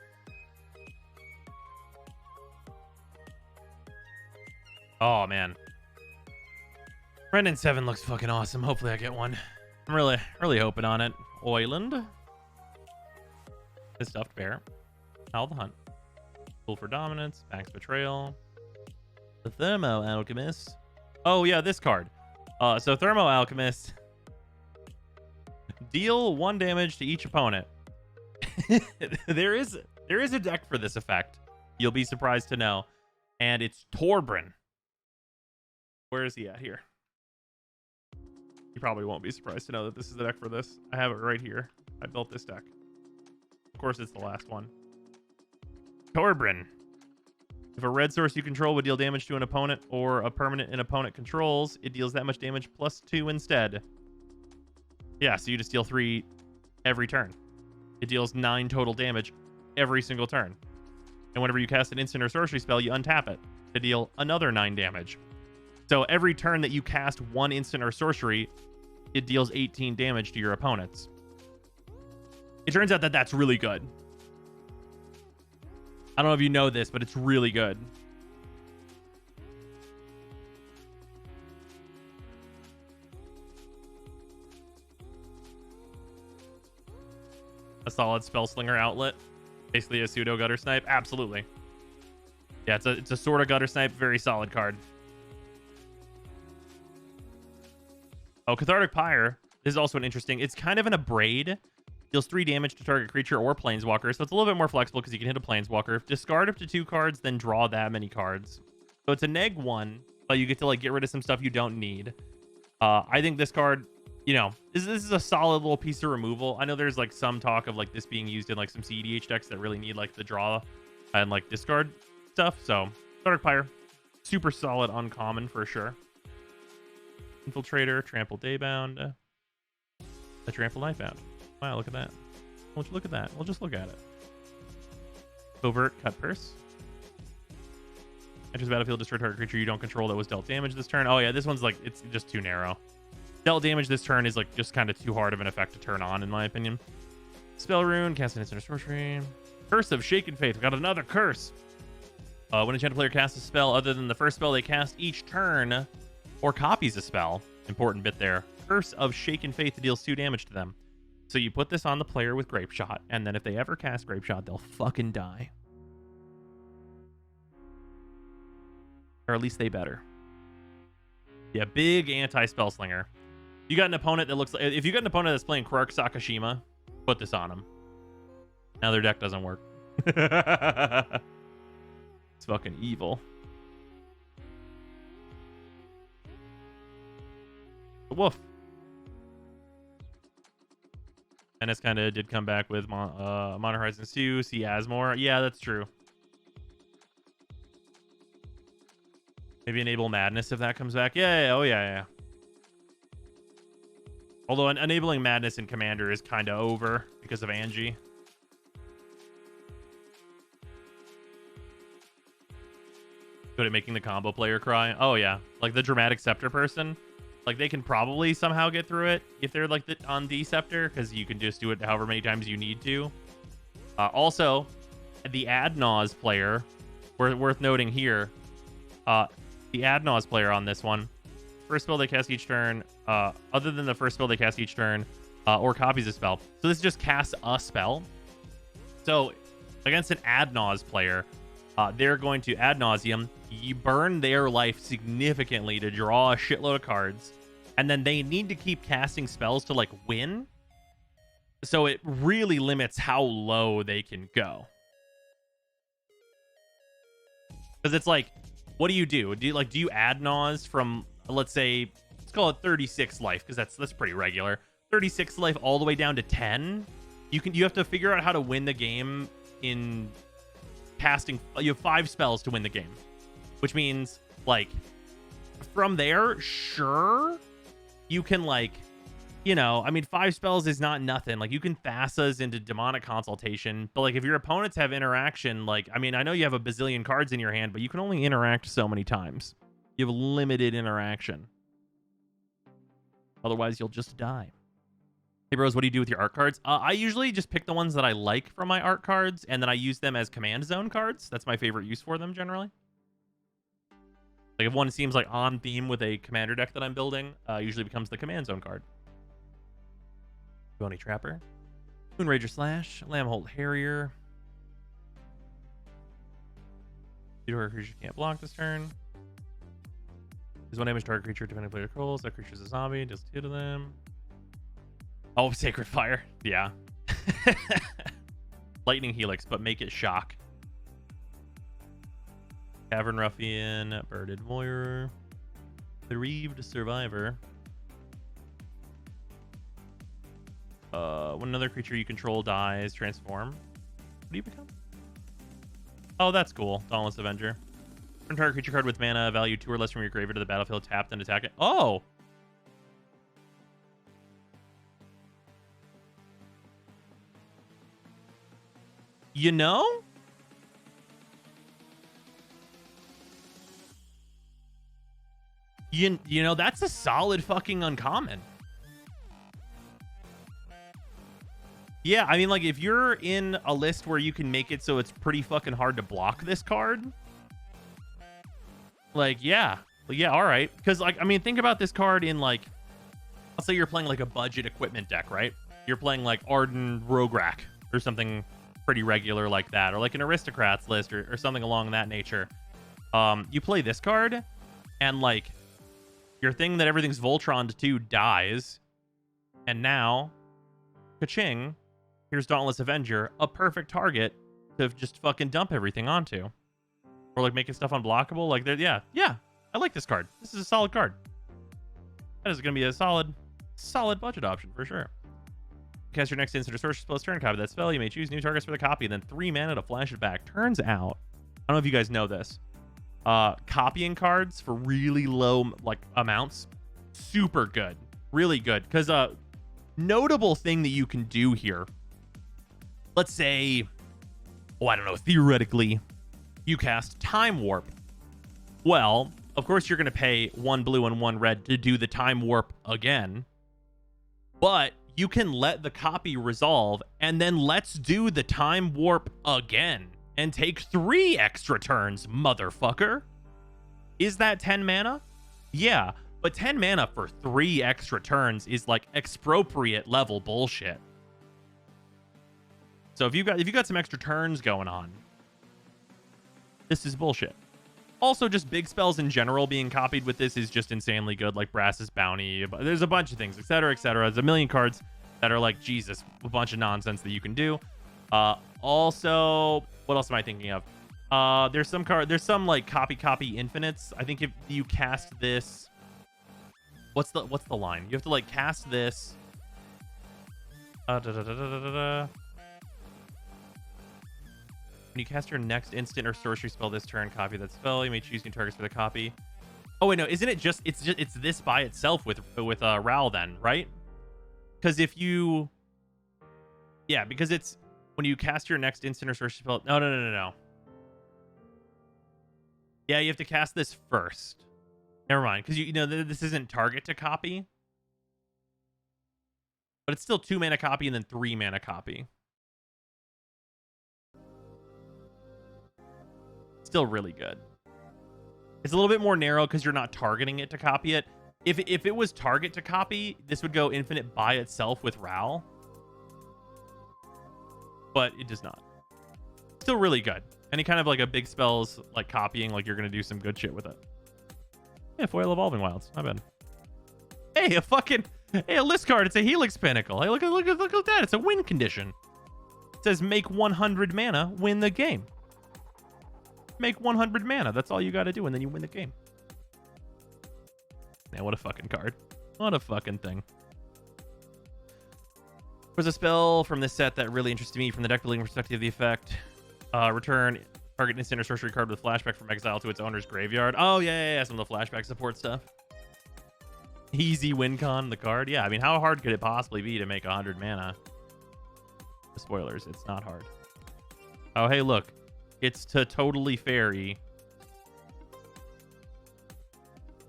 Oh, man. Brendan 7 looks fucking awesome. Hopefully I get one. I'm really hoping on it. Oiland. The Stuffed Bear. Howl the Hunt. Tool for Dominance. Max Betrayal. The Thermo Alchemist. Oh, yeah, this card. So Thermo Alchemist. Deal 1 damage to each opponent. There is a deck for this effect. You'll be surprised to know. And it's Torbran. Where is he at here? You probably won't be surprised to know that this is the deck for this. I have it right here. I built this deck. Of course, it's the last one. Torbran. If a red source you control would deal damage to an opponent or a permanent an opponent controls, it deals that much damage plus 2 instead. Yeah, so you just deal 3 every turn. It deals 9 total damage every single turn. And whenever you cast an instant or sorcery spell, you untap it to deal another 9 damage. So every turn that you cast 1 instant or sorcery, it deals 18 damage to your opponents. It turns out that that's really good. I don't know if you know this, but it's really good. a solid spell slinger outlet. Basically a pseudo gutter snipe. Absolutely. Yeah, it's a sort of gutter snipe. Very solid card. Oh, Cathartic Pyre. This is also an interesting. It's kind of an abrade. Deals 3 damage to target creature or planeswalker. So it's a little bit more flexible because you can hit a planeswalker. Discard up to 2 cards, then draw that many cards. So it's a -1, but you get to like get rid of some stuff you don't need. I think this card, you know, this is a solid little piece of removal. I know there's like some talk of like this being used in like some CEDH decks that really need like the draw and like discard stuff. So Cathartic Pyre, super solid uncommon for sure. Infiltrator, Trample Daybound, a Trample Nightbound. Wow, look at that. Won't you look at that? We'll just look at it. Covert, Cut Purse. Enters the battlefield, destroy target creature you don't control that was dealt damage this turn. Oh yeah, this one's like, it's just too narrow. Dealt damage this turn is like just kind of too hard of an effect to turn on, in my opinion. Spell Rune, cast an instant sorcery. Curse of Shaken Faith. We got another curse. When an enchanted player casts a spell other than the first spell they cast each turn, or copies a spell, important bit there. Curse of Shaken Faith deals 2 damage to them. So you put this on the player with Grape Shot, and then if they ever cast Grape Shot, they'll fucking die. Or at least they better. Yeah, big anti-spell slinger. You got an opponent that looks like, if you got an opponent that's playing Quark Sakashima, put this on them. Now their deck doesn't work. It's fucking evil. Woof. And this kind of did come back with Modern Horizons 2, see Asmore. Yeah, that's true. Maybe Enable Madness if that comes back. Yeah, oh yeah. Although Enabling Madness in Commander is kind of over because of Angie. Good at making the combo player cry. Oh yeah, like the Dramatic Scepter person. Like they can probably somehow get through it if they're like on D Scepter, because you can just do it however many times you need to. Also, the Ad Naus player, worth noting here. The Ad Naus player on this one, first spell they cast each turn, other than the first spell they cast each turn, or copies a spell. So this just casts a spell. So against an Ad Naus player, they're going to ad nauseum. You burn their life significantly to draw a shitload of cards, and then they need to keep casting spells to like win. So it really limits how low they can go. Because it's like, what do you do? Do you ad naus from, let's say, let's call it 36 life, because that's pretty regular. 36 life all the way down to 10. You have to figure out how to win the game in casting. You have 5 spells to win the game, which means like from there, sure, you can like, you know, I mean, 5 spells is not nothing. Like you can Thassa's into Demonic Consultation, but like if your opponents have interaction, like, I mean, I know you have a bazillion cards in your hand, but you can only interact so many times. You have limited interaction. Otherwise, you'll just die. Hey bros, what do you do with your art cards? I usually just pick the ones that I like from my art cards, and then I use them as command zone cards. That's my favorite use for them generally. Like if one seems like on theme with a commander deck that I'm building, usually becomes the command zone card. Bony Trapper, Moonrager Slash, Lambholt Harrier. Your creature can't block this turn. There's 1 damage target creature defending player controls. That creature's a zombie. Deals 2 to them. Oh, Sacred Fire. Yeah. Lightning Helix, but make it shock. Cavern Ruffian, Birded Voyeur, Bereaved Survivor. When another creature you control dies, transform. What do you become? Oh, that's cool. Dauntless Avenger. Turn target creature card with mana value 2 or less from your graveyard to the battlefield, tapped and attack it. Oh! You know? You know, that's a solid fucking uncommon. Yeah, I mean, like, if you're in a list where you can make it so it's pretty fucking hard to block this card, like, yeah. Well, yeah, all right. Because, like, I mean, think about this card in, like, let's say you're playing, like, a budget equipment deck, right? You're playing, like, Arden Rograk or something pretty regular like that, or like an aristocrats list or something along that nature. You play this card, and like your thing that everything's Voltroned to dies, and now, ka-ching, here's Dauntless Avenger, a perfect target to just fucking dump everything onto. Or like making stuff unblockable. Like, yeah, I like this card. This is a solid card. That is going to be a solid budget option for sure. Cast your next instant or sorcery spell turn, copy that spell. You may choose new targets for the copy, and then 3 mana to flash it back. Turns out, I don't know if you guys know this, copying cards for really low like amounts, super good, really good. Because notable thing that you can do here, let's say, I don't know, theoretically, you cast Time Warp. Well, of course you're going to pay 1 blue and 1 red to do the Time Warp again, but you can let the copy resolve, and then let's do the Time Warp again and take 3 extra turns, motherfucker. Is that 10 mana? Yeah, but 10 mana for 3 extra turns is like expropriate level bullshit. So if you got some extra turns going on, this is bullshit. Also, just big spells in general being copied with this is just insanely good, like Brass's Bounty. There's a bunch of things, etc., etc. There's a million cards that are like, Jesus, a bunch of nonsense that you can do. Also, what else am I thinking of? There's some like copy infinites. I think if you cast this, what's the line? You have to like cast this. When you cast your next instant or sorcery spell this turn, copy that spell. You may choose new targets for the copy. Oh wait, no, isn't it just it's this by itself with Ral then, right? Because if you, yeah, because it's when you cast your next instant or sorcery spell. No. Yeah, you have to cast this first. Never mind, because you know this isn't target to copy, but it's still 2 mana copy and then 3 mana copy. Still really good. It's a little bit more narrow because you're not targeting it to copy it. If it was target to copy, this would go infinite by itself with Ral, but it does not. Still really good. Any kind of like a big spells like copying, like you're gonna do some good shit with it. Yeah, foil Evolving Wilds, not bad. Hey, a list card. It's a Helix Pinnacle. Hey, look at that. It's a win condition. It says make 100 mana, win the game. Make 100 mana. That's all you got to do, and then you win the game. Man, what a fucking card. What a fucking thing. There's a spell from this set that really interested me from the deck building perspective of the effect. Return target instant or sorcery card with flashback from exile to its owner's graveyard. Oh, yeah. Some of the flashback support stuff. Easy win con the card. Yeah, I mean, how hard could it possibly be to make 100 mana? Spoilers, it's not hard. Oh, hey, look. It's to Totally Fairy.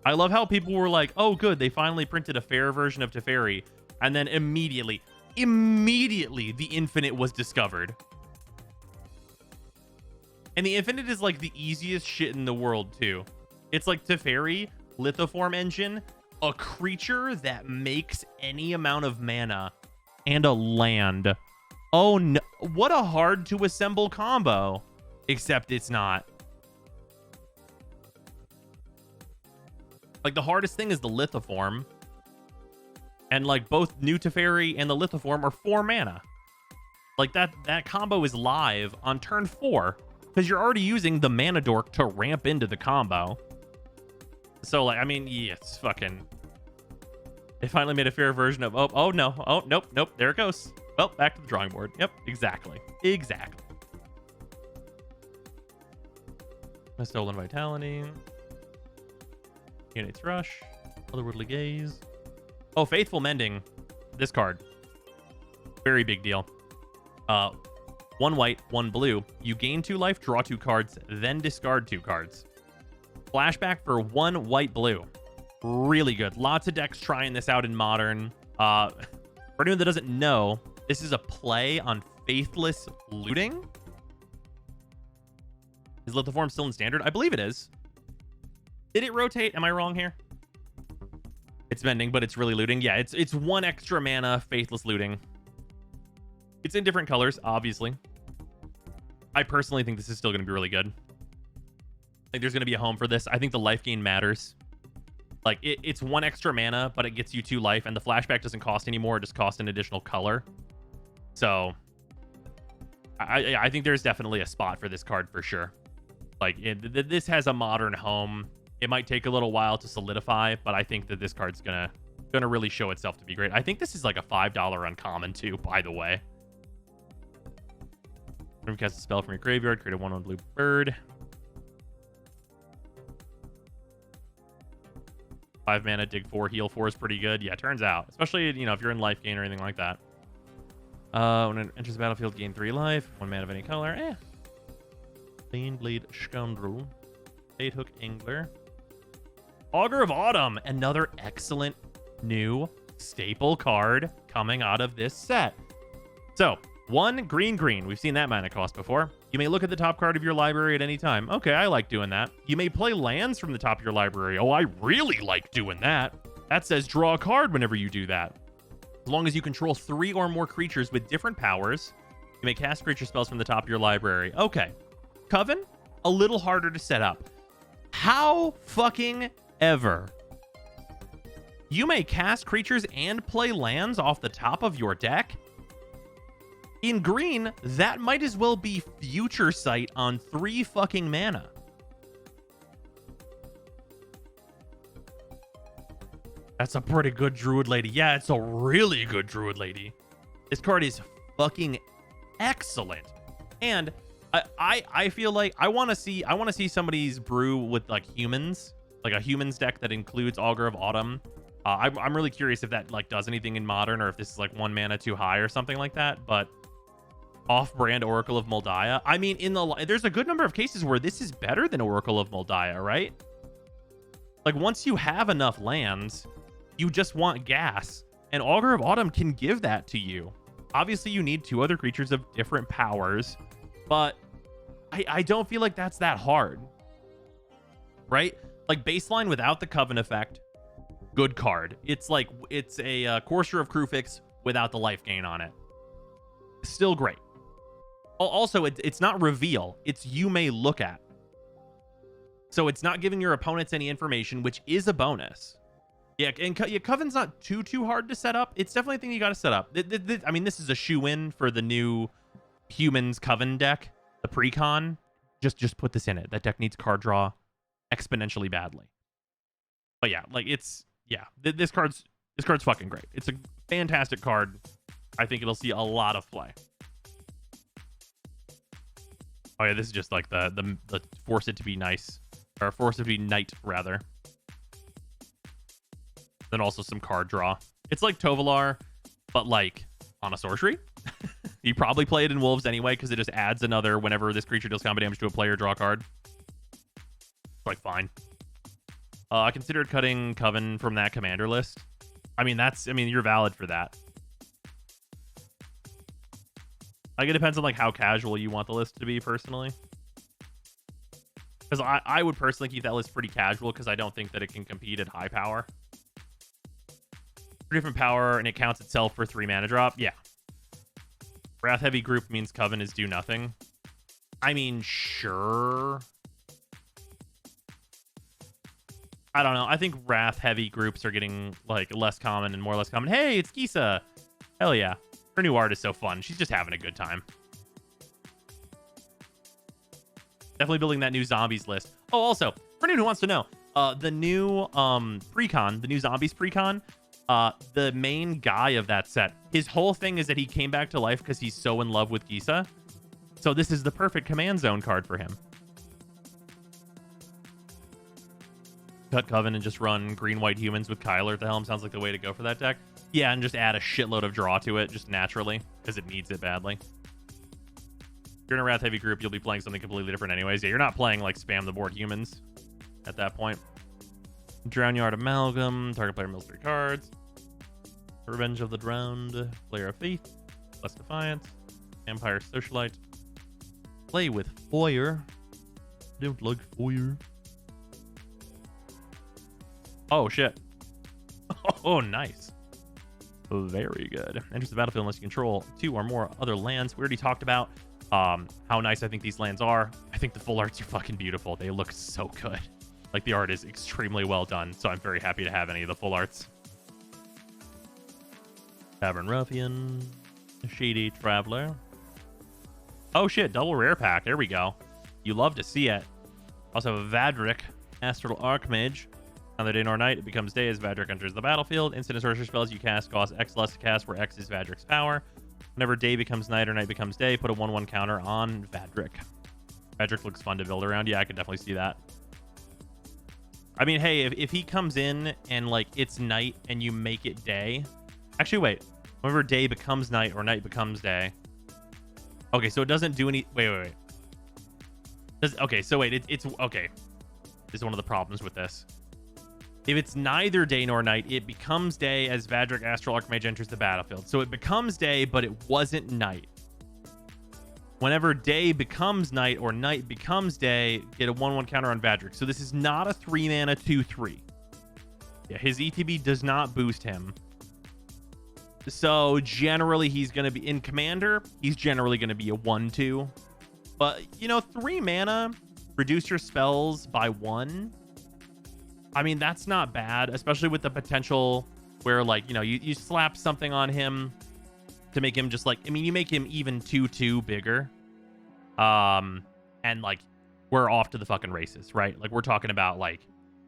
I love how people were like, oh, good, they finally printed a fair version of Teferi. And then immediately, the Infinite was discovered. And the Infinite is like the easiest shit in the world, too. It's like Teferi, Lithoform Engine, a creature that makes any amount of mana, and a land. Oh, no. What a hard to assemble combo. Except it's not. Like, the hardest thing is the Lithoform. And, like, both New Teferi and the Lithoform are 4 mana. Like, that combo is live on turn 4. Because you're already using the Mana Dork to ramp into the combo. So, like, I mean, yeah, it's fucking... They finally made a fair version of... Oh, no. Oh, nope. There it goes. Well, back to the drawing board. Yep, exactly. A Stolen Vitality. Unit's Rush. Otherworldly Gaze. Oh, Faithful Mending. This card. Very big deal. 1 white, 1 blue. You gain 2 life, draw 2 cards, then discard 2 cards. Flashback for 1 white blue. Really good. Lots of decks trying this out in Modern. For anyone that doesn't know, this is a play on Faithless Looting. Is Lithoform still in Standard? I believe it is. Did it rotate? Am I wrong here? It's Mending, but it's really looting. Yeah, it's 1 extra mana, Faithless Looting. It's in different colors, obviously. I personally think this is still going to be really good. I think there's going to be a home for this. I think the life gain matters. Like, it's 1 extra mana, but it gets you 2 life, and the flashback doesn't cost anymore. It just costs an additional color. So, I think there's definitely a spot for this card for sure. Like, this has a modern home. It might take a little while to solidify, but I think that this card's gonna really show itself to be great. I think this is like a $5 uncommon too, by the way. When you cast a spell from your graveyard, create a 1/1 blue bird. 5 mana, dig 4, heal 4 is pretty good. Yeah, turns out. Especially, you know, if you're in life gain or anything like that. When it enters the battlefield, gain 3 life. 1 mana of any color. Baneblade Scoundrel. Baithook Angler. Augur of Autumn. Another excellent new staple card coming out of this set. So, 1 green. We've seen that mana cost before. You may look at the top card of your library at any time. Okay, I like doing that. You may play lands from the top of your library. Oh, I really like doing that. That says draw a card whenever you do that. As long as you control 3 or more creatures with different powers, you may cast creature spells from the top of your library. Okay. Coven, a little harder to set up. How fucking ever? You may cast creatures and play lands off the top of your deck? In green, that might as well be Future Sight on 3 fucking mana. That's a pretty good Druid Lady. Yeah, it's a really good Druid Lady. This card is fucking excellent. And I feel like I want to see somebody's brew with like humans, like a humans deck that includes Augur of Autumn. I'm really curious if that like does anything in modern, or if this is like 1 mana too high or something like that. But off-brand Oracle of Moldiah. I mean, there's a good number of cases where this is better than Oracle of Moldiah, right? Like, once you have enough lands, you just want gas, and Augur of Autumn can give that to you. Obviously, you need 2 other creatures of different powers, but I don't feel like that's that hard, right? Like, baseline without the Coven effect, good card. It's like, it's a Courser of Kruphix without the life gain on it. Still great. Also, it's not reveal. It's you may look at. So it's not giving your opponents any information, which is a bonus. Yeah, and Coven's not too hard to set up. It's definitely a thing you got to set up. I mean, this is a shoe-in for the new Humans Coven deck, the pre-con. Just put this in it. That deck needs card draw exponentially badly. But yeah, like this card's fucking great. It's a fantastic card. I think it'll see a lot of play. Oh yeah, this is just like the force it to be nice, or force it to be knight rather. Then also some card draw. It's like Tovolar, but like on a sorcery. You probably play it in Wolves anyway, because it just adds another whenever this creature deals combat damage to a player, draw a card. It's like fine. I considered cutting Coven from that commander list. I mean, you're valid for that. Like, it depends on like how casual you want the list to be personally. Because I would personally keep that list pretty casual, because I don't think that it can compete at high power. 3 different power, and it counts itself for 3 mana drop. Yeah. Wrath heavy group means Coven is do nothing. I mean, sure. I don't know. I think Wrath heavy groups are getting like less common and more less common. Hey, it's Gisa. Hell yeah. Her new art is so fun. She's just having a good time. Definitely building that new zombies list. Oh, also, for anyone who wants to know, the new pre-con, the new zombies pre-con, the main guy of that set, his whole thing is that he came back to life because he's so in love with Gisa. So this is the perfect command zone card for him. Cut Coven and just run green-white humans with Kyler at the helm sounds like the way to go for that deck. Yeah, and just add a shitload of draw to it, just naturally, because it needs it badly. If you're in a Wrath Heavy group, you'll be playing something completely different anyways. Yeah, you're not playing, like, spam the board humans at that point. Drownyard Amalgam. Target player mills 3 cards. Revenge of the Drowned. Player of Faith. Less Defiance. Vampire Socialite. Play with Foyer. I don't like Foyer. Oh, shit. Oh, nice. Very good. Enters the battlefield unless you control 2 or more other lands. We already talked about how nice I think these lands are. I think the full arts are fucking beautiful. They look so good. Like, the art is extremely well done, so I'm very happy to have any of the full arts. Tavern Ruffian, Shady Traveler. Oh shit, double rare pack. There we go. You love to see it. Also, Vadric, Astral Archmage. Neither day nor night, it becomes day as Vadric enters the battlefield. Instant and sorcery spells you cast cost X less to cast, where X is Vadric's power. Whenever day becomes night or night becomes day, put a 1/1 counter on Vadric. Vadric looks fun to build around. Yeah, I could definitely see that. I mean, hey, if he comes in and, like, it's night and you make it day... Actually, wait. Whenever day becomes night or night becomes day... Okay, so it doesn't do any... Wait. Okay, so wait, it's... Okay. This is one of the problems with this. If it's neither day nor night, it becomes day as Vadric Astral Archmage enters the battlefield. So it becomes day, but it wasn't night. Whenever day becomes night or night becomes day, get a 1/1 counter on Vadric. So this is not a 3-mana 2/3. Yeah, his ETB does not boost him. So generally he's going to be in Commander. He's generally going to be a 1/2. But, you know, 3 mana, reduce your spells by 1. I mean, that's not bad, especially with the potential where, like, you know, you slap something on him to make him just like, I mean, you make him even 2/2 bigger. And like, we're off to the fucking races, right? Like, we're talking about like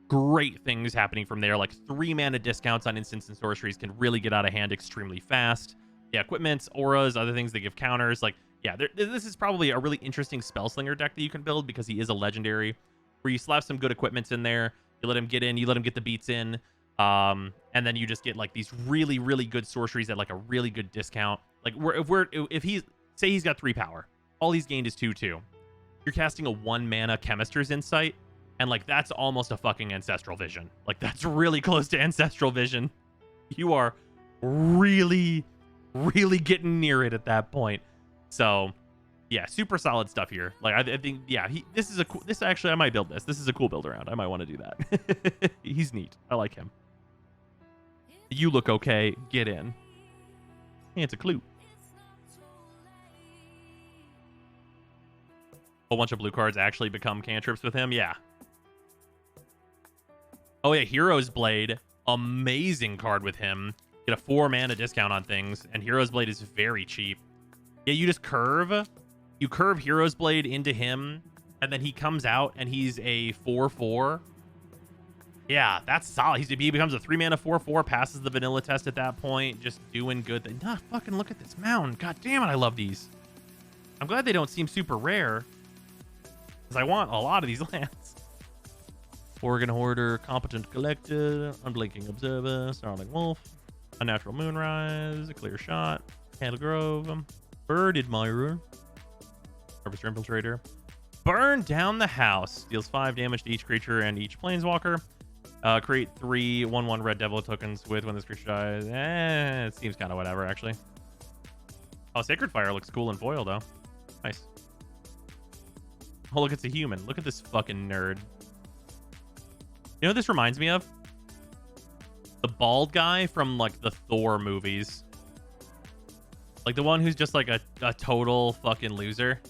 great things happening from there. Like 3 mana discounts on instants and sorceries can really get out of hand extremely fast. Yeah, equipments, auras, other things that give counters. Like, yeah, this is probably a really interesting Spellslinger deck that you can build because he is a legendary, where you slap some good equipments in there. You let him get in, you let him get the beats in. And then you just get like these really, really good sorceries at like a really good discount. Like, if he's, say he's got 3 power, all he's gained is 2/2. You're casting a 1 mana Chemister's Insight, and like that's almost a fucking Ancestral Vision. Like, that's really close to Ancestral Vision. You are really, really getting near it at that point. So yeah, super solid stuff here. Like, I think, yeah, this actually, I might build this. This is a cool build around. I might want to do that. He's neat. I like him. You look okay. Get in. Hey, it's a clue. A whole bunch of blue cards actually become cantrips with him. Yeah. Oh yeah, Hero's Blade. Amazing card with him. Get a 4 mana discount on things, and Hero's Blade is very cheap. Yeah, you just curve. You curve Hero's Blade into him, and then he comes out, and he's a 4/4. Yeah, that's solid. He becomes a 3 mana 4/4, passes the vanilla test at that point, just doing good. Nah, fucking look at this mound. God damn it, I love these. I'm glad they don't seem super rare, because I want a lot of these lands. Oregon Hoarder, Competent Collector, Unblinking Observer, Starling Wolf, Unnatural Moonrise, A Clear Shot, Candle Grove, Bird Admirer, Harvester Infiltrator. Burn down the house. Deals 5 damage to each creature and each planeswalker. Create 3 1/1 Red Devil tokens with when this creature dies. It seems kind of whatever, actually. Oh, Sacred Fire looks cool in foil, though. Nice. Oh, look, it's a human. Look at this fucking nerd. You know what this reminds me of? The bald guy from, like, the Thor movies. Like, the one who's just, like, a total fucking loser.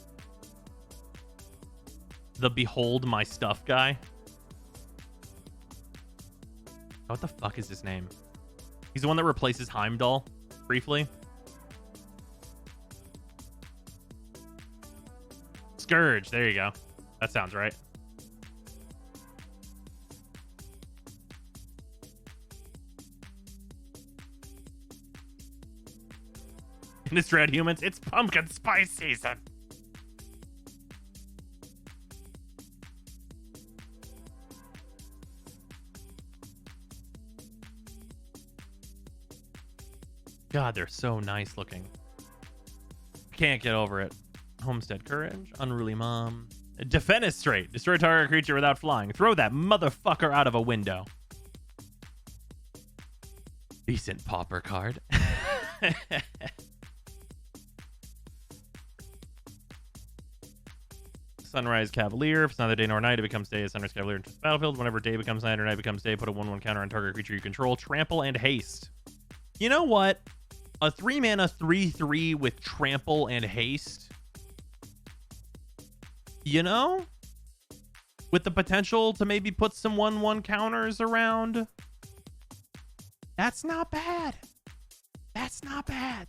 The Behold My Stuff guy. What the fuck is his name? He's the one that replaces Heimdall, briefly. Scourge, there you go. That sounds right. Innistrad humans, it's pumpkin spice season. God, they're so nice looking. Can't get over it. Homestead Courage, Unruly Mom. Defenestrate. Destroy target creature without flying. Throw that motherfucker out of a window. Decent pauper card. Sunrise Cavalier. If it's neither day nor night, it becomes day as Sunrise Cavalier enters the battlefield. Whenever day becomes night or night becomes day, put a 1/1 counter on target creature you control. Trample and haste. You know what? A 3-mana 3/3 with trample and haste. You know? With the potential to maybe put some 1/1 counters around. That's not bad. That's not bad.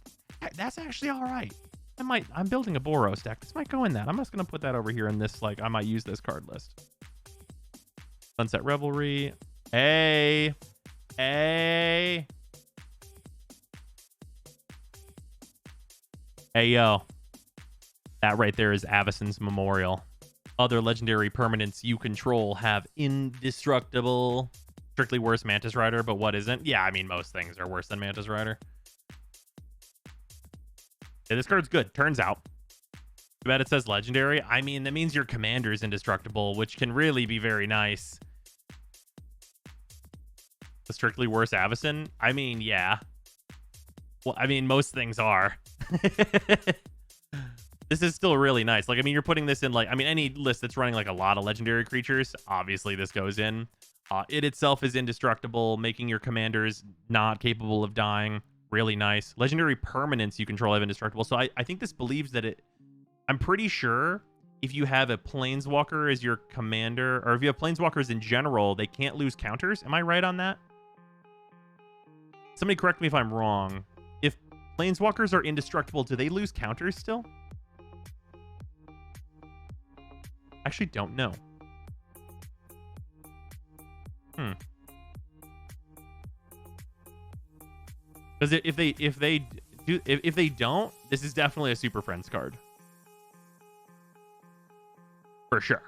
That's actually all right. I'm building a Boros deck. This might go in that. I'm just going to put that over here in this, like, I might use this card list. Sunset Revelry. Hey. Hey, yo. That right there is Avacyn's Memorial. Other legendary permanents you control have indestructible. Strictly worse Mantis Rider, but what isn't? Yeah, I mean, most things are worse than Mantis Rider. Yeah, this card's good, turns out. Too bad it says legendary. I mean, that means your commander is indestructible, which can really be very nice. The strictly worse Avacyn? I mean, yeah. Well, I mean, most things are. This is still really nice. Like, I mean, you're putting this in, like, I mean, any list that's running, like, a lot of legendary creatures, obviously this goes in. It itself is indestructible, making your commanders not capable of dying. Really nice. Legendary permanents you control have indestructible. So I think this believes that it... I'm pretty sure if you have a Planeswalker as your commander, or if you have Planeswalkers in general, they can't lose counters. Am I right on that? Somebody correct me if I'm wrong. If Planeswalkers are indestructible, do they lose counters still? Actually don't know. Because if they don't, this is definitely a Super Friends card. For sure.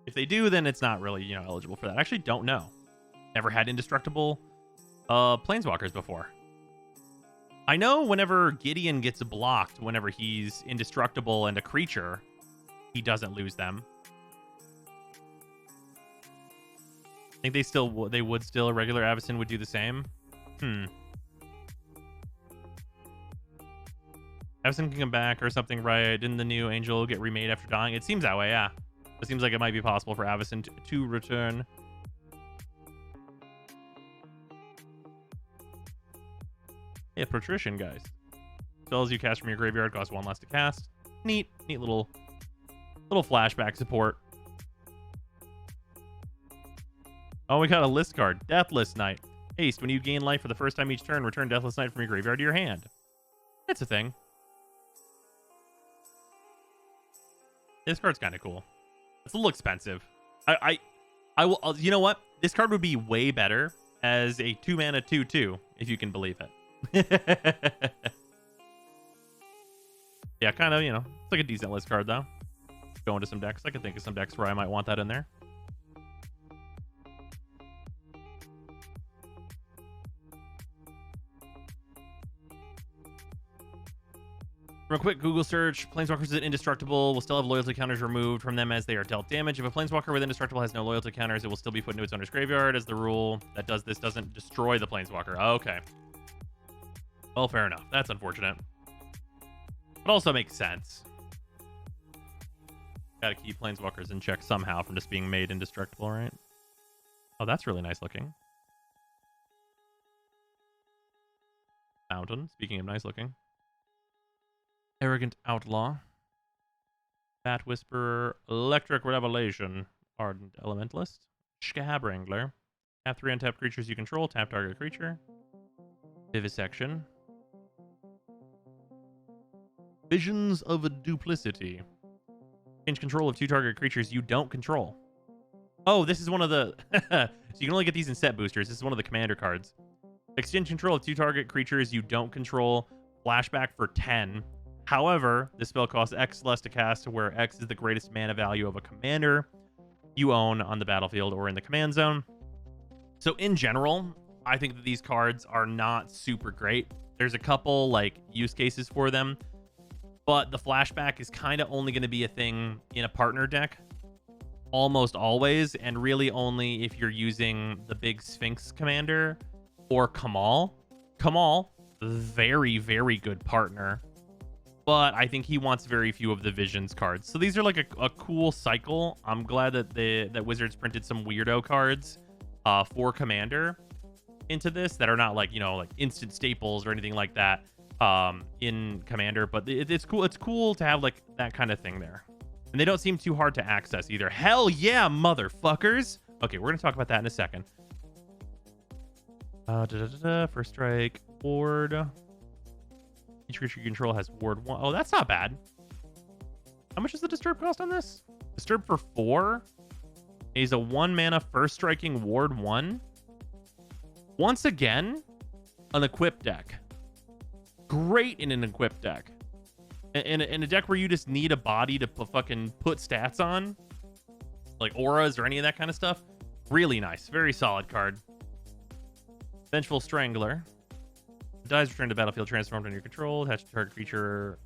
If they do, then it's not really, eligible for that. I actually don't know. Never had indestructible Planeswalkers before. I know whenever Gideon gets blocked, whenever he's indestructible and a creature, he doesn't lose them. I think they would still, a regular Avacyn would do the same. Avacyn can come back or something, right? Didn't the new Angel get remade after dying? It seems that way, yeah. It seems like it might be possible for Avacyn to return. Yeah, Patrician, guys. Spells you cast from your graveyard cost 1 less to cast. Neat little flashback support. Oh, we got a list card. Deathless Knight. Haste. When you gain life for the first time each turn, return Deathless Knight from your graveyard to your hand. That's a thing. This card's kind of cool. It's a little expensive. I will. You know what? This card would be way better as a 2-mana 2/2, if you can believe it. Yeah, kind of. It's like a decent list card though. Go into some decks. I can think of some decks where I might want that in there. From a quick Google search, Planeswalkers is indestructible, will still have loyalty counters removed from them as they are dealt damage. If a Planeswalker with indestructible has no loyalty counters, it will still be put into its owner's graveyard. As the rule that does this doesn't destroy the Planeswalker. Okay. Well, fair enough. That's unfortunate. But also makes sense. Gotta keep Planeswalkers in check somehow from just being made indestructible, right? Oh, that's really nice looking. Fountain, speaking of nice looking. Arrogant Outlaw. Bat Whisperer. Electric Revelation. Ardent Elementalist. Scab Wrangler. Tap 3 untapped creatures you control. Tap target creature. Vivisection. Visions of Duplicity. Change control of 2 target creatures you don't control. Oh, this is one of the... So you can only get these in set boosters. This is one of the commander cards. Exchange control of 2 target creatures you don't control. Flashback for 10. However, this spell costs X less to cast, where X is the greatest mana value of a commander you own on the battlefield or in the command zone. So in general, I think that these cards are not super great. There's a couple use cases for them, but the flashback is kind of only going to be a thing in a partner deck almost always, and really only if you're using the big Sphinx commander or Kamal. Kamal, very, very good partner. But I think he wants very few of the Visions cards. So these are like a cool cycle. I'm glad that that Wizards printed some weirdo cards for Commander. into this that are not like, you know, like instant staples or anything like that in Commander, but it's cool. It's cool to have like that kind of thing there. And they don't seem too hard to access either. Hell yeah, motherfuckers. Okay, we're going to talk about that in a second. First strike, ward. Each creature you control has ward 1. Oh, that's not bad. How much is the disturb cost on this? Disturb for 4. He's a 1 mana first striking ward 1. Once again, an equipped deck. Great in an equipped deck. In a deck where you just need a body to fucking put stats on, like auras or any of that kind of stuff. Really nice. Very solid card. Vengeful Strangler. Dies, return to battlefield, transformed under your control. Attach to target creature.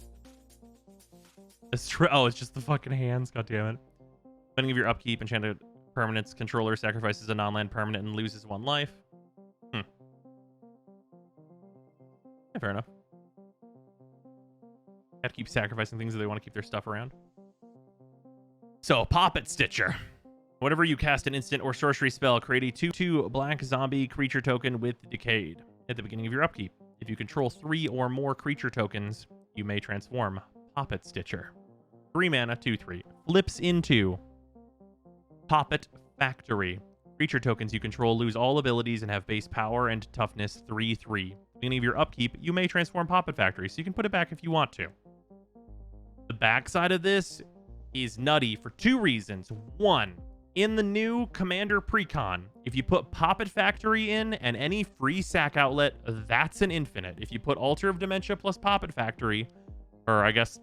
It's just the fucking hands. God damn it. Depending of your upkeep, enchanted permanent's controller sacrifices a non-land permanent and loses 1 life. Yeah, fair enough. Have to keep sacrificing things if they want to keep their stuff around. So, Poppet Stitcher. Whenever you cast an instant or sorcery spell, create a 2/2 black zombie creature token with Decayed at the beginning of your upkeep. If you control 3 or more creature tokens, you may transform Poppet Stitcher. 3 mana, 2/3. Flips into Poppet Factory. Creature tokens you control lose all abilities and have base power and toughness 3/3. Beginning of your upkeep, you may transform Poppet Factory, so you can put it back if you want to. The backside of this is nutty for 2 reasons. 1, in the new Commander Precon, if you put Poppet Factory in and any free sack outlet, that's an infinite. If you put Altar of Dementia plus Poppet Factory, or I guess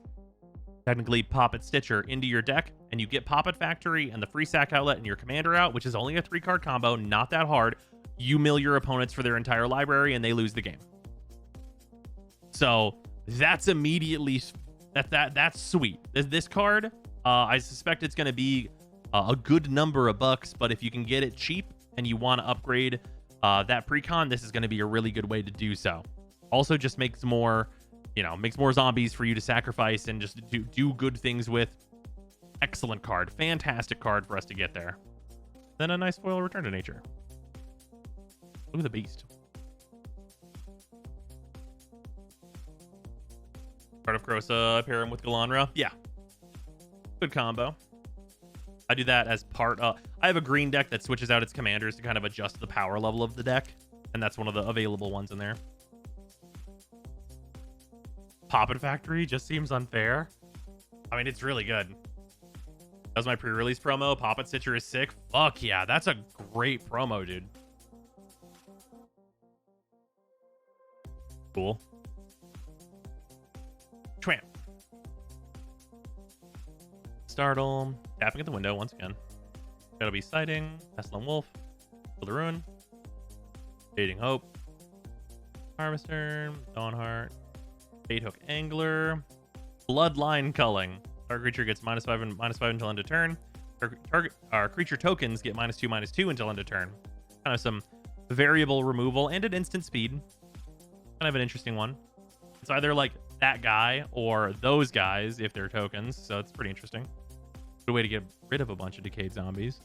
technically Poppet Stitcher, into your deck, and you get Poppet Factory and the free sack outlet and your commander out, which is only a 3-card combo, not that hard, you mill your opponents for their entire library and they lose the game. So that's immediately that's sweet. This card, I suspect it's going to be a good number of bucks, but if you can get it cheap and you want to upgrade that precon, this is going to be a really good way to do so. Also just makes more, makes more zombies for you to sacrifice and just do good things with. Excellent card. Fantastic card for us to get there. Then a nice foil Return to Nature. Look at the beast. Card of Krosa, pair him with Galanra. Yeah. Good combo. I do that as part of... I have a green deck that switches out its commanders to kind of adjust the power level of the deck. And that's one of the available ones in there. Poppet Factory just seems unfair. I mean, it's really good. That was my pre-release promo. Poppet Stitcher is sick. Fuck yeah, that's a great promo, dude. Cool. Tramp. Startle. Tapping at the window once again. Gotta be Sighting. Pestilent Wolf. Kill the Ruin. Fading Hope. Harvester. Dawnheart. Baithook Angler. Bloodline Culling. Target creature gets -5 and -5 until end of turn. Our creature tokens get -2/-2 until end of turn. Kind of some variable removal and an instant speed. Kind of an interesting one. It's either like that guy or those guys if they're tokens, so it's pretty interesting. Good way to get rid of a bunch of decayed zombies.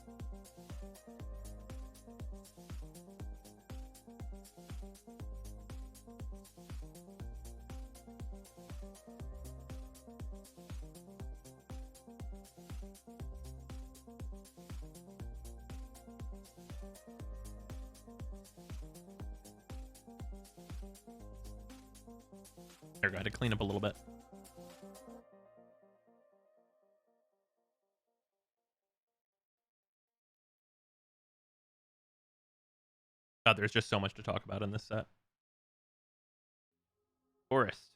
There, got to clean up a little bit. God, there's just so much to talk about in this set. Forest.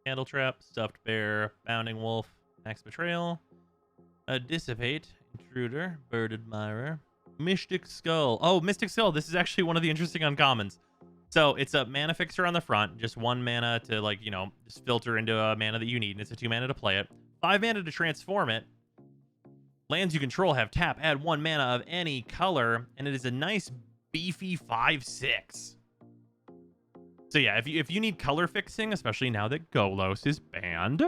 Candle Trap, Stuffed Bear, Bounding Wolf, Max Betrayal, Dissipate, Intruder, Bird Admirer, Mystic Skull. Oh, Mystic Skull. This is actually one of the interesting uncommons. So it's a mana fixer on the front, just 1 mana to, like, just filter into a mana that you need, and it's a 2 mana to play it. 5 mana to transform it. Lands you control have tap, add 1 mana of any color, and it is a nice beefy 5/6. So yeah, if you need color fixing, especially now that Golos is banned,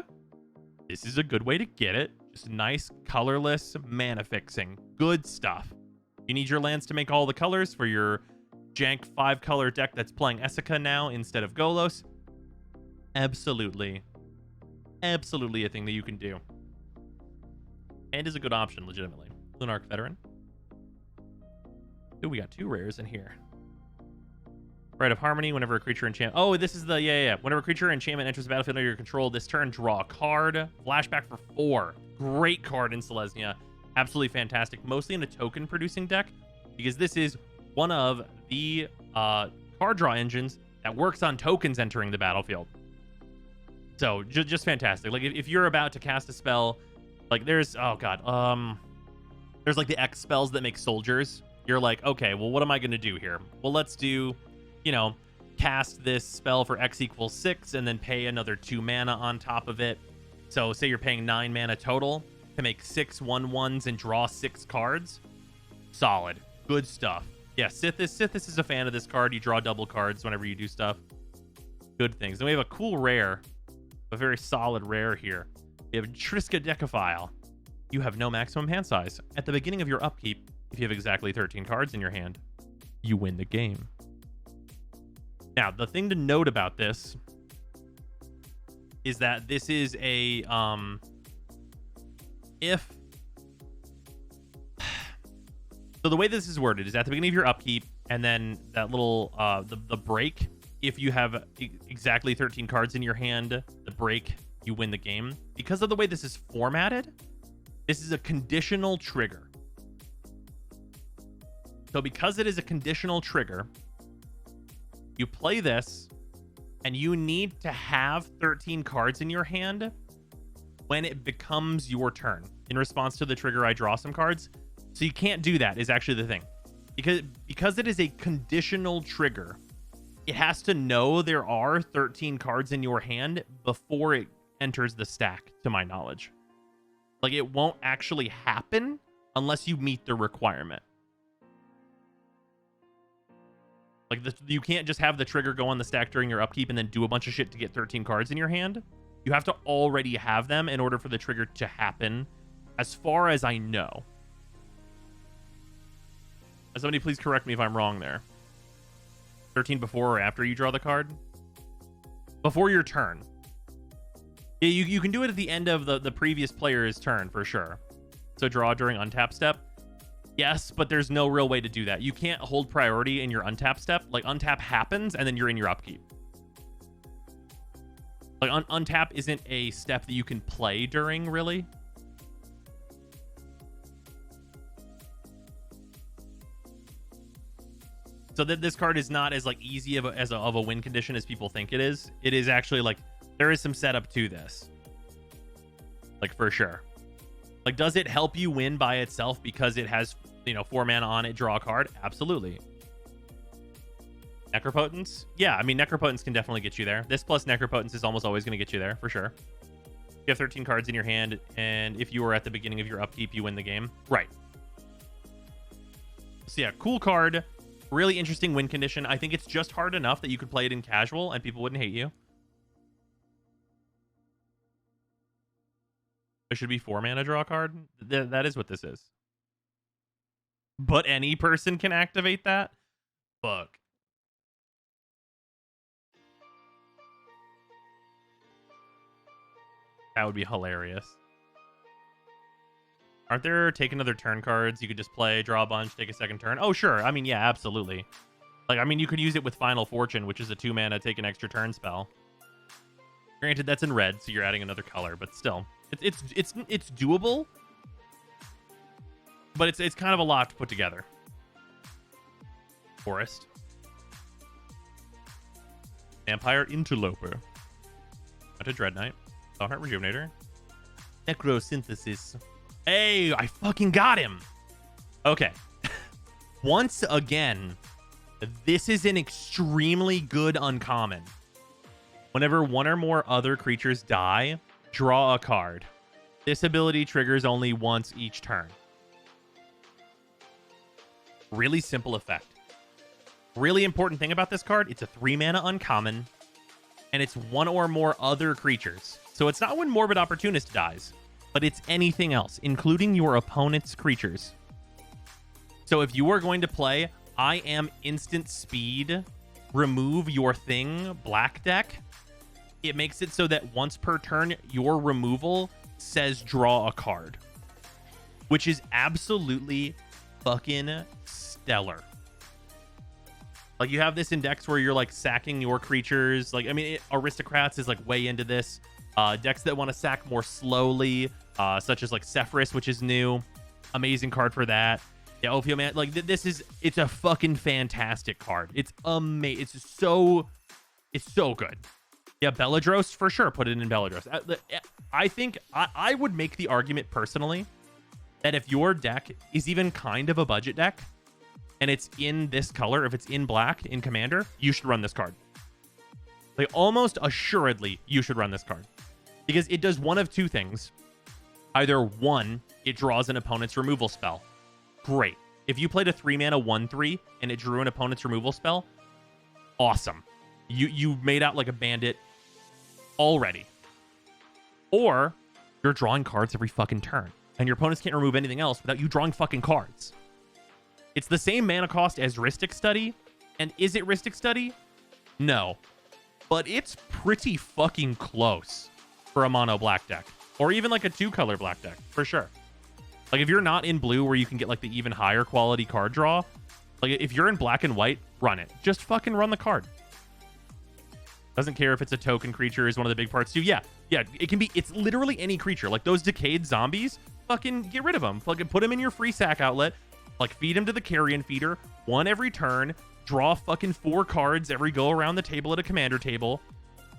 this is a good way to get it. Just nice colorless mana fixing. Good stuff. You need your lands to make all the colors for your jank 5-color deck that's playing Essica now instead of Golos. Absolutely. Absolutely a thing that you can do. And is a good option, legitimately. Lunarch Veteran. Ooh, we got 2 rares in here. Rite of Harmony, whenever a creature enchant... Oh, this is the... Yeah. Whenever a creature enchantment enters the battlefield under your control, this turn, draw a card. Flashback for 4. Great card in Selesnya. Absolutely fantastic. Mostly in a token-producing deck, because this is one of the card draw engines that works on tokens entering the battlefield. So, just fantastic. Like, if you're about to cast a spell... Like, there's... Oh, God. There's, like, the X spells that make soldiers. You're like, okay, well, what am I going to do here? Well, let's do... You know, cast this spell for X equals 6 and then pay another 2 mana on top of it. So say you're paying 9 mana total to make 6 1/1s and draw 6 cards. Solid. Good stuff. Yeah, Sithis is a fan of this card. You draw double cards whenever you do stuff. Good things. Then we have a cool rare. A very solid rare here. We have Triska Decaphile. You have no maximum hand size. At the beginning of your upkeep, if you have exactly 13 cards in your hand, you win the game. Now, the thing to note about this is that this is a, so the way this is worded is at the beginning of your upkeep, and then that little, the break, if you have exactly 13 cards in your hand, the break, you win the game. Because of the way this is formatted, this is a conditional trigger. So because it is a conditional trigger, you play this, and you need to have 13 cards in your hand when it becomes your turn. In response to the trigger, I draw some cards. So you can't do that, is actually the thing. Because it is a conditional trigger, it has to know there are 13 cards in your hand before it enters the stack, to my knowledge. Like, it won't actually happen unless you meet the requirement. Like, you can't just have the trigger go on the stack during your upkeep and then do a bunch of shit to get 13 cards in your hand. You have to already have them in order for the trigger to happen, as far as I know. Somebody please correct me if I'm wrong there. 13 before or after you draw the card? Before your turn. Yeah, you can do it at the end of the previous player's turn, for sure. So draw during untap step. Yes, but there's no real way to do that. You can't hold priority in your untap step. Like, untap happens, and then you're in your upkeep. Like, untap isn't a step that you can play during, really. So that this card is not as, like, easy of a win condition as people think it is. It is actually, like, there is some setup to this. Like, for sure. Like, does it help you win by itself because it has, you know, 4 mana on it, draw a card? Absolutely. Necropotence? Yeah, I mean, Necropotence can definitely get you there. This plus Necropotence is almost always going to get you there, for sure. You have 13 cards in your hand, and if you were at the beginning of your upkeep, you win the game. Right. So yeah, cool card. Really interesting win condition. I think it's just hard enough that you could play it in casual, and people wouldn't hate you. There should be 4 mana draw card. That is what this is. But any person can activate that? Fuck. That would be hilarious. Aren't there take another turn cards? You could just play, draw a bunch, take a second turn. Oh, sure. I mean, yeah, absolutely. Like, I mean, you could use it with Final Fortune, which is a 2 mana, take an extra turn spell. Granted, that's in red, so you're adding another color, but still. It's doable, but it's kind of a lot to put together. Forest, Vampire Interloper, a Dread Knight, Thought Rejuvenator, Necrosynthesis. Hey, I fucking got him. Okay. Once again, this is an extremely good uncommon. Whenever 1 or more other creatures die, draw a card. This ability triggers only once each turn. Really simple effect. Really important thing about this card, it's a 3 mana uncommon, and it's 1 or more other creatures. So it's not when Morbid Opportunist dies, but it's anything else, including your opponent's creatures. So if you are going to play I am instant speed, remove your thing black deck, it makes it so that once per turn, your removal says draw a card, which is absolutely fucking stellar. Like, you have this in decks where you're like sacking your creatures. Like, I mean, Aristocrats is like way into this. Decks that want to sack more slowly, such as like Sephiroth, which is new. Amazing card for that. Yeah, Ophio Man. Like, it's a fucking fantastic card. It's amazing. It's so good. Yeah, Belladros for sure. Put it in Belladros. I think I would make the argument personally that if your deck is even kind of a budget deck and it's in this color, if it's in black in Commander, you should run this card. Like, almost assuredly, you should run this card because it does one of two things. Either one, it draws an opponent's removal spell. Great. If you played a 3-mana 1/3 and it drew an opponent's removal spell, awesome. You made out like a bandit already. Or you're drawing cards every fucking turn and your opponents can't remove anything else without you drawing fucking cards. It's the same mana cost as Rhystic Study. And is it Rhystic Study? No. But it's pretty fucking close for a mono black deck. Or even like a 2-color black deck, for sure. Like, if you're not in blue where you can get like the even higher quality card draw, like if you're in black and white, run it. Just fucking run the card. Doesn't care if it's a token creature is one of the big parts too. Yeah, it can be. It's literally any creature. Like those decayed zombies, fucking get rid of them. Fucking put them in your free sack outlet. Like, feed them to the carrion feeder. One every turn. Draw fucking 4 cards every go around the table at a commander table.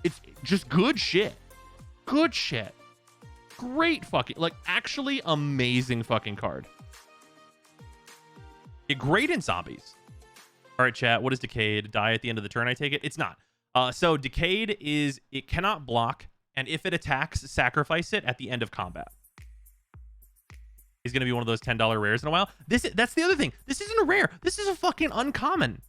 It's just good shit. Good shit. Great fucking, like, actually amazing fucking card. Yeah, great in zombies. All right, chat. What is Decayed? Die at the end of the turn, I take it? It's not. So Decayed is, it cannot block, and if it attacks, sacrifice it at the end of combat. He's going to be one of those $10 rares in a while. That's the other thing. This isn't a rare. This is a fucking uncommon.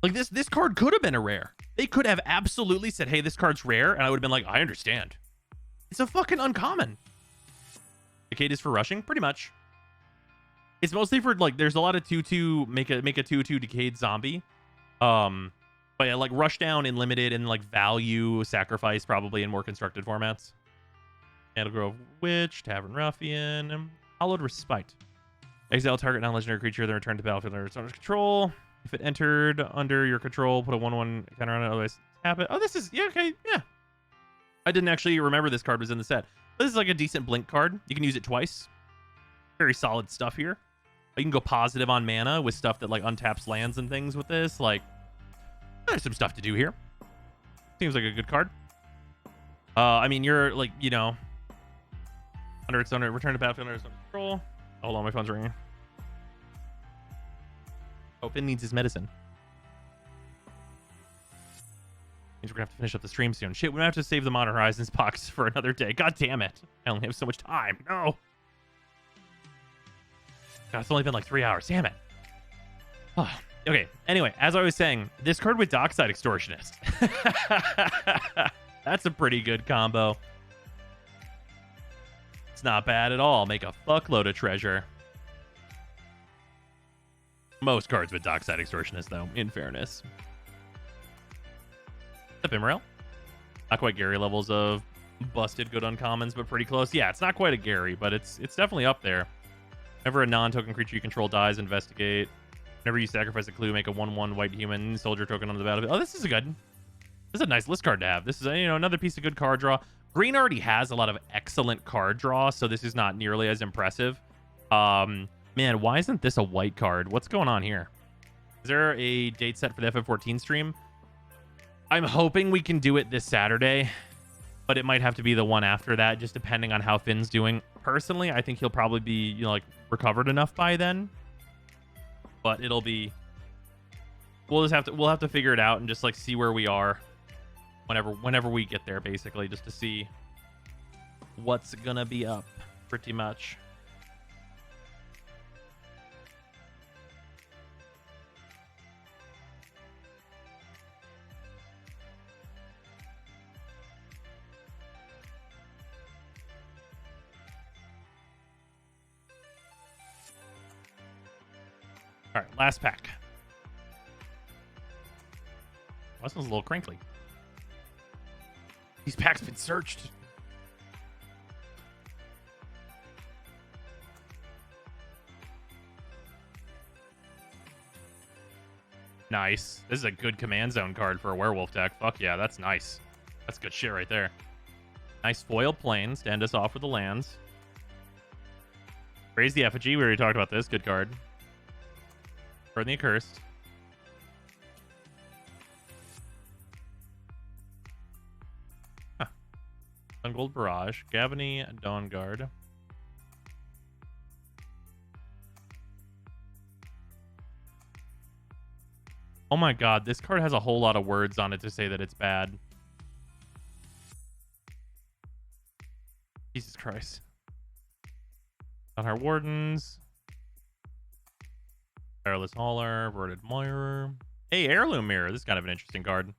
Like, this card could have been a rare. They could have absolutely said, hey, this card's rare, and I would have been like, I understand. It's a fucking uncommon. Decayed is for rushing? Pretty much. It's mostly for, like, there's a lot of 2/2, make a 2/2 Decayed zombie. But yeah, like, rush down in limited and, like, value sacrifice probably in more constructed formats. Grove Witch, Tavern Ruffian, Hallowed Respite. Exile target non-legendary creature, then return to battlefield under its owner's control. If it entered under your control, put a 1/1 counter on it, otherwise tap it. Oh, this is, yeah, okay, yeah. I didn't actually remember this card was in the set. This is like a decent blink card. You can use it twice. Very solid stuff here. You can go positive on mana with stuff that, like, untaps lands and things with this. Like, there's some stuff to do here. Seems like a good card. I mean, you're, like, you know, under its own, return to battlefield under its own control. Hold on, my phone's ringing. Oh, Finn needs his medicine. Means we're gonna have to finish up the stream soon. Shit, we're gonna have to save the Modern Horizons box for another day. God damn it. I only have so much time. No. God, it's only been like 3 hours. Damn it. Oh, okay. Anyway, as I was saying, this card with Dockside Extortionist. That's a pretty good combo. It's not bad at all. Make a fuckload of treasure. Most cards with Dockside Extortionist, though, in fairness. What's up, Imrail? Not quite Gary levels of busted good uncommons, but pretty close. Yeah, it's not quite a Gary, but it's definitely up there. Whenever a non-token creature you control dies, investigate. Whenever you sacrifice a clue, make a 1/1 white human soldier token on the battlefield. Oh, this is good. This is a nice list card to have. This is, you know, another piece of good card draw. Green already has a lot of excellent card draw, so this is not nearly as impressive. Man, why isn't this a white card? What's going on here? Is there a date set for the FF14 stream? I'm hoping we can do it this Saturday, but it might have to be the one after that, just depending on how Finn's doing. Personally, I think he'll probably be, you know, like, recovered enough by then. But it'll be, we'll have to figure it out and just, like, see where we are whenever we get there, basically, just to see what's gonna be up, pretty much. All right, last pack. Oh, this one's a little crinkly. These packs been searched. Nice. This is a good command zone card for a werewolf deck. Fuck yeah, that's nice. That's good shit right there. Nice foiled planes to end us off with the lands. Raise the Effigy. We already talked about this. Good card. Burn the Accursed. Huh. Sungold Barrage. Gavany Dawn Guard. Oh my god, this card has a whole lot of words on it to say that it's bad. Jesus Christ. On our Wardens. Perilous Hauler, Verdant Admirer. Hey, Heirloom Mirror. This is kind of an interesting card.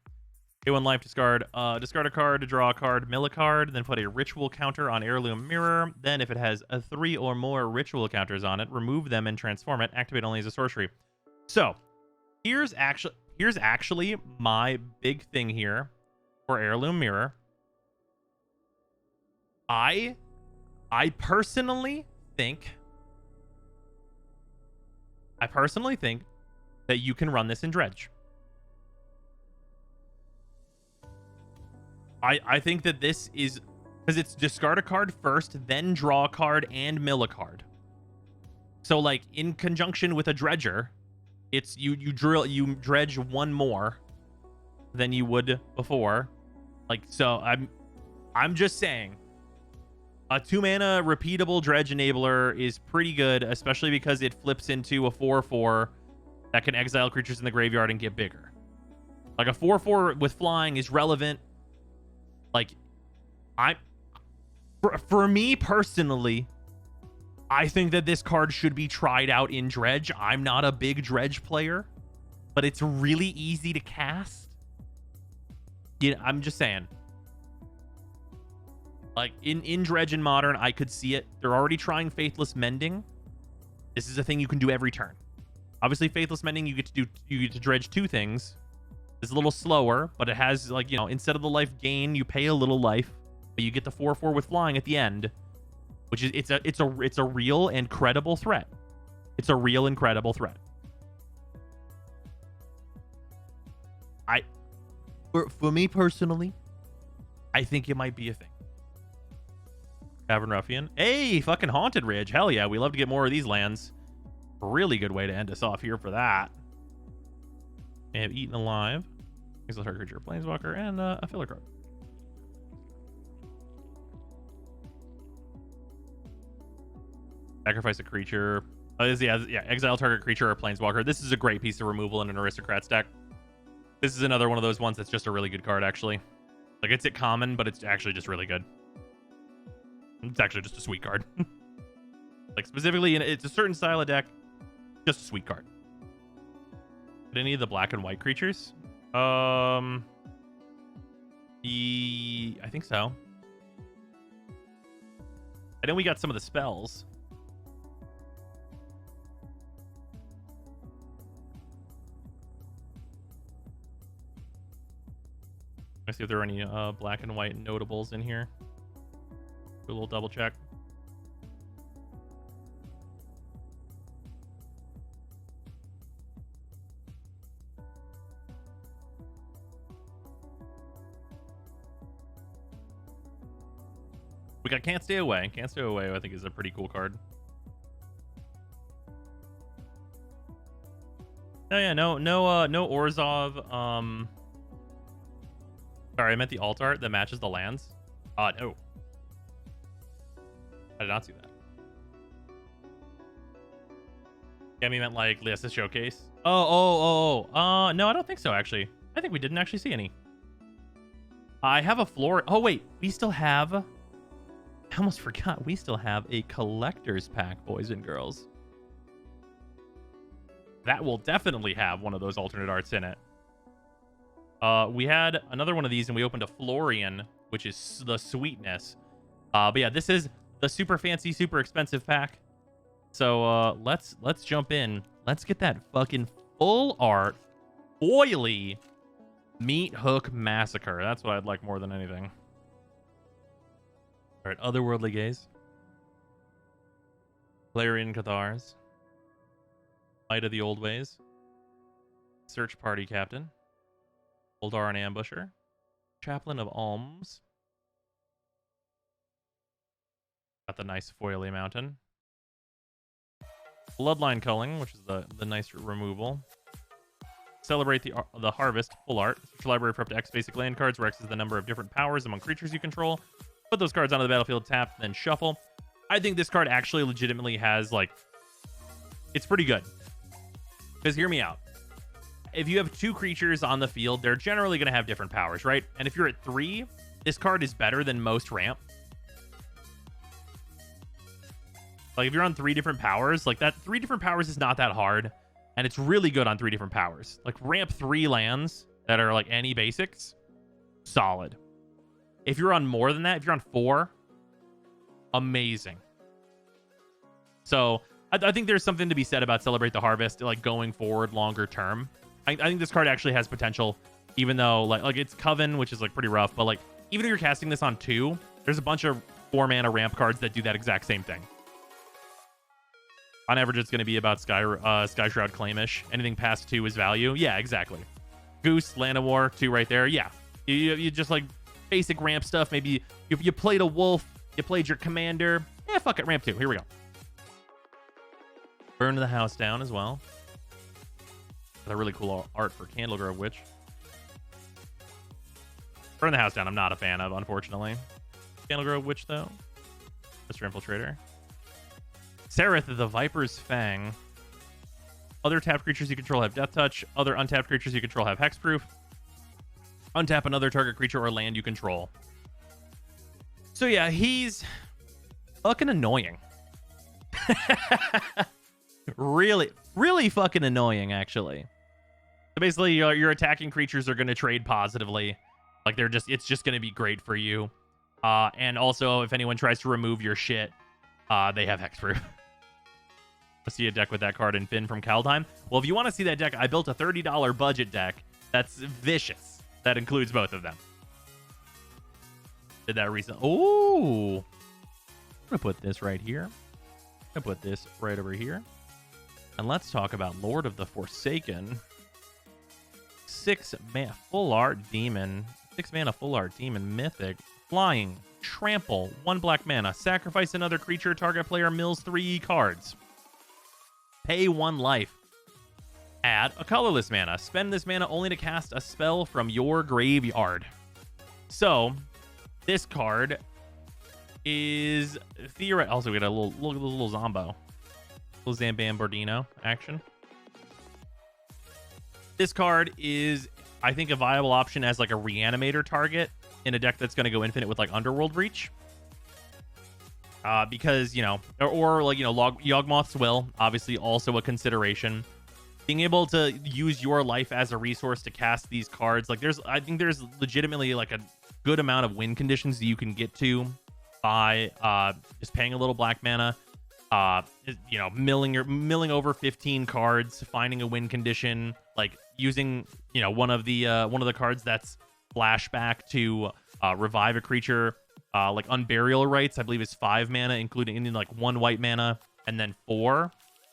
Pay 1 life, discard a card to draw a card, mill a card, then put a ritual counter on Heirloom Mirror. Then if it has 3 or more ritual counters on it, remove them and transform it. Activate only as a sorcery. So, here's actually my big thing here for Heirloom Mirror. I personally think that you can run this in Dredge. I think that this is because it's discard a card first, then draw a card and mill a card. So like in conjunction with a Dredger, it's you dredge 1 more than you would before. Like, so I'm just saying a 2-mana repeatable Dredge Enabler is pretty good, especially because it flips into a 4/4 that can exile creatures in the graveyard and get bigger. Like a 4/4 with flying is relevant. Like, for me personally, I think that this card should be tried out in Dredge. I'm not a big Dredge player, but it's really easy to cast. Yeah, I'm just saying. Like, in Dredge and Modern, I could see it. They're already trying Faithless Mending. This is a thing you can do every turn. Obviously, Faithless Mending, you get to dredge 2 things. It's a little slower, but it has, like, you know, instead of the life gain, you pay a little life, but you get the 4/4 with flying at the end, which is it's a real and credible threat. It's a real and credible threat. For me personally, I think it might be a thing. Cavern Ruffian. Hey, fucking Haunted Ridge. Hell yeah, we love to get more of these lands. Really good way to end us off here for that. We have Eaten Alive, Exile Target Creature, Planeswalker, and a filler card. Sacrifice a creature. Exile target creature or Planeswalker. This is a great piece of removal in an Aristocrats deck. This is another one of those ones that's just a really good card, actually. Like, it's at common, but it's actually just really good. It's actually just a sweet card. Like, specifically, it's a certain style of deck. Just a sweet card. Did any of the black and white creatures? I think so. I know we got some of the spells. Let's see if there are any black and white notables in here. Do a little double check. We got Can't Stay Away. Can't Stay Away, I think, is a pretty cool card. Oh yeah, no Orzhov. Sorry, I meant the alt art that matches the lands. No. I did not see that. Yeah, me meant like Lia's Showcase. No, I don't think so, actually. I think we didn't actually see any. I have a floor. Oh, wait. We still have... I almost forgot. We still have a collector's pack, boys and girls. That will definitely have one of those alternate arts in it. We had another one of these, and we opened a Florian, which is the Sweetness. But yeah, this is the super fancy, super expensive pack. So let's jump in Let's get that fucking full art, oily meat hook massacre. That's what I'd like more than anything. All right, Otherworldly Gaze. Clarion Cathars. Might of the Old Ways. Search Party Captain. Oldaran Ambusher. Chaplain of Alms. Got the nice foily mountain. Bloodline Culling, which is the nice removal. Celebrate the Harvest, full art. Search your library for up to X basic land cards, where X is the number of different powers among creatures you control. Put those cards onto the battlefield tapped, then shuffle. I think this card actually legitimately has, like, it's pretty good. Because hear me out. If you have 2 creatures on the field, they're generally going to have different powers, right? And if you're at 3, this card is better than most ramp. Like, if you're on 3 different powers, like, that 3 different powers is not that hard. And it's really good on 3 different powers. Like, ramp 3 lands that are, like, any basics, solid. If you're on more than that, if you're on 4, amazing. So, I think there's something to be said about Celebrate the Harvest, like, going forward longer term. I think this card actually has potential, even though, like it's Coven, which is, like, pretty rough. But, like, even if you're casting this on 2, there's a bunch of 4-mana ramp cards that do that exact same thing. On average, it's going to be about Sky Shroud Claimish. Anything past 2 is value. Yeah, exactly. Goose, Land of War, 2 right there. Yeah. You just, like, basic ramp stuff. Maybe if you played a wolf, you played your commander. Yeah, fuck it. Ramp 2. Here we go. Burn the house down as well. Got a really cool art for Candlegrove Witch. Burn the house down, I'm not a fan of, unfortunately. Candlegrove Witch, though. Mr. Infiltrator. Sereth, the Viper's Fang. Other tapped creatures you control have Death Touch. Other untapped creatures you control have Hexproof. Untap another target creature or land you control. So yeah, he's fucking annoying. Really fucking annoying, actually. So basically, your attacking creatures are going to trade positively. Like, it's just going to be great for you. And also, if anyone tries to remove your shit, they have Hexproof. Let's see a deck with that card in Finn from Kaldheim. Well, if you want to see that deck, I built a $30 budget deck that's vicious. That includes both of them. Did that recently. Oh! I'm going to put this right here. I'm going to put this right over here. And let's talk about Lord of the Forsaken. 6-mana full art demon. 6-mana full art demon mythic. Flying. Trample. 1 black mana. Sacrifice another creature. Target player mills 3 cards. Pay 1 life. Add a colorless mana. Spend this mana only to cast a spell from your graveyard. So, this card is theoretically. Also, we got a little Zombo. Little Zambambardino action. This card is, I think, a viable option as, like, a reanimator target in a deck that's going to go infinite with, like, Underworld Reach. Because, you know, or like, you know, Yawgmoth's Will, obviously also a consideration. Being able to use your life as a resource to cast these cards, like, I think there's legitimately, like, a good amount of win conditions that you can get to by just paying a little black mana, you know, milling over 15 cards, finding a win condition, like using, you know, one of the cards that's flashback to revive a creature. Like Unburial Rites, I believe, is 5 mana, including like 1 white mana, and then 4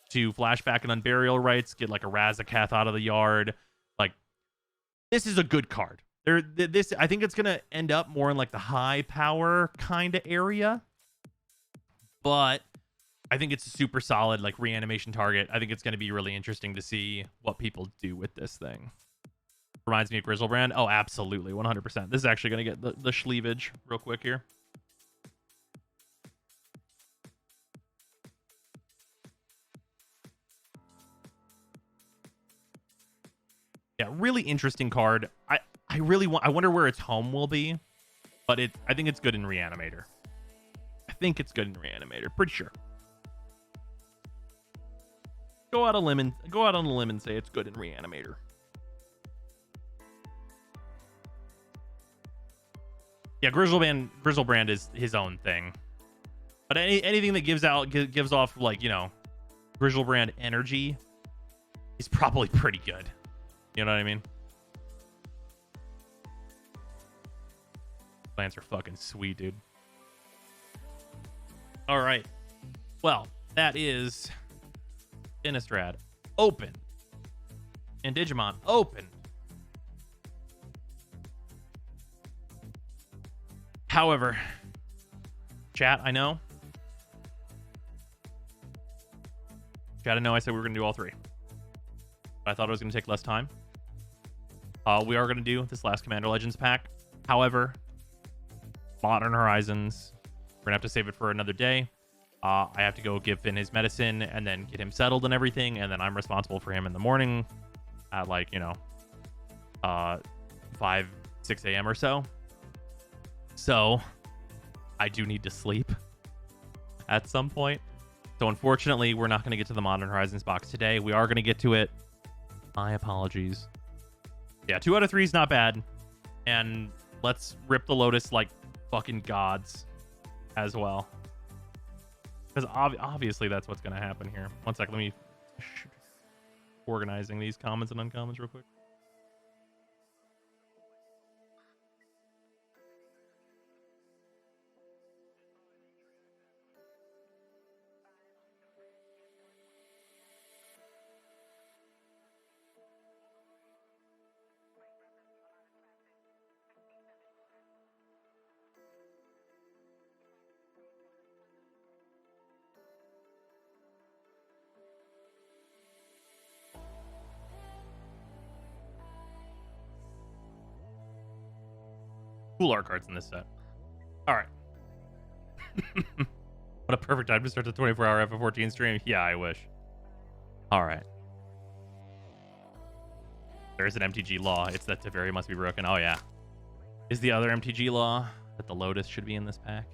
to flashback and Unburial Rites, get like a Razakath out of the yard. Like, this is a good card. This, I think it's gonna end up more in like the high power kind of area, but I think it's a super solid, like, reanimation target. I think it's gonna be really interesting to see what people do with this thing. Reminds me of Grizzlebrand. Oh, absolutely, 100%. This is actually going to get the sleevage real quick here. Yeah, really interesting card. I wonder where its home will be, but I think it's good in Reanimator. Pretty sure. Go out on a limb and say it's good in Reanimator. Yeah, Grizzlebrand is his own thing. But anything that gives off, like, you know, Grizzlebrand energy he's probably pretty good. You know what I mean? Plants are fucking sweet, dude. All right. Well, that is Innistrad open. And Digimon open. However, chat, I know. Chat, I know I said we were going to do all three. But I thought it was going to take less time. We are going to do this last Commander Legends pack. However, Modern Horizons, we're going to have to save it for another day. I have to go give Finn his medicine and then get him settled and everything. And then I'm responsible for him in the morning at 5, 6 a.m. or so. So I do need to sleep at some point. So unfortunately, we're not going to get to the Modern Horizons box today. We are going to get to it. My apologies. Yeah, 2 out of 3 is not bad. And let's rip the Lotus like fucking gods as well. Because obviously that's what's going to happen here. One sec, let me organizing these commons and uncommons real quick. Cool art cards in this set. All right. What a perfect time to start the 24-hour FF14 stream. Yeah, I wish. All right. There is an MTG law. It's that Teferi must be broken. Oh, yeah. Is the other MTG law that the Lotus should be in this pack?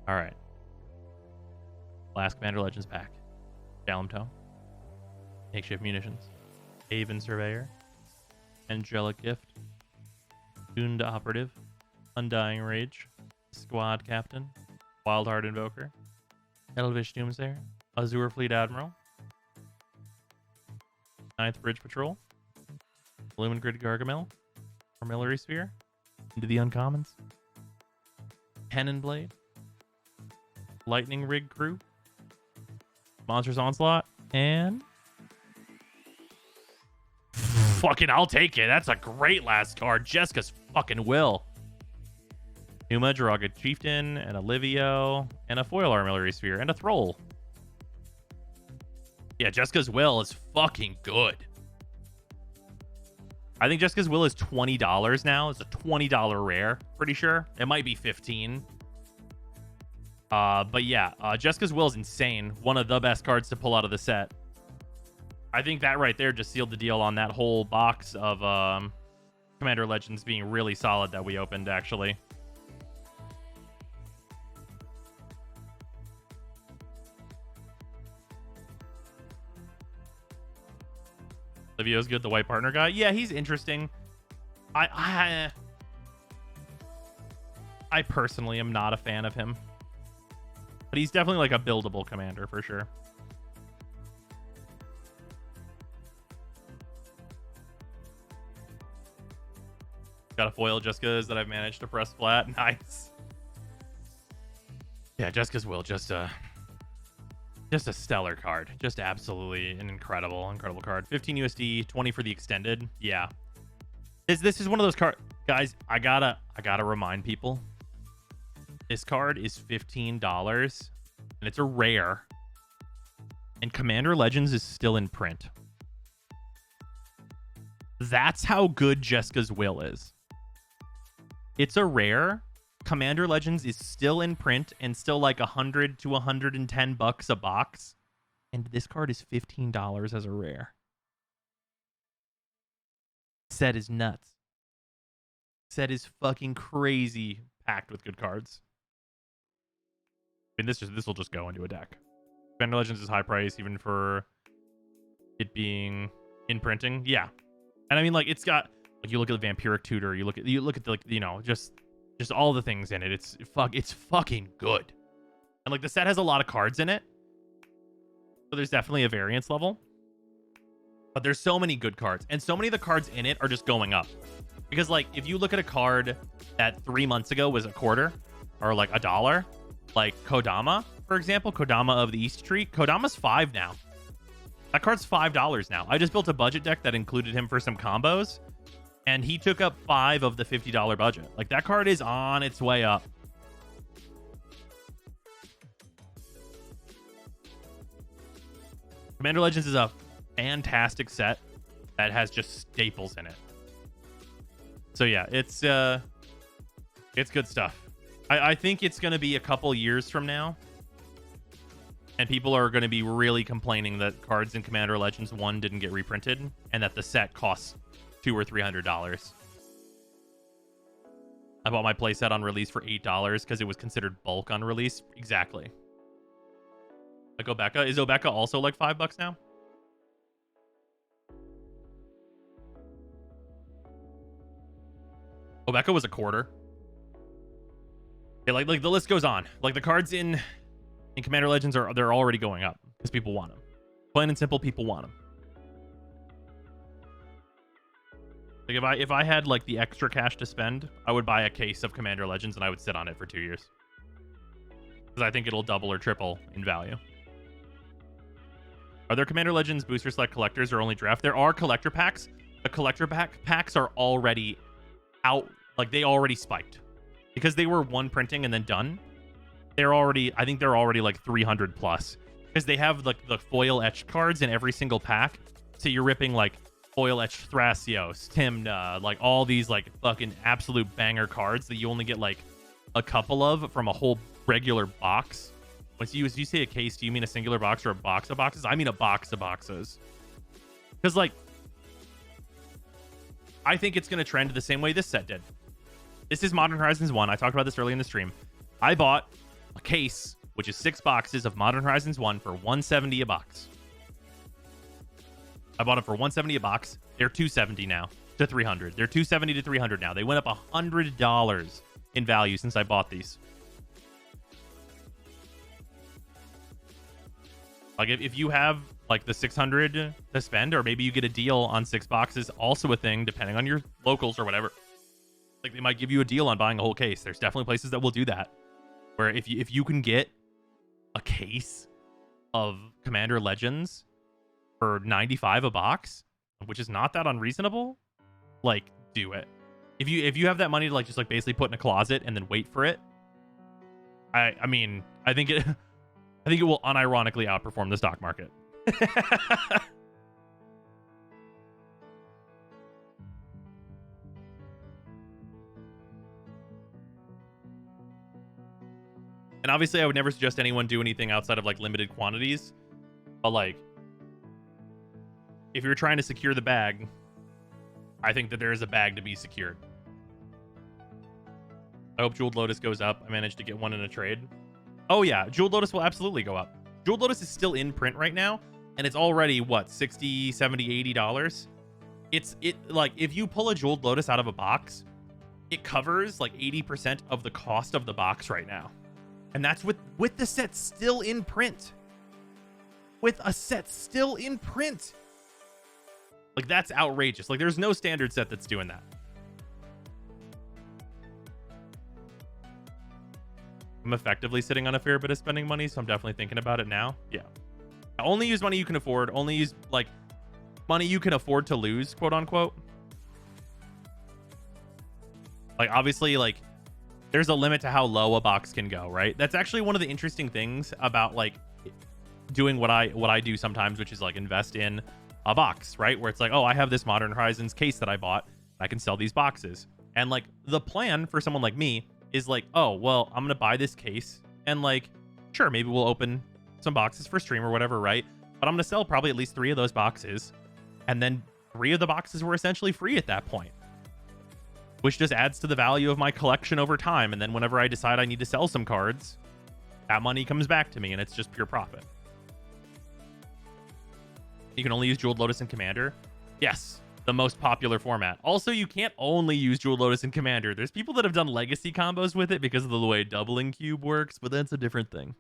All right. Last Commander Legends pack. Galamto. Makeshift Munitions. Haven Surveyor. Angelic Gift. Doomed Operative, Undying Rage, Squad Captain, Wildheart Invoker, Elvish Doomsayer, Azure Fleet Admiral, 9th Bridge Patrol, Lumen Grid Gargamel, Armillary Sphere, into the uncommons, Cannon Blade, Lightning Rig Crew, Monsters Onslaught, and fucking, I'll take it. That's a great last card. Jessica's fucking will. Numa, Jiraga Chieftain, and a Livio, and a Foil Armillary Sphere, and a Thrall. Yeah, Jessica's will is fucking good. I think Jessica's will is $20 now. It's a $20 rare, pretty sure. It might be $15. But yeah, Jessica's will is insane. One of the best cards to pull out of the set. I think that right there just sealed the deal on that whole box of Commander Legends being really solid that we opened, actually. Livio's good, the white partner guy. Yeah, he's interesting. I personally am not a fan of him. But he's definitely like a buildable commander for sure. Got a foil Jessica's that I've managed to press flat. Nice. Yeah, Jessica's will, just a stellar card. Just absolutely an incredible card. 15 USD, 20 for the extended. Yeah. This is one of those cards, guys. I gotta remind people. This card is $15, and it's a rare. And Commander Legends is still in print. That's how good Jessica's will is. It's a rare. Commander Legends is still in print and still like $100 to $110 a box. And this card is $15 as a rare. Set is nuts. Set is fucking crazy, packed with good cards. I mean, this will just go into a deck. Commander Legends is high price even for it being in printing. Yeah. And I mean, like, it's got, like, you look at the Vampiric Tutor, you look at the, like, you know, just all the things in it. It's fucking good. And like the set has a lot of cards in it. So there's definitely a variance level. But there's so many good cards, and so many of the cards in it are just going up. Because like if you look at a card that 3 months ago was a quarter or like $1, like Kodama, for example, Kodama of the East Tree, Kodama's $5 now. That card's $5 now. I just built a budget deck that included him for some combos, and he took up $5 of the $50 budget. Like that card is on its way up. Commander Legends is a fantastic set that has just staples in it. So yeah, it's good stuff. I think it's going to be a couple years from now, and people are going to be really complaining that cards in Commander Legends 1 didn't get reprinted, and that the set costs $200 or $300. I bought my playset on release for $8 because it was considered bulk on release. Exactly. Like Obeka. Is Obeka also like $5 now? Obeka was a quarter. Yeah, like the list goes on. Like the cards in Commander Legends they're already going up because people want them. Plain and simple, people want them. Like if I had like the extra cash to spend, I would buy a case of Commander Legends and I would sit on it for 2 years. Because I think it'll double or triple in value. Are there Commander Legends booster select collectors or only draft? There are collector packs. The collector packs are already out. Like they already spiked. Because they were one printing and then done. I think they're already like 300 plus. Because they have like the foil etched cards in every single pack. So you're ripping like foil etched Thrasios, Tymna, like all these like fucking absolute banger cards that you only get like a couple of from a whole regular box. When you say a case, do you mean a singular box or a box of boxes? I mean a box of boxes. Because like, I think it's going to trend the same way this set did. This is Modern Horizons 1. I talked about this early in the stream. I bought a case, which is 6 boxes of Modern Horizons 1 for $170 a box. I bought it for $170 a box. They're $270 now to $300. They're $270 to $300 now. They went up $100 in value since I bought these. Like if you have like the $600 to spend, or maybe you get a deal on 6 boxes, also a thing depending on your locals or whatever. Like they might give you a deal on buying a whole case. There's definitely places that will do that. Where if you can get a case of Commander Legends for $95 a box, which is not that unreasonable, like do it. If you have that money to like just like basically put in a closet and then wait for it, I mean I think it will unironically outperform the stock market. And obviously I would never suggest anyone do anything outside of like limited quantities. But like, if you're trying to secure the bag, I think that there is a bag to be secured. I hope Jeweled Lotus goes up. I managed to get one in a trade. Oh yeah, Jeweled Lotus will absolutely go up. Jeweled Lotus is still in print right now, and it's already what, $60, $70, $80? It like if you pull a Jeweled Lotus out of a box, it covers like 80% of the cost of the box right now. And that's with the set still in print. With a set still in print. Like that's outrageous. Like there's no standard set that's doing that. I'm effectively sitting on a fair bit of spending money, so I'm definitely thinking about it now. Yeah. Only use money you can afford. Only use like money you can afford to lose, quote unquote. Like obviously, like there's a limit to how low a box can go, right? That's actually one of the interesting things about like doing what I do sometimes, which is like invest in a box, right? Where it's like, oh, I have this Modern Horizons case that I bought. I can sell these boxes. And like the plan for someone like me is like, oh, well, I'm going to buy this case and like, sure, maybe we'll open some boxes for stream or whatever, right? But I'm going to sell probably at least 3 of those boxes. And then 3 of the boxes were essentially free at that point, which just adds to the value of my collection over time. And then whenever I decide I need to sell some cards, that money comes back to me and it's just pure profit. You can only use Jeweled Lotus and Commander. Yes, the most popular format. Also, you can't only use Jeweled Lotus and Commander. There's people that have done legacy combos with it because of the way doubling cube works, but that's a different thing.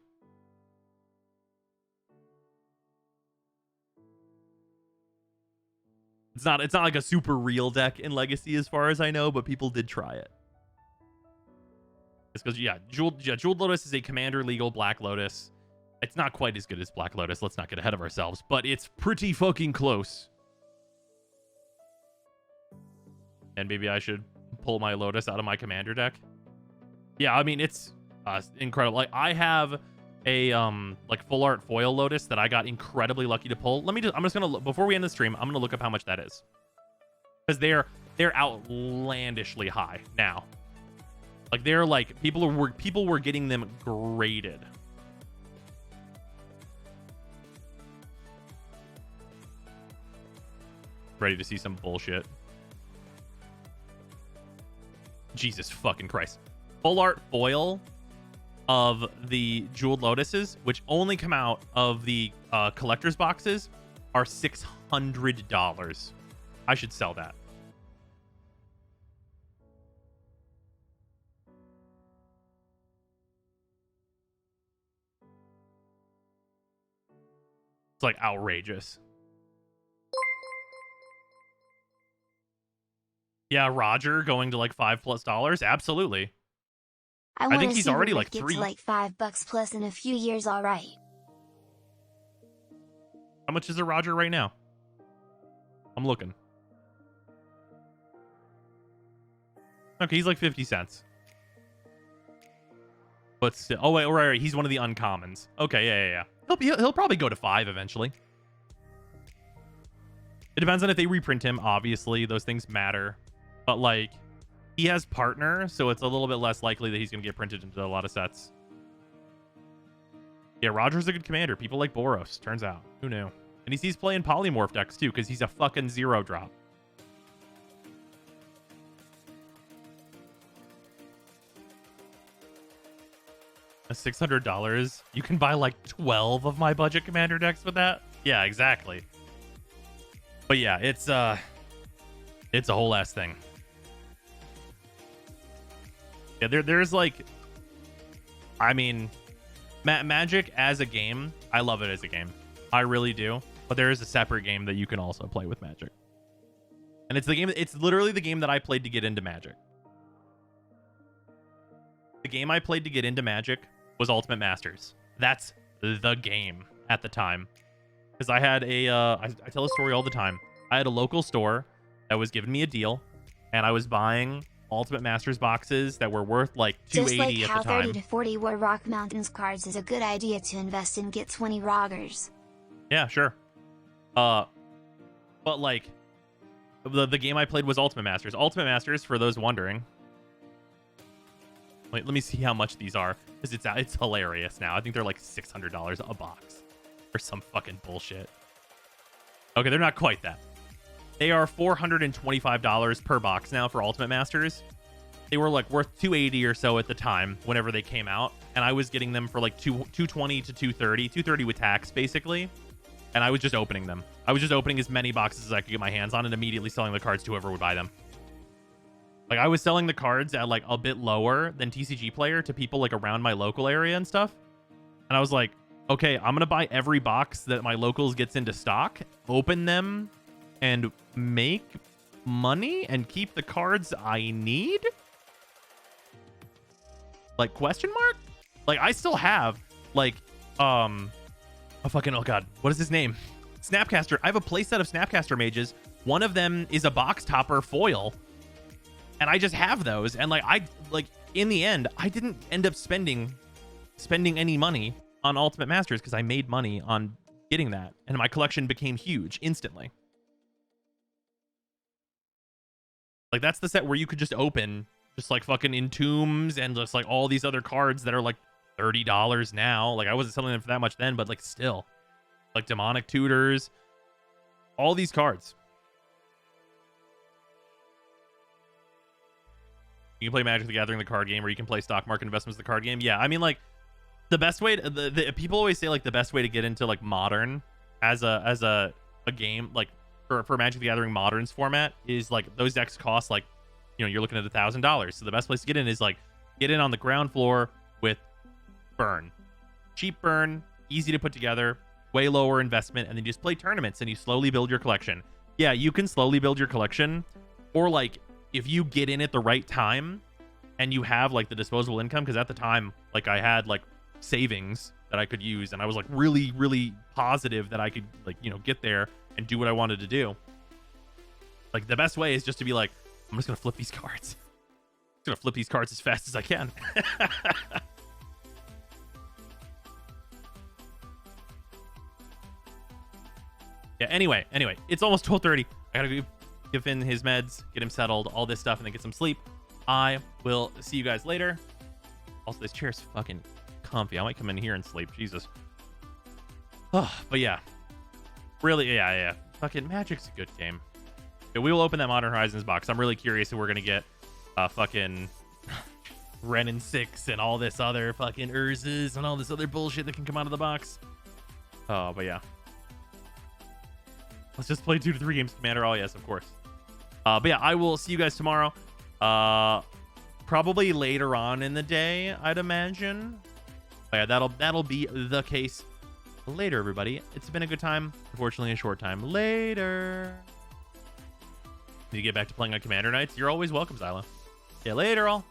It's not like a super real deck in Legacy as far as I know, but people did try it. It's because Jeweled Lotus is a commander legal Black Lotus. It's not quite as good as Black Lotus. Let's not get ahead of ourselves, but it's pretty fucking close. And maybe I should pull my Lotus out of my commander deck. Yeah, I mean, it's incredible. Like, I have a like full art foil Lotus that I got incredibly lucky to pull. I'm just gonna look, before we end the stream, I'm gonna look up how much that is, because they're outlandishly high now. Like, they're like, people were getting them graded. Ready to see some bullshit. Jesus fucking Christ. Full art foil of the Jeweled Lotuses, which only come out of the collector's boxes, are $600. I should sell that. It's like outrageous. Yeah, Roger going to like $5+ Absolutely. I think he's already like $3. To like $5 plus in a few years, all right. How much is a Roger right now? I'm looking. Okay, he's like 50 cents. But still, oh wait, right, he's one of the uncommons. Okay, yeah. He'll probably go to 5 eventually. It depends on if they reprint him. Obviously, those things matter. But like, he has partner, so it's a little bit less likely that he's going to get printed into a lot of sets. Yeah, Roger's a good commander. People like Boros, turns out. Who knew? And he's playing polymorph decks too, because he's a fucking 0-drop. $600. You can buy like 12 of my budget commander decks with that. Yeah, exactly. But yeah, it's a whole ass thing. Yeah, there's like, I mean, Magic as a game, I love it as a game. I really do. But there is a separate game that you can also play with Magic. And it's literally the game that I played to get into Magic. The game I played to get into Magic was Ultimate Masters. That's the game at the time. Because I had I tell a story all the time. I had a local store that was giving me a deal, and I was buying Ultimate Masters boxes that were worth like $280 Just like at the how time. 30 to 40 War Rock Mountains cards is a good idea to invest in, get 20 Roggers. Yeah, sure. But like, the game I played was Ultimate Masters. Ultimate Masters, for those wondering. Wait, let me see how much these are, because it's hilarious now. I think they're like $600 a box or some fucking bullshit. Okay, they're not quite that. They are $425 per box now for Ultimate Masters. They were like worth $280 or so at the time whenever they came out, and I was getting them for like $220 to $230, $230 with tax basically. And I was just opening them. I was just opening as many boxes as I could get my hands on and immediately selling the cards to whoever would buy them. Like, I was selling the cards at like a bit lower than TCG Player to people like around my local area and stuff. And I was like, okay, I'm gonna buy every box that my locals gets into stock, open them, and make money and keep the cards I need? Like, question mark? Like, I still have like a fucking, oh god, what is his name? Snapcaster. I have a playset of Snapcaster mages. One of them is a box topper foil, and I just have those. And like in the end, I didn't end up spending any money on Ultimate Masters because I made money on getting that, and my collection became huge instantly. Like, that's the set where you could just open just like fucking Entombs and just like all these other cards that are like $30 now. Like, I wasn't selling them for that much then, but like still, like Demonic Tutors, all these cards. You can play Magic the Gathering, the card game, or you can play Stock Market Investments, the card game. Yeah, I mean, like, the best way to, the people always say like the best way to get into like Modern as a game, like for Magic the Gathering Modern's format, is like those decks cost like, you know, you're looking at $1,000. So the best place to get in is like get in on the ground floor with Burn. Cheap Burn, easy to put together, way lower investment, and then you just play tournaments and you slowly build your collection. yeah, you can slowly build your collection, or like if you get in at the right time and you have like the disposable income, because at the time, like I had like savings that I could use, and I was like really, really positive that I could like, you know, get there and do what I wanted to do. Like the best way is just to be like, I'm just gonna flip these cards. I'm just gonna flip these cards as fast as I can. Yeah, anyway, it's almost 12:30. I gotta go give Finn his meds, get him settled, all this stuff, and then get some sleep. I will see you guys later. Also, this chair's fucking comfy. I might come in here and sleep. Jesus. Oh, but yeah. Really, yeah. Fucking Magic's a good game. Yeah, we will open that Modern Horizons box. I'm really curious if we're gonna get fucking Ren and 6 and all this other fucking Urzas and all this other bullshit that can come out of the box. Oh, but yeah. Let's just play 2 to 3 games Commander. Oh, yes, of course. But yeah, I will see you guys tomorrow. Probably later on in the day, I'd imagine. But yeah, that'll be the case later, everybody. It's been a good time. Unfortunately, a short time. Later. Need to get back to playing on Commander nights? You're always welcome, Zyla. Yeah, later, all.